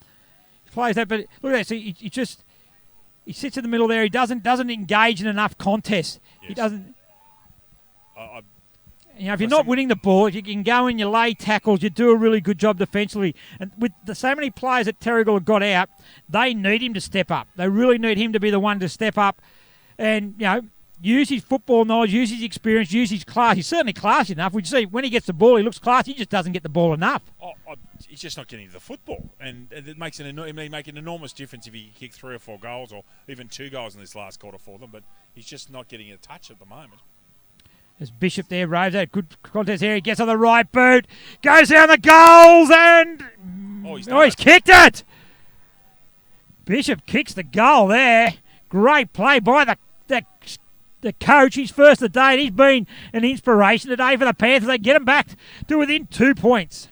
He plays that, but look at that. See, he sits in the middle there. He doesn't engage in enough contests. Yes. He doesn't. If you're not winning the ball, if you can go in, you lay tackles, you do a really good job defensively. And with so many players that Terrigal have got out, they need him to step up. They really need him to be the one to step up and, use his football knowledge, use his experience, use his class. He's certainly classy enough. We see when he gets the ball, he looks classy. He just doesn't get the ball enough. He's just not getting the football. And it makes an enormous difference if he kicks 3 or 4 goals or even 2 goals in this last quarter for them. But he's just not getting a touch at the moment. There's Bishop there, roves out. Good contest here. He gets on the right boot. Goes down the goals and... he's kicked it! Bishop kicks the goal there. Great play by the coach. He's first of the day and he's been an inspiration today for the Panthers. They get him back to within 2 points.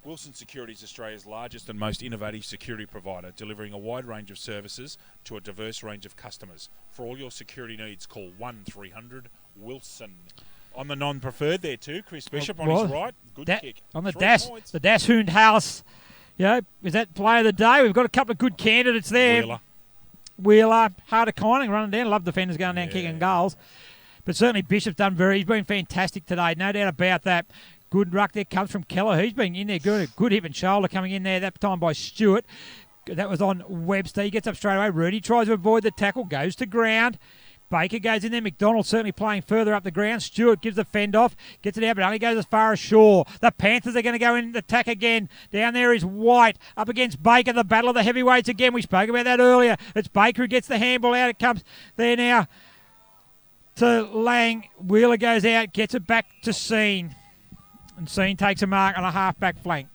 Wilson Security is Australia's largest and most innovative security provider, delivering a wide range of services to a diverse range of customers. For all your security needs, call 1-300-WILSON. On the non-preferred there too, Chris Bishop on his right. Good kick. On the Das Hund House. Is that player of the day? We've got a couple of good candidates there. Wheeler. Wheeler, harder Kindling running down. Love defenders going down kicking goals. But certainly Bishop's he's been fantastic today, no doubt about that. Good ruck there comes from Keller. He's been in there good hip and shoulder coming in there that time by Stewart. That was on Webster. He gets up straight away. Rudy tries to avoid the tackle, goes to ground. Baker goes in there. McDonald certainly playing further up the ground. Stewart gives the fend off, gets it out, but only goes as far as Shaw. The Panthers are going to go in attack again. Down there is White up against Baker. The battle of the heavyweights again. We spoke about that earlier. It's Baker who gets the handball out. It comes there now to Lang. Wheeler goes out, gets it back to Scene. And Scene takes a mark on a half-back flank.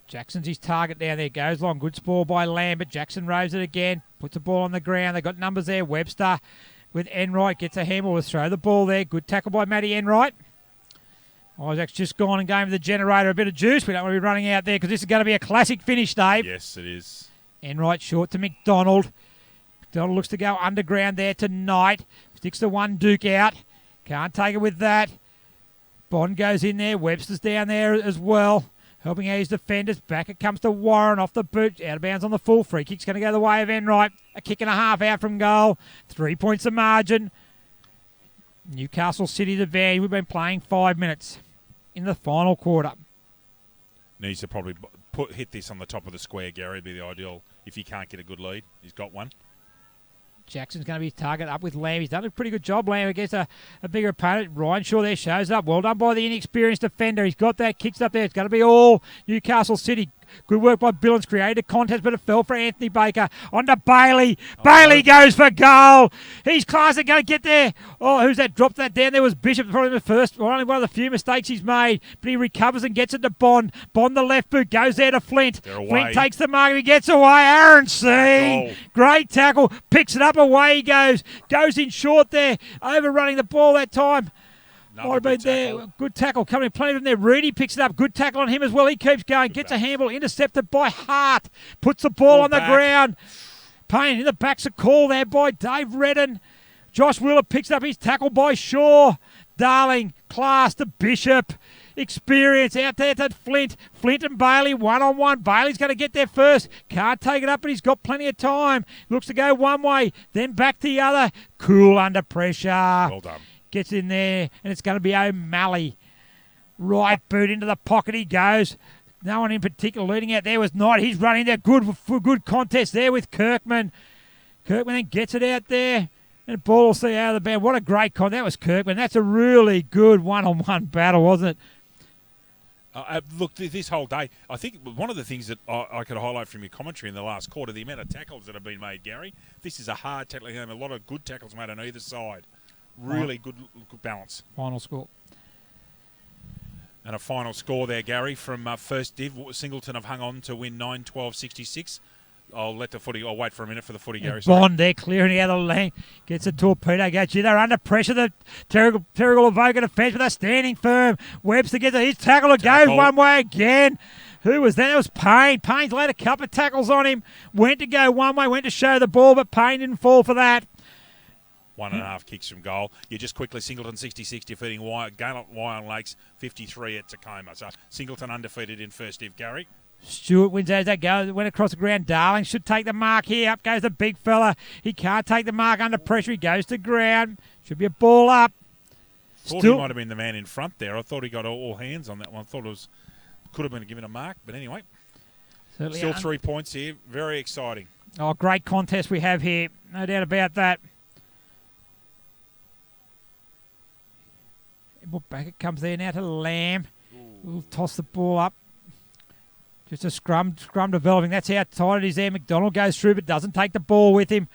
Jackson's his target down there. Goes long. Good spoil by Lambert. Jackson rows it again. Puts the ball on the ground. They've got numbers there. Webster with Enright. Gets a handball to throw the ball there. Good tackle by Matty Enright. Isaac's just gone and going with the generator. A bit of juice. We don't want to be running out there because this is going to be a classic finish, Dave. Yes, it is. Enright short to McDonald. McDonald looks to go underground there to Knight. Sticks the one Duke out. Can't take it with that. Bond goes in there. Webster's down there as well. Helping out his defenders. Back it comes to Warren off the boot. Out of bounds on the full. Free kick's going to go the way of Enright. A kick and a half out from goal. 3 points of margin. Newcastle City the van. We've been playing 5 minutes in the final quarter. Needs to probably hit this on the top of the square, Gary. Would be the ideal if he can't get a good lead. He's got one. Jackson's going to be his target up with Lamb. He's done a pretty good job, Lamb, against a bigger opponent. Ryan Shaw there shows up. Well done by the inexperienced defender. He's got that. Kicks up there. It's going to be all Newcastle City. Good work by Billings. Created a contest, but it fell for Anthony Baker. On to Bailey. Bailey goes for goal. He's class going to get there. Oh, who's that? Dropped that down. There was Bishop. Probably the first, or only one of the few mistakes he's made. But he recovers and gets it to Bond. Bond, the left boot, goes there to Flint. Flint takes the mark. He gets away. Aaron C. Great tackle. Picks it up. Away he goes. Goes in short there. Overrunning the ball that time. Might have been there. Good tackle coming. Plenty of them there. Rudy picks it up. Good tackle on him as well. He keeps going. Gets a handball. Intercepted by Hart. Puts the ball on the ground. Payne in the back's a call there by Dave Redden. Josh Wheeler picks up his tackle by Shaw. Darling. Class to Bishop. Experience out there to Flint. Flint and Bailey one-on-one. Bailey's going to get there first. Can't take it up, but he's got plenty of time. Looks to go one way, then back the other. Cool under pressure. Well done. Gets in there, and it's going to be O'Malley. Right boot into the pocket he goes. No one in particular leading out there was Knight. He's running there. Good contest there with Kirkman. Kirkman then gets it out there. And the ball will see out of the band. What a great contest. That was Kirkman. That's a really good one-on-one battle, wasn't it? Look, this whole day, I think one of the things that I could highlight from your commentary in the last quarter, the amount of tackles that have been made, Gary. This is a hard tackling game. A lot of good tackles made on either side. Really good balance. Final score. And a final score there, Gary, from first div. Singleton have hung on to win 9-12-66. I'll wait for a minute for the footy, Gary. Bond there, clearing out of the lane. Gets a torpedo. Gets you. They're under pressure. The Terrigal Avoca defence, but they're standing firm. Webster gets his tackle. It goes one way again. Who was that? It was Payne. Payne's laid a couple of tackles on him. Went to go one way, went to show the ball, but Payne didn't fall for that. 1.5 kicks from goal. You just quickly, Singleton 66 defeating Wyong Lakes 53 at Tacoma. So Singleton undefeated in first div, Gary. Stewart wins as that goes. Went across the ground. Darling should take the mark here. Up goes the big fella. He can't take the mark under pressure. He goes to ground. Should be a ball up. Thought he might have been the man in front there. I thought he got all hands on that one. I thought could have been given a mark. But anyway, certainly still 3 points here. Very exciting. Oh, great contest we have here. No doubt about that. Back it comes there now to Lamb. We'll toss the ball up. Just a scrum developing. That's how tight it is there. McDonald goes through but doesn't take the ball with him.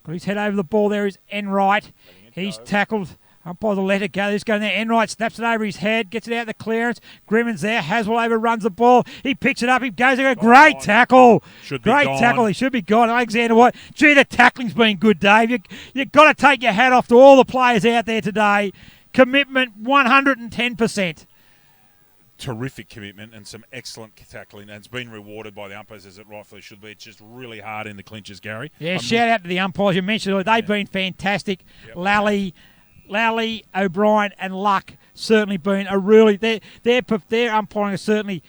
Got his head over the ball there is Enright. He's tackled. Umpire to let it go. This going there. Enright snaps it over his head. Gets it out the clearance. Grimmon's there. Haswell overruns the ball. He picks it up. He goes there. Great tackle. Great tackle. He should be gone. Alexander White. Gee, the tackling's been good, Dave. You've got to take your hat off to all the players out there today. Commitment 110%. Terrific commitment and some excellent tackling, and it's been rewarded by the umpires as it rightfully should be. It's just really hard in the clinches, Gary. Yeah, shout out to the umpires. You mentioned they've been fantastic. Yep. Lally, O'Brien and Luck certainly been a really... Their umpiring has certainly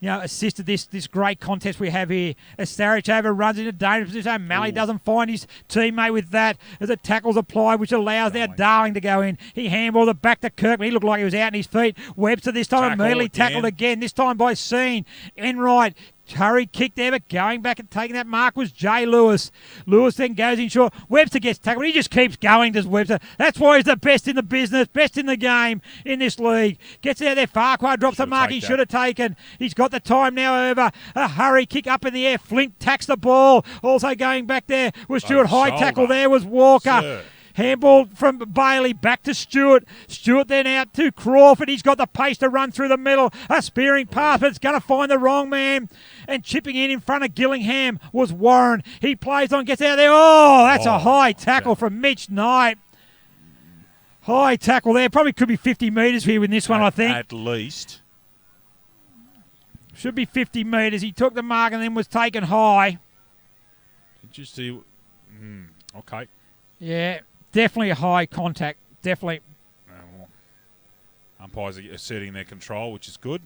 assisted this great contest we have here. As Sarich overruns into dangerous position, O'Malley doesn't find his teammate with that as a tackle's applied, which allows now Darling to go in. He handballed it back to Kirkman. He looked like he was out on his feet. Webster this time immediately tackled again, this time by Seen. Enright. Hurried kick there, but going back and taking that mark was Jay Lewis. Lewis then goes in short. Webster gets tackled. He just keeps going, does Webster. That's why he's the best in the business, best in the game in this league. Gets out there. Farquhar drops a mark he should have taken. He's got the time now over. A hurry kick up in the air. Flint tacks the ball. Also going back there was Stewart. High tackle there was Walker. Sir. Handball from Bailey back to Stewart. Stewart then out to Crawford. He's got the pace to run through the middle. A spearing pass, but it's going to find the wrong man. And chipping in front of Gillingham was Warren. He plays on, gets out there. Oh, that's a high tackle from Mitch Knight. High tackle there. Probably could be 50 metres here with this one, I think. At least. Should be 50 metres. He took the mark and then was taken high. Did you see? Okay. Yeah. Definitely a high contact. Definitely. Umpires are asserting their control, which is good.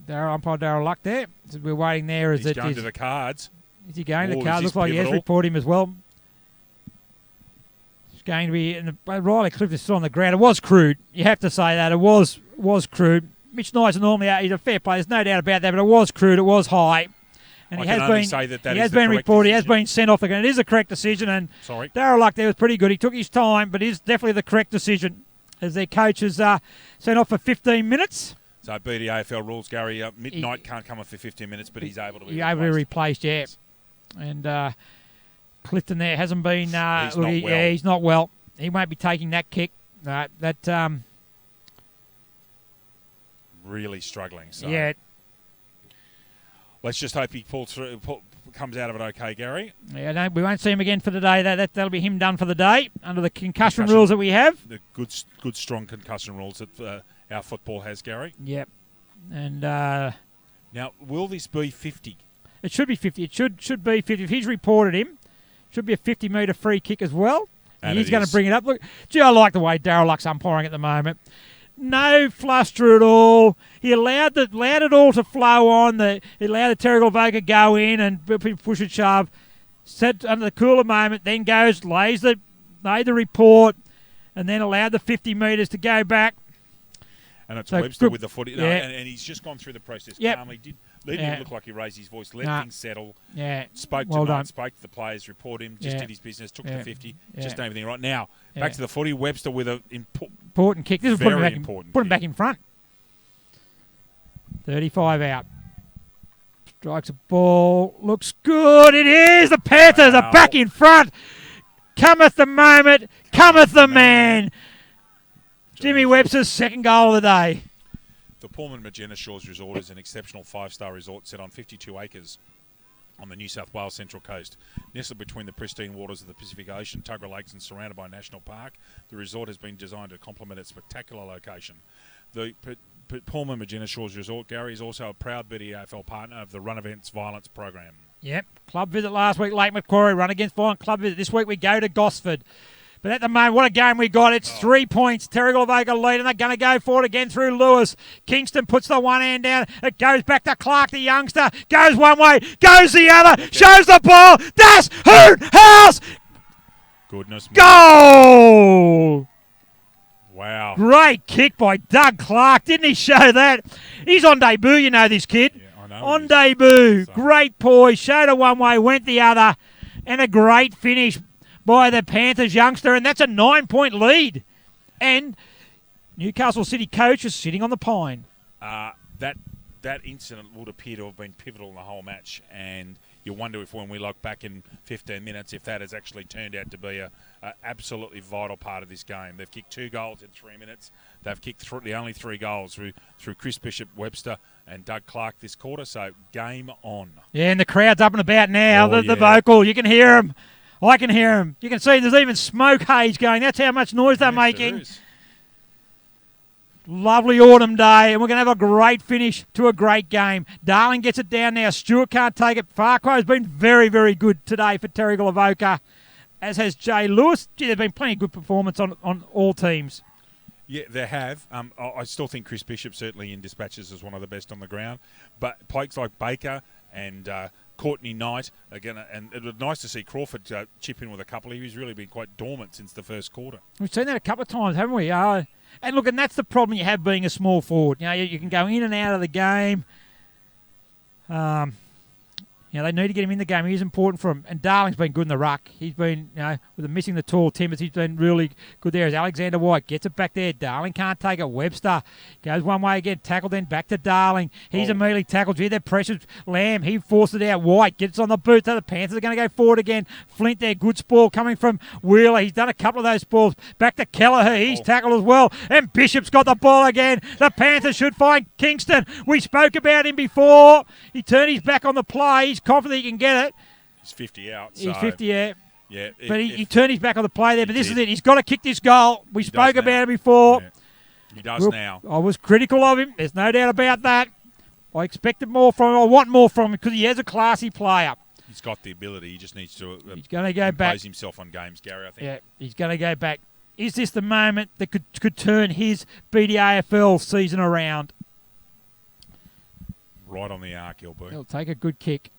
Umpire Darryl Luck there. So we're waiting there. He's going to the cards. Is he going to the cards? Looks like he has reported him as well. It's going to be... Riley Cliff is still on the ground. It was crude. You have to say that. It was crude. Mitch Knight's normally he's a fair player. There's no doubt about that, but it was crude. It was high. And he has been reported. He has been sent off again. It is a correct decision. And Darryl Luck there was pretty good. He took his time, but it is definitely the correct decision as their coach has sent off for 15 minutes. So BDAFL rules, Gary, Knight can't come off for 15 minutes, but he's able to be replaced. Yeah. And Clifton there hasn't been... he's not well. Yeah, he's not well. He won't be taking that kick. Really struggling. So yeah. Let's just hope he comes out of it okay, Gary. Yeah, no, we won't see him again for the day. That'll be him done for the day under the concussion rules that we have. The good, strong concussion rules that our football has, Gary. Yep. And now, will this be 50? It should be 50. It should be 50. If he's reported him, it should be a 50-metre free kick as well. And he's going to bring it up. Look, gee, I like the way Darryl Luck's umpiring at the moment. No fluster at all. He allowed it all to flow on. He allowed the Terrigal Avoca go in and push and shove. Set under the cooler moment, then made the report, and then allowed the 50 metres to go back. And it's Webster with the footy. No, and he's just gone through the process calmly. Didn't even look like he raised his voice. Let things settle. Yeah. Spoke to the players, report him, just did his business, took the 50, just done everything right. Now, back to the footy. Webster with an important kick. This is put him back in front. 35 out. Strikes a ball. Looks good. It is. The Panthers are back in front. Cometh the moment. Cometh the man. Jimmy Webster's second goal of the day. The Pullman Magenta Shores Resort is an exceptional 5-star resort set on 52 acres on the New South Wales Central Coast. Nestled between the pristine waters of the Pacific Ocean, Tuggerah Lakes, and surrounded by a national park, the resort has been designed to complement its spectacular location. The Pullman Magenta Shores Resort, Gary, is also a proud BDAFL partner of the Run Events Violence program. Yep. Club visit last week, Lake Macquarie. Run Against Violence club visit. This week we go to Gosford. But at the moment, what a game we got. It's 3 points. Terrigal Avoca lead, and they're going to go for it again through Lewis. Kingston puts the one hand down. It goes back to Clark, the youngster. Goes one way, goes the other. Shows the ball. Das Hoot House. Goodness me. Goal. Wow. Great kick by Doug Clark. Didn't he show that? He's on debut, you know, this kid. Yeah, I know. On debut. So. Great poise. Showed it one way, went the other. And a great finish by the Panthers youngster, and that's a 9-point lead. And Newcastle City coach is sitting on the pine. That incident would appear to have been pivotal in the whole match, and you wonder if when we look back in 15 minutes, if that has actually turned out to be a absolutely vital part of this game. They've kicked 2 goals in 3 minutes. They've kicked the only 3 goals through Chris Bishop, Webster, and Doug Clark this quarter, so game on. Yeah, and the crowd's up and about now. The vocal, you can hear them. I can hear them. You can see there's even smoke haze going. That's how much noise they're making. Lovely autumn day, and we're going to have a great finish to a great game. Darling gets it down now. Stewart can't take it. Farquhar's been very, very good today for Terrigal Avoca. as has Jay Lewis. Gee, there have been plenty of good performance on all teams. Yeah, they have. I still think Chris Bishop certainly in dispatches is one of the best on the ground. But pokes like Baker and Courtney Knight again, and it was nice to see Crawford chip in with a couple. He's really been quite dormant since the first quarter. We've seen that a couple of times, haven't we? And look, and that's the problem you have being a small forward. You can go in and out of the game. They need to get him in the game. He's important for him. And Darling's been good in the ruck. He's been, with the missing the tall timbers, he's been really good there. As Alexander White gets it back there. Darling can't take it. Webster goes one way again, tackled, then back to Darling. He's immediately tackled. Gee, they're pressured. Lamb, he forced it out. White gets on the boot. So the Panthers are going to go forward again. Flint there, good spoil coming from Wheeler. He's done a couple of those spoils. Back to Kelleher. He's tackled as well. And Bishop's got the ball again. The Panthers should find Kingston. We spoke about him before. He turned his back on the play. He's confident he can get it. He's 50 out. He's 50 out. Yeah, but he turned his back on the play there. But this is it. He's got to kick this goal. We spoke about it before. Yeah. He does now. I was critical of him. There's no doubt about that. I expected more from him. I want more from him because he is a classy player. He's got the ability. He just needs to he's going to go back. Himself on games, Gary, I think. Yeah, he's going to go back. Is this the moment that could turn his BDAFL season around? Right on the arc, Gilbert. He'll take a good kick.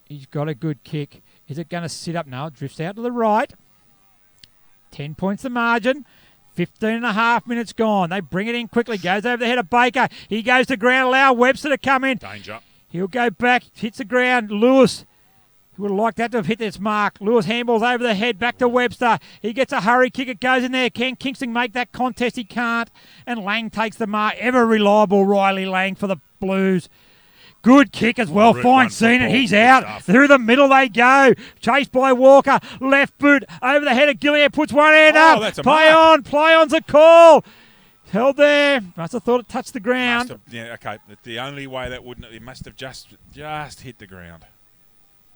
He's got a good kick. Is it going to sit up? No, it drifts out to the right. 10 points the margin. 15 and a half minutes gone. They bring it in quickly. Goes over the head of Baker. He goes to ground. Allow Webster to come in. Danger. He'll go back. Hits the ground. Lewis. He would have liked that to have hit this mark. Lewis handballs over the head. Back to Webster. He gets a hurry kick. It goes in there. Can Kingston make that contest? He can't. And Lang takes the mark. Ever reliable Riley Lang for the Blues. Good kick as well. Fine seeing it. He's out. Stuff. Through the middle they go. Chased by Walker. Left boot over the head of Gilliard. Puts one hand up. That's a Play mark. on. Play on's a call. Held there. Must have thought it touched the ground. Okay. The only way that wouldn't. It must have just hit the ground.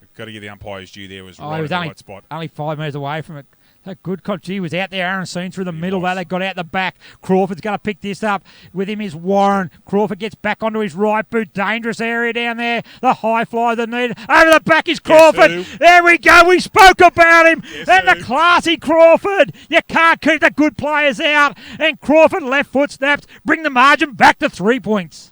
We've got to give the umpires due there. Was right He was in the right spot. only 5 metres away from it. A good cop. He was out there, Aaron Seen through the middle there. They got out the back. Crawford's going to pick this up. With him is Warren. Crawford gets back onto his right boot. Dangerous area down there. The high flyer that needed. Over the back is Crawford. There we go. We spoke about him. And the classy Crawford. You can't keep the good players out. And Crawford left foot snaps. Bring the margin back to 3 points.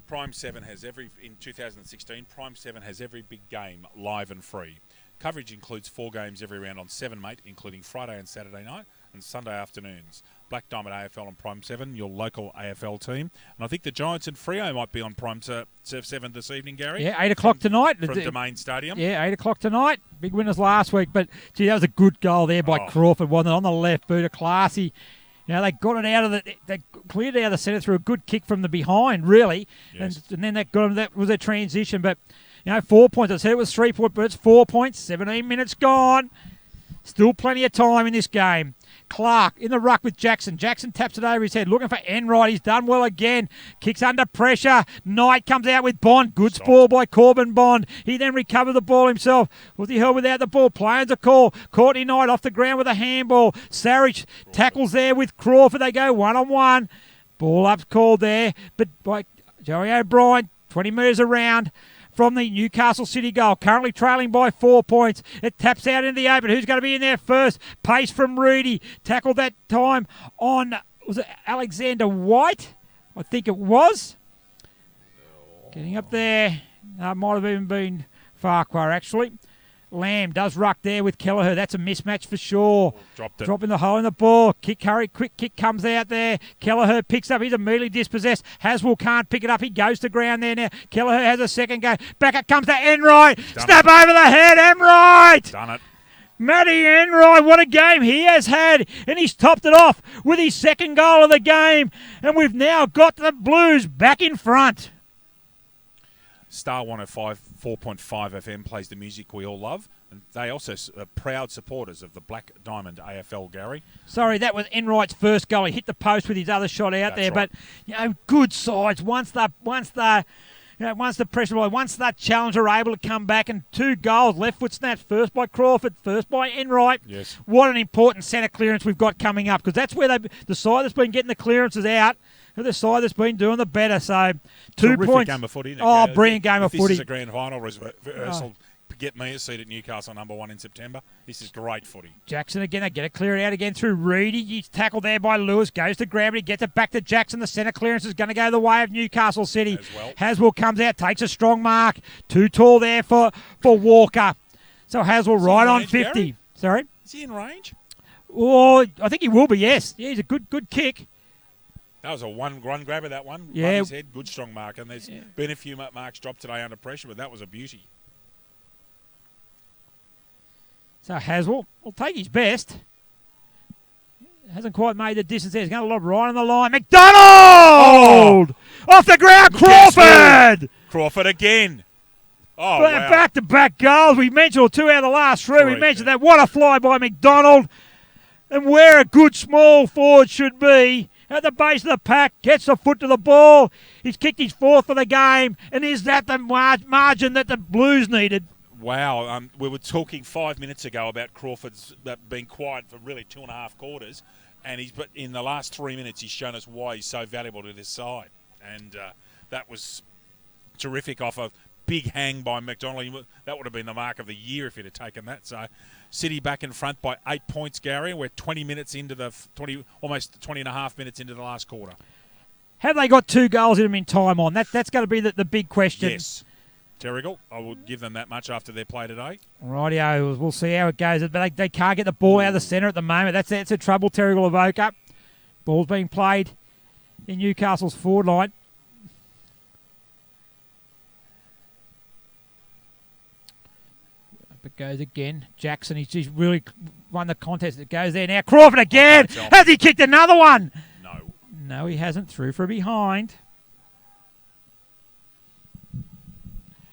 Prime 7 has in 2016, Prime 7 has every big game live and free. Coverage includes 4 games every round on 7, mate, including Friday and Saturday night and Sunday afternoons. Black Diamond AFL on Prime 7, your local AFL team. And I think the Giants and Freo might be on Prime 7 this evening, Gary. Yeah, 8 o'clock tonight. From Domain Stadium. Yeah, 8 o'clock tonight. Big winners last week. But, gee, that was a good goal there by Crawford, wasn't it? On the left boot, a classy. They got it out of they cleared it out of the centre through a good kick from the behind, really. Yes. And then that got them, that was a transition. But, 4 points. I said it was 3 points, but it's 4 points. 17 minutes gone. Still plenty of time in this game. Clark in the ruck with Jackson. Jackson taps it over his head, looking for Enright. He's done well again. Kicks under pressure. Knight comes out with Bond. Good spoil by Corbin Bond. He then recovered the ball himself. Was he held without the ball? Playing's a call. Courtney Knight off the ground with a handball. Sarich tackles there with Crawford. They go 1-on-1. Ball up's called there, but by Joey O'Brien, 20 metres around. From the Newcastle City goal, currently trailing by 4 points. It taps out into the open. Who's going to be in there first? Pace from Rudy. Tackled that time on, was it Alexander White? I think it was. Getting up there. Might have even been Farquhar, actually. Lamb does ruck there with Kelleher. That's a mismatch for sure. Dropped it. Dropping the hole in the ball. Kick, hurry, quick kick comes out there. Kelleher picks up. He's immediately dispossessed. Haswell can't pick it up. He goes to ground there now. Kelleher has a second go. Back it comes to Enright. Snap over the head. Enright. Done it. Matty Enright, what a game he has had. And he's topped it off with his second goal of the game. And we've now got the Blues back in front. Star 105, 4.5 FM plays the music we all love. And they also are proud supporters of the Black Diamond AFL, Gary. Sorry, that was Enright's first goal. He hit the post with his other shot out there. Right. But, good sides. Once the pressure, once that challenger are able to come back, and 2 goals, left foot snatch, first by Crawford, first by Enright. Yes. What an important centre clearance we've got coming up, because that's where the side that's been getting the clearances out the side that's been doing the better. So 2 Terrific points. game of footy. Oh, brilliant game of This footy. is a grand final rehearsal. Get me a seat at Newcastle #1 in September. This is great footy. Jackson again, they get it cleared out again through Reedy. He's tackled there by Lewis, goes to ground, but he gets it back to Jackson. The centre clearance is going to go the way of Newcastle City. As well. Haswell comes out, takes a strong mark. Too tall there for Walker. So Haswell right on range, 50. Gary? Sorry? Is he in range? Oh, I think he will be, yes. Yeah, he's a good kick. That was a one grabber, that one. Yeah. Above his head, good strong mark. And there's been a few marks dropped today under pressure, but that was a beauty. So Haswell will take his best. Hasn't quite made the distance there. He's going to lob right on the line. McDonald! Off the ground, Crawford! Crawford again. Oh, wow. Back-to-back goals. We mentioned 2 out of the last 3. We mentioned that. What a fly by McDonald. And where a good small forward should be. At the base of the pack. Gets the foot to the ball. He's kicked his 4th for the game. And is that the margin that the Blues needed? Wow, we were talking 5 minutes ago about Crawford's being quiet for really 2.5 quarters, and but in the last 3 minutes he's shown us why he's so valuable to this side, and that was terrific off a big hang by McDonald. That would have been the mark of the year if he'd have taken that. So City back in front by 8 points, Gary. We're 20 minutes into the almost 20.5 minutes into the last quarter. Have they got 2 goals in them in time on? That's going to be the big question. Yes. Terrigal, I would give them that much after their play today. Rightio, we'll see how it goes. But they can't get the ball out of the centre at the moment. That's a trouble, Terrigal Avoca. Ball's being played in Newcastle's forward line. Up it goes again. Jackson, he's really won the contest. It goes there now. Crawford again. Has he kicked another one? No. No, he hasn't. Through for a behind.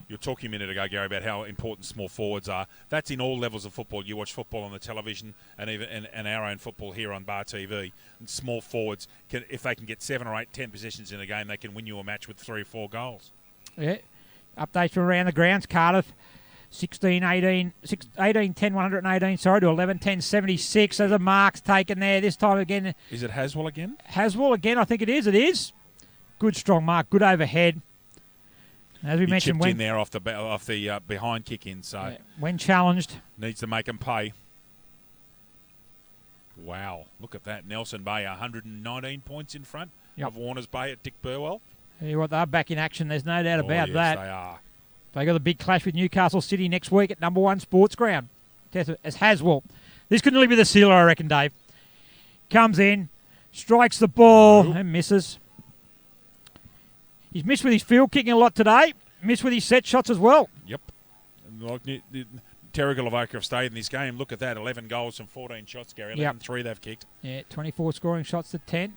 You were talking a minute ago, Gary, about how important small forwards are. That's in all levels of football. You watch football on the television and even and our own football here on Bar TV. And small forwards, if they can get 7 or 8, 10 possessions in a game, they can win you a match with 3 or 4 goals. Yeah. Updates from around the grounds. Cardiff 18-10, 118, to 11-10, 76. There's a marks taken there. This time again. Is it Haswell again? Haswell again, I think it is. It is. Good strong mark. Good overhead. As we mentioned, chipped in there off the behind kick in, so when challenged, needs to make them pay. Wow, look at that! Nelson Bay, 119 points in front of Warners Bay at Dick Burwell. Tell you what, they're back in action. There's no doubt about that. They are. They got a big clash with Newcastle City next week at #1 Sports Ground. As Haswell, this could nearly be the sealer, I reckon, Dave. Comes in, strikes the ball and misses. He's missed with his field kicking a lot today. Missed with his set shots as well. Yep. Like Terrigal Avoca have stayed in this game. Look at that, 11 goals from 14 shots, Gary. 11-3 they've kicked. Yeah, 24 scoring shots to 10.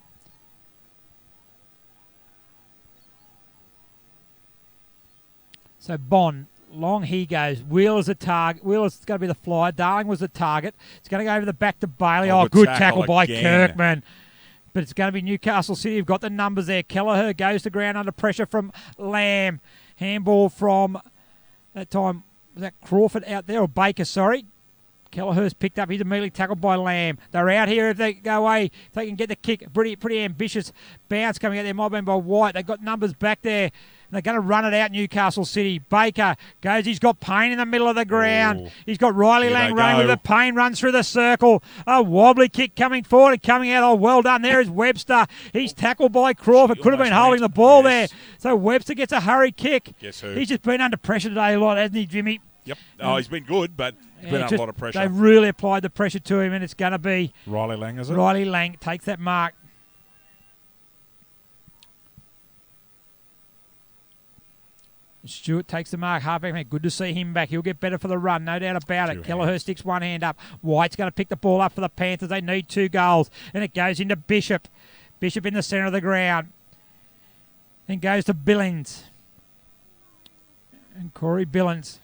So Bond, long he goes. Wheeler's the target. Wheeler's going to be the flyer. Darling was the target. It's going to go over the back to Bailey. Oh, good tackle by Kirkman. But it's going to be Newcastle City. You've got the numbers there. Kelleher goes to ground under pressure from Lamb. Handball from, that time, was that Crawford out there? Or Baker, sorry. Kelleher's picked up. He's immediately tackled by Lamb. They're out here if they go away. If they can get the kick. Pretty ambitious bounce coming out there. Might have been by White. They've got numbers back there. They're going to run it out, Newcastle City. Baker goes. He's got Payne in the middle of the ground. Ooh. He's got Riley Lang running with it. Payne runs through the circle. A wobbly kick coming forward and coming out. Oh, well done. There is Webster. He's tackled by Crawford. Could have been holding the ball there. So Webster gets a hurry kick. Guess who? He's just been under pressure today a lot, hasn't he, Jimmy? Yep. Oh, he's been good, but he's been under a lot of pressure. They really applied the pressure to him, and it's going to be Riley Lang, is it? Riley Lang takes that mark. Stewart takes the mark. Halfback, man, good to see him back. He'll get better for the run, no doubt about it. Kelleher sticks one hand up. White's going to pick the ball up for the Panthers. They need 2 goals. And it goes into Bishop. Bishop in the centre of the ground. Then goes to Billings. And Corey Billings.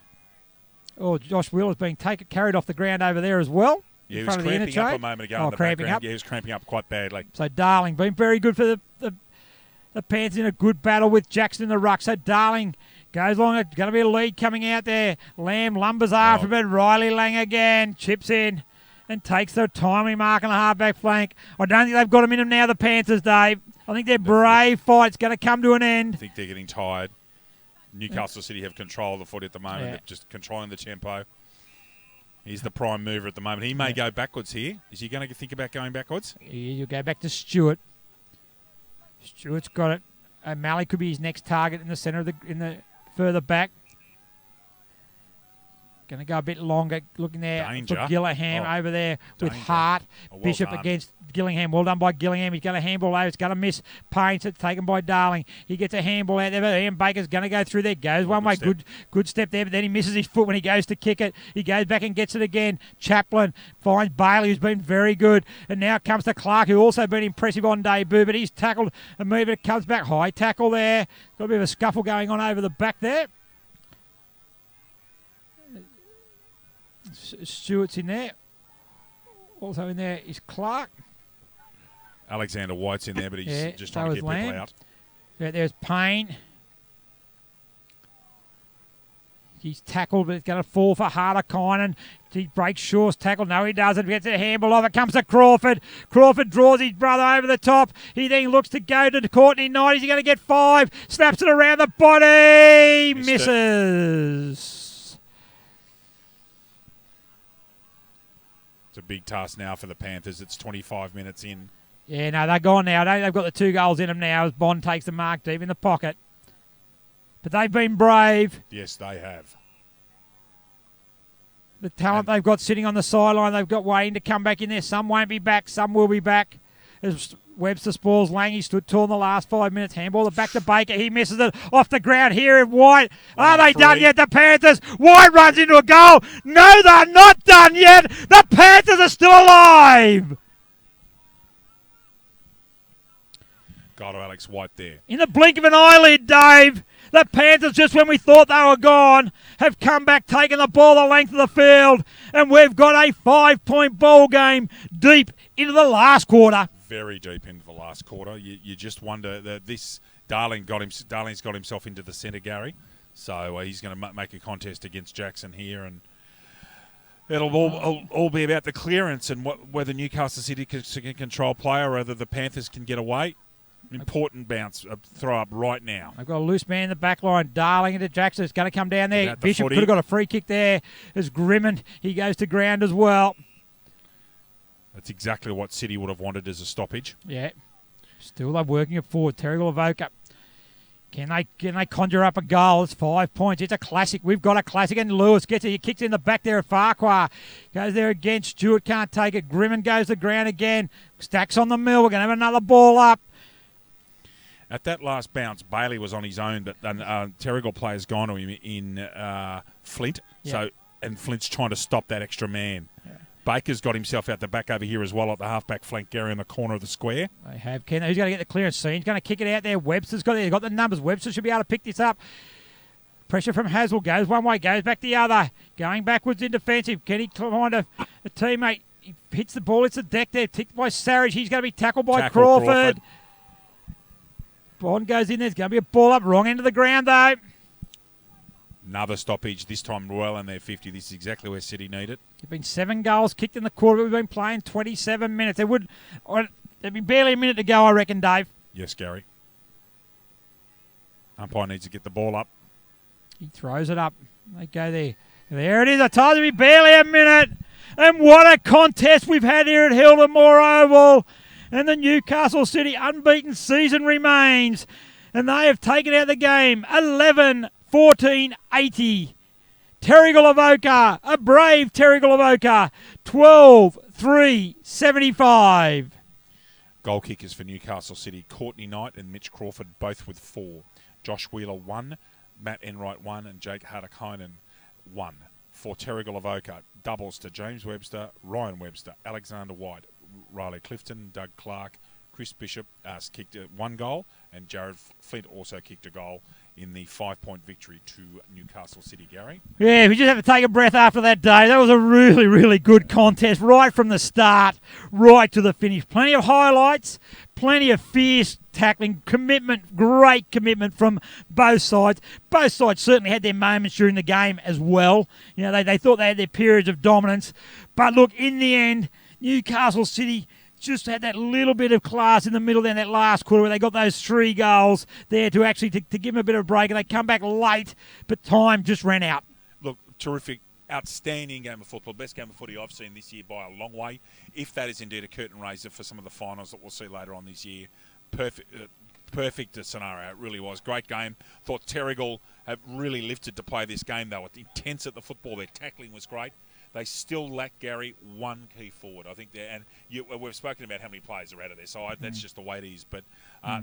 Oh, Josh Wheeler's being carried off the ground over there as well. Yeah, he was cramping up a moment ago in the background. Yeah, he was cramping up quite badly. So Darling been very good for the Panthers in a good battle with Jackson in the ruck. So Darling goes along. It's going to be a lead coming out there. Lamb lumbers after it. Riley Lang again. Chips in and takes the timely mark on the halfback flank. I don't think they've got him in him now, the Panthers, Dave. I think their brave fight's going to come to an I end. think they're getting tired. Newcastle City have control of the footy at the moment. Yeah. They're just controlling the tempo. He's the prime mover at the moment. He may go backwards here. Is he going to think about going backwards? You go back to Stewart. Stewart's got it. O'Malley could be his next target in the centre of the further back. Going to go a bit longer. Looking there Danger. for Gillingham over there with Danger. Hart. Well Bishop done. against Gillingham. Well done by Gillingham. He's going to handball over. It's going to miss. Paints it. Taken by Darling. He gets a handball out there. But Ian Baker's going to go through there. Goes one way. Good step there. But then he misses his foot when he goes to kick it. He goes back and gets it again. Chaplin finds Bailey, who's been very good. And now comes to Clark, who also been impressive on debut. But he's tackled and moved it. Comes back. High tackle there. Got a bit of a scuffle going on over the back there. Stewart's in there. Also in there is Clark. Alexander White's in there, but he's just trying to get people out. Yeah, there's Payne. He's tackled, but it's going to fall for Harder-Kynan. He breaks Shaw's tackle. No, he doesn't. Gets a handball off. It comes to Crawford. Crawford draws his brother over the top. He then looks to go to Courtney Knight. He's going to get 5. Snaps it around the body. Misses. It's a big task now for the Panthers. It's 25 minutes in. Yeah, no, they're gone now. They've got the 2 goals in them now as Bond takes the mark deep in the pocket. But they've been brave. Yes, they have. The talent they've got sitting on the sideline, they've got waiting to come back in there. Some won't be back, some will be back. As Webster spoils Lange, stood tall in the last 5 minutes. Handball back to Baker. He misses it off the ground here. White. Are they done yet? The Panthers. White runs into a goal. No, they're not done yet. The Panthers are still alive. Got to Alex White there. In the blink of an eyelid, Dave. The Panthers, just when we thought they were gone, have come back, taken the ball the length of the field, and we've got a 5-point ball game deep into the last quarter. Very deep into the last quarter. You just wonder that this Darling's got himself into the centre, Gary. So he's going to make a contest against Jackson here, and it'll all be about the clearance and whether Newcastle City can control play or whether the Panthers can get away. Important bounce, throw up right now. They've got a loose man in the back line. Darling into Jackson. It's going to come down there. Bishop could have got a free kick there. As Grimond, he goes to ground as well. That's exactly what City would have wanted as a stoppage. Yeah. Still they're working it forward. Terrigal Avoca. Can they conjure up a goal? It's 5 points. It's a classic. We've got a classic. And Lewis gets it. He kicks in the back there at Farquhar. Goes there again. Stewart can't take it. Grimond goes to ground again. Stacks on the mill. We're going to have another ball up. At that last bounce, Bailey was on his own, but Terrigal player's gone to him in Flint. Yeah. And Flint's trying to stop that extra man. Yeah. Baker's got himself out the back over here as well at the half-back flank, Gary, in the corner of the square. They have. Who's going to get the clearance? He's going to kick it out there. Webster's got it. He's got the numbers. Webster should be able to pick this up. Pressure from Haswell. Goes one way, goes back the other. Going backwards in defensive. Can he find a teammate? He hits the ball. It's the deck there. Ticked by Sarich. He's going to be tackled by Crawford. Bond goes in. There's going to be a ball up. Wrong end of the ground, though. Another stoppage, this time well in their 50. This is exactly where City need it. There've been 7 goals kicked in the quarter. We've been playing 27 minutes. There'd be barely a minute to go, I reckon, Dave. Yes, Gary. Umpire needs to get the ball up. He throws it up. They go there. There it is. I told you it'd be barely a minute. And what a contest we've had here at Hilton Moore Oval. And the Newcastle City unbeaten season remains. And they have taken out the game 11-14-80. Terrigal Avoca, a brave Terrigal Avoca, 12-3-75. Goal kickers for Newcastle City, Courtney Knight and Mitch Crawford, both with 4. Josh Wheeler, 1. Matt Enright, 1. And Jake Harder-Kynan, 1. For Terrigal Avoca, doubles to James Webster, Ryan Webster, Alexander White, Riley Clifton, Doug Clark, Chris Bishop kicked 1 goal, and Jared Flint also kicked a goal in the 5-point victory to Newcastle City, Gary. Yeah, we just have to take a breath after that day. That was a really, really good contest right from the start, right to the finish. Plenty of highlights, plenty of fierce tackling, commitment, great commitment from both sides. Both sides certainly had their moments during the game as well. You know, they thought they had their periods of dominance. But look, in the end, Newcastle City just had that little bit of class in the middle there in that last quarter where they got those 3 goals there to actually to give them a bit of a break, and they come back late, but time just ran out. Look, terrific, outstanding game of football, best game of footy I've seen this year by a long way. If that is indeed a curtain raiser for some of the finals that we'll see later on this year, perfect scenario. It really was. Great game. Thought Terrigal have really lifted to play this game. They were intense at the football. Their tackling was great. They still lack, Gary, one key forward. I think we've spoken about how many players are out of their side. That's just the way it is. But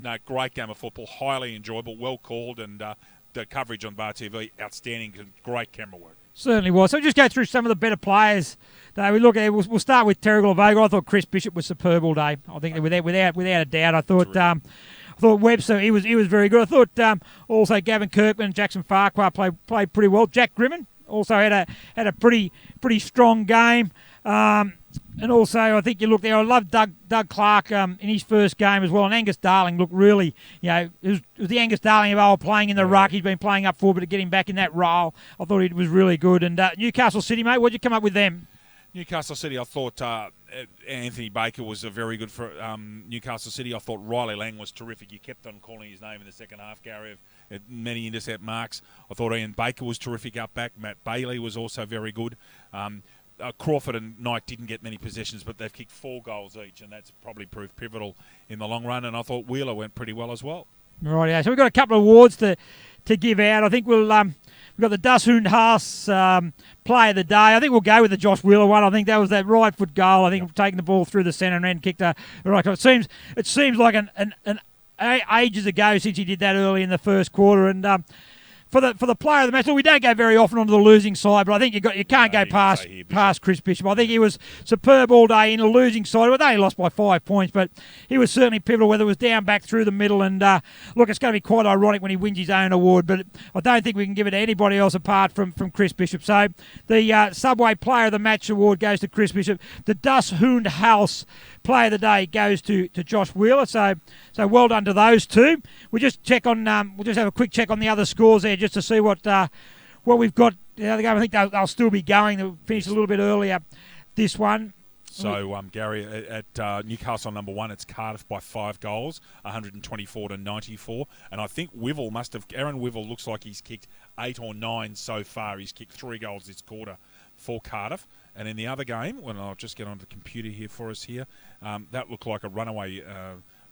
no, great game of football, highly enjoyable, well called, and the coverage on Bar TV, outstanding, great camera work. Certainly was. So just go through some of the better players that we look at. We'll start with Terrigal Avoca. I thought Chris Bishop was superb all day. I think without a doubt. I thought Webster, he was very good. I thought also Gavin Kirkman and Jackson Farquhar played pretty well. Jack Grimman also had a pretty strong game. And also, I think you look there, I love Doug Clark in his first game as well. And Angus Darling looked really, it was the Angus Darling of old playing in the ruck. He's been playing up forward, but to get him back in that role, I thought it was really good. And Newcastle City, mate, what did you come up with them? Newcastle City, I thought Anthony Baker was very good for Newcastle City. I thought Riley Lang was terrific. You kept on calling his name in the second half, Gary, of many intercept marks. I thought Ian Baker was terrific up back. Matt Bailey was also very good. Crawford and Knight didn't get many possessions, but they've kicked 4 goals each, and that's probably proved pivotal in the long run. And I thought Wheeler went pretty well as well. Right, yeah. So we've got a couple of awards to give out. I think we've got the Das House Player of the Day. I think we'll go with the Josh Wheeler one. I think that was that right foot goal. I think taking the ball through the centre and then kicked a right. It seems like an ages ago since he did that early in the first quarter. And for the player of the match, well, we don't go very often onto the losing side, but I think you can't go past Chris Bishop. I think he was superb all day in the losing side. Well, they only lost by 5 points, but he was certainly pivotal, whether it was down back through the middle. And look, it's going to be quite ironic when he wins his own award, but I don't think we can give it to anybody else apart from Chris Bishop. So the Subway Player of the Match award goes to Chris Bishop. The Das House Player of the Day goes to Josh Wheeler. So well done to those two. We'll just have a quick check on the other scores there, just to see what we've got. The other game, I think they'll still be going. They'll finish a little bit earlier, this one. So, Gary, at Newcastle number 1, it's Cardiff by 5 goals, 124 to 94. And I think Aaron Wivell looks like he's kicked 8 or 9 so far. He's kicked 3 goals this quarter for Cardiff. And in the other game, when I'll just get onto the computer here for us here, that looked like a runaway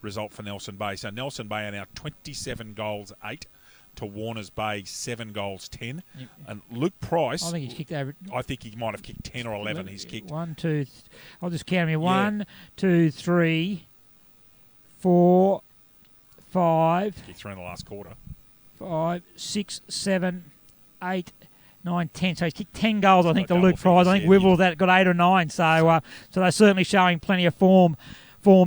result for Nelson Bay. So Nelson Bay are now 27 goals 8 to Warners Bay 7 goals 10. Yep. And Luke Price, I think he's kicked over. I think he might have kicked 10 or 11. He's kicked 1, 2. I'll just count here. 1, 2, 3, 4, 5. Kicked 3 in the last quarter. 5, 6, 7, 8, 9, 10. So he's kicked 10 goals, I think, to Luke Price. I think Wivell got 8 or 9. So they're certainly showing plenty of form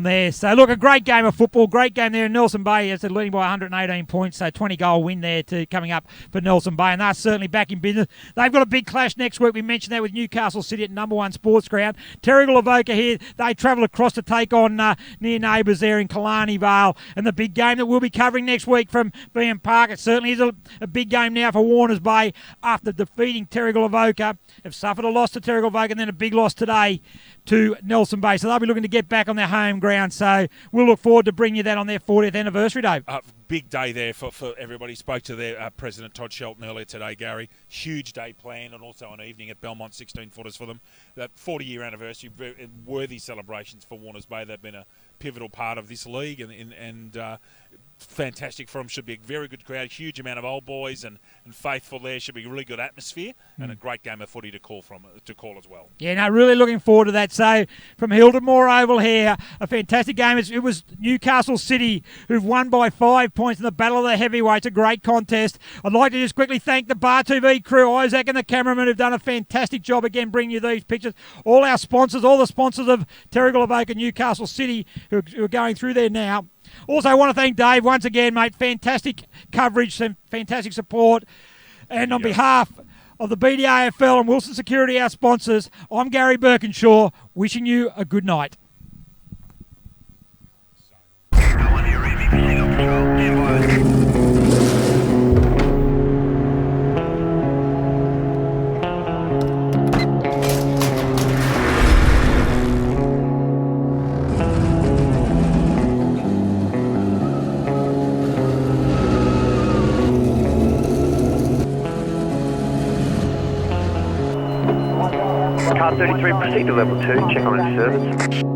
there. So, look, a great game of football. Great game there in Nelson Bay. As I said, leading by 118 points. So, 20-goal win there coming up for Nelson Bay. And they're certainly back in business. They've got a big clash next week. We mentioned that with Newcastle City at number 1 sports ground. Terrigal Avoca here. They travel across to take on near neighbours there in Killarney Vale. And the big game that we'll be covering next week from VM Park. It certainly is a big game now for Warners Bay after defeating Terrigal Avoca. Have suffered a loss to Terrigal Avoca and then a big loss today to Nelson Bay. So they'll be looking to get back on their home ground. So we'll look forward to bringing you that on their 40th anniversary, Dave. Big day there for everybody. Spoke to their President Todd Shelton earlier today, Gary. Huge day planned, and also an evening at Belmont, 16-footers for them. That 40-year anniversary, worthy celebrations for Warners Bay. They've been a pivotal part of this league, and fantastic for them. Should be a very good crowd. Huge amount of old boys and faithful there. Should be a really good atmosphere and a great game of footy to call as well. Yeah, no, really looking forward to that. So from Hildemore Oval here, a fantastic game. It was Newcastle City who've won by 5 points in the Battle of the Heavyweights. A great contest. I'd like to just quickly thank the Bar TV crew, Isaac and the cameraman, who've done a fantastic job again bringing you these pictures. All our sponsors, all the sponsors of Terrigal Avoca, Newcastle City, who are going through there now. Also, I want to thank Dave once again, mate. Fantastic coverage, some fantastic support. And on behalf of the BDAFL and Wilson Security, our sponsors, I'm Gary Birkinshaw, wishing you a good night. Car 33, proceed to level 2, check on its service.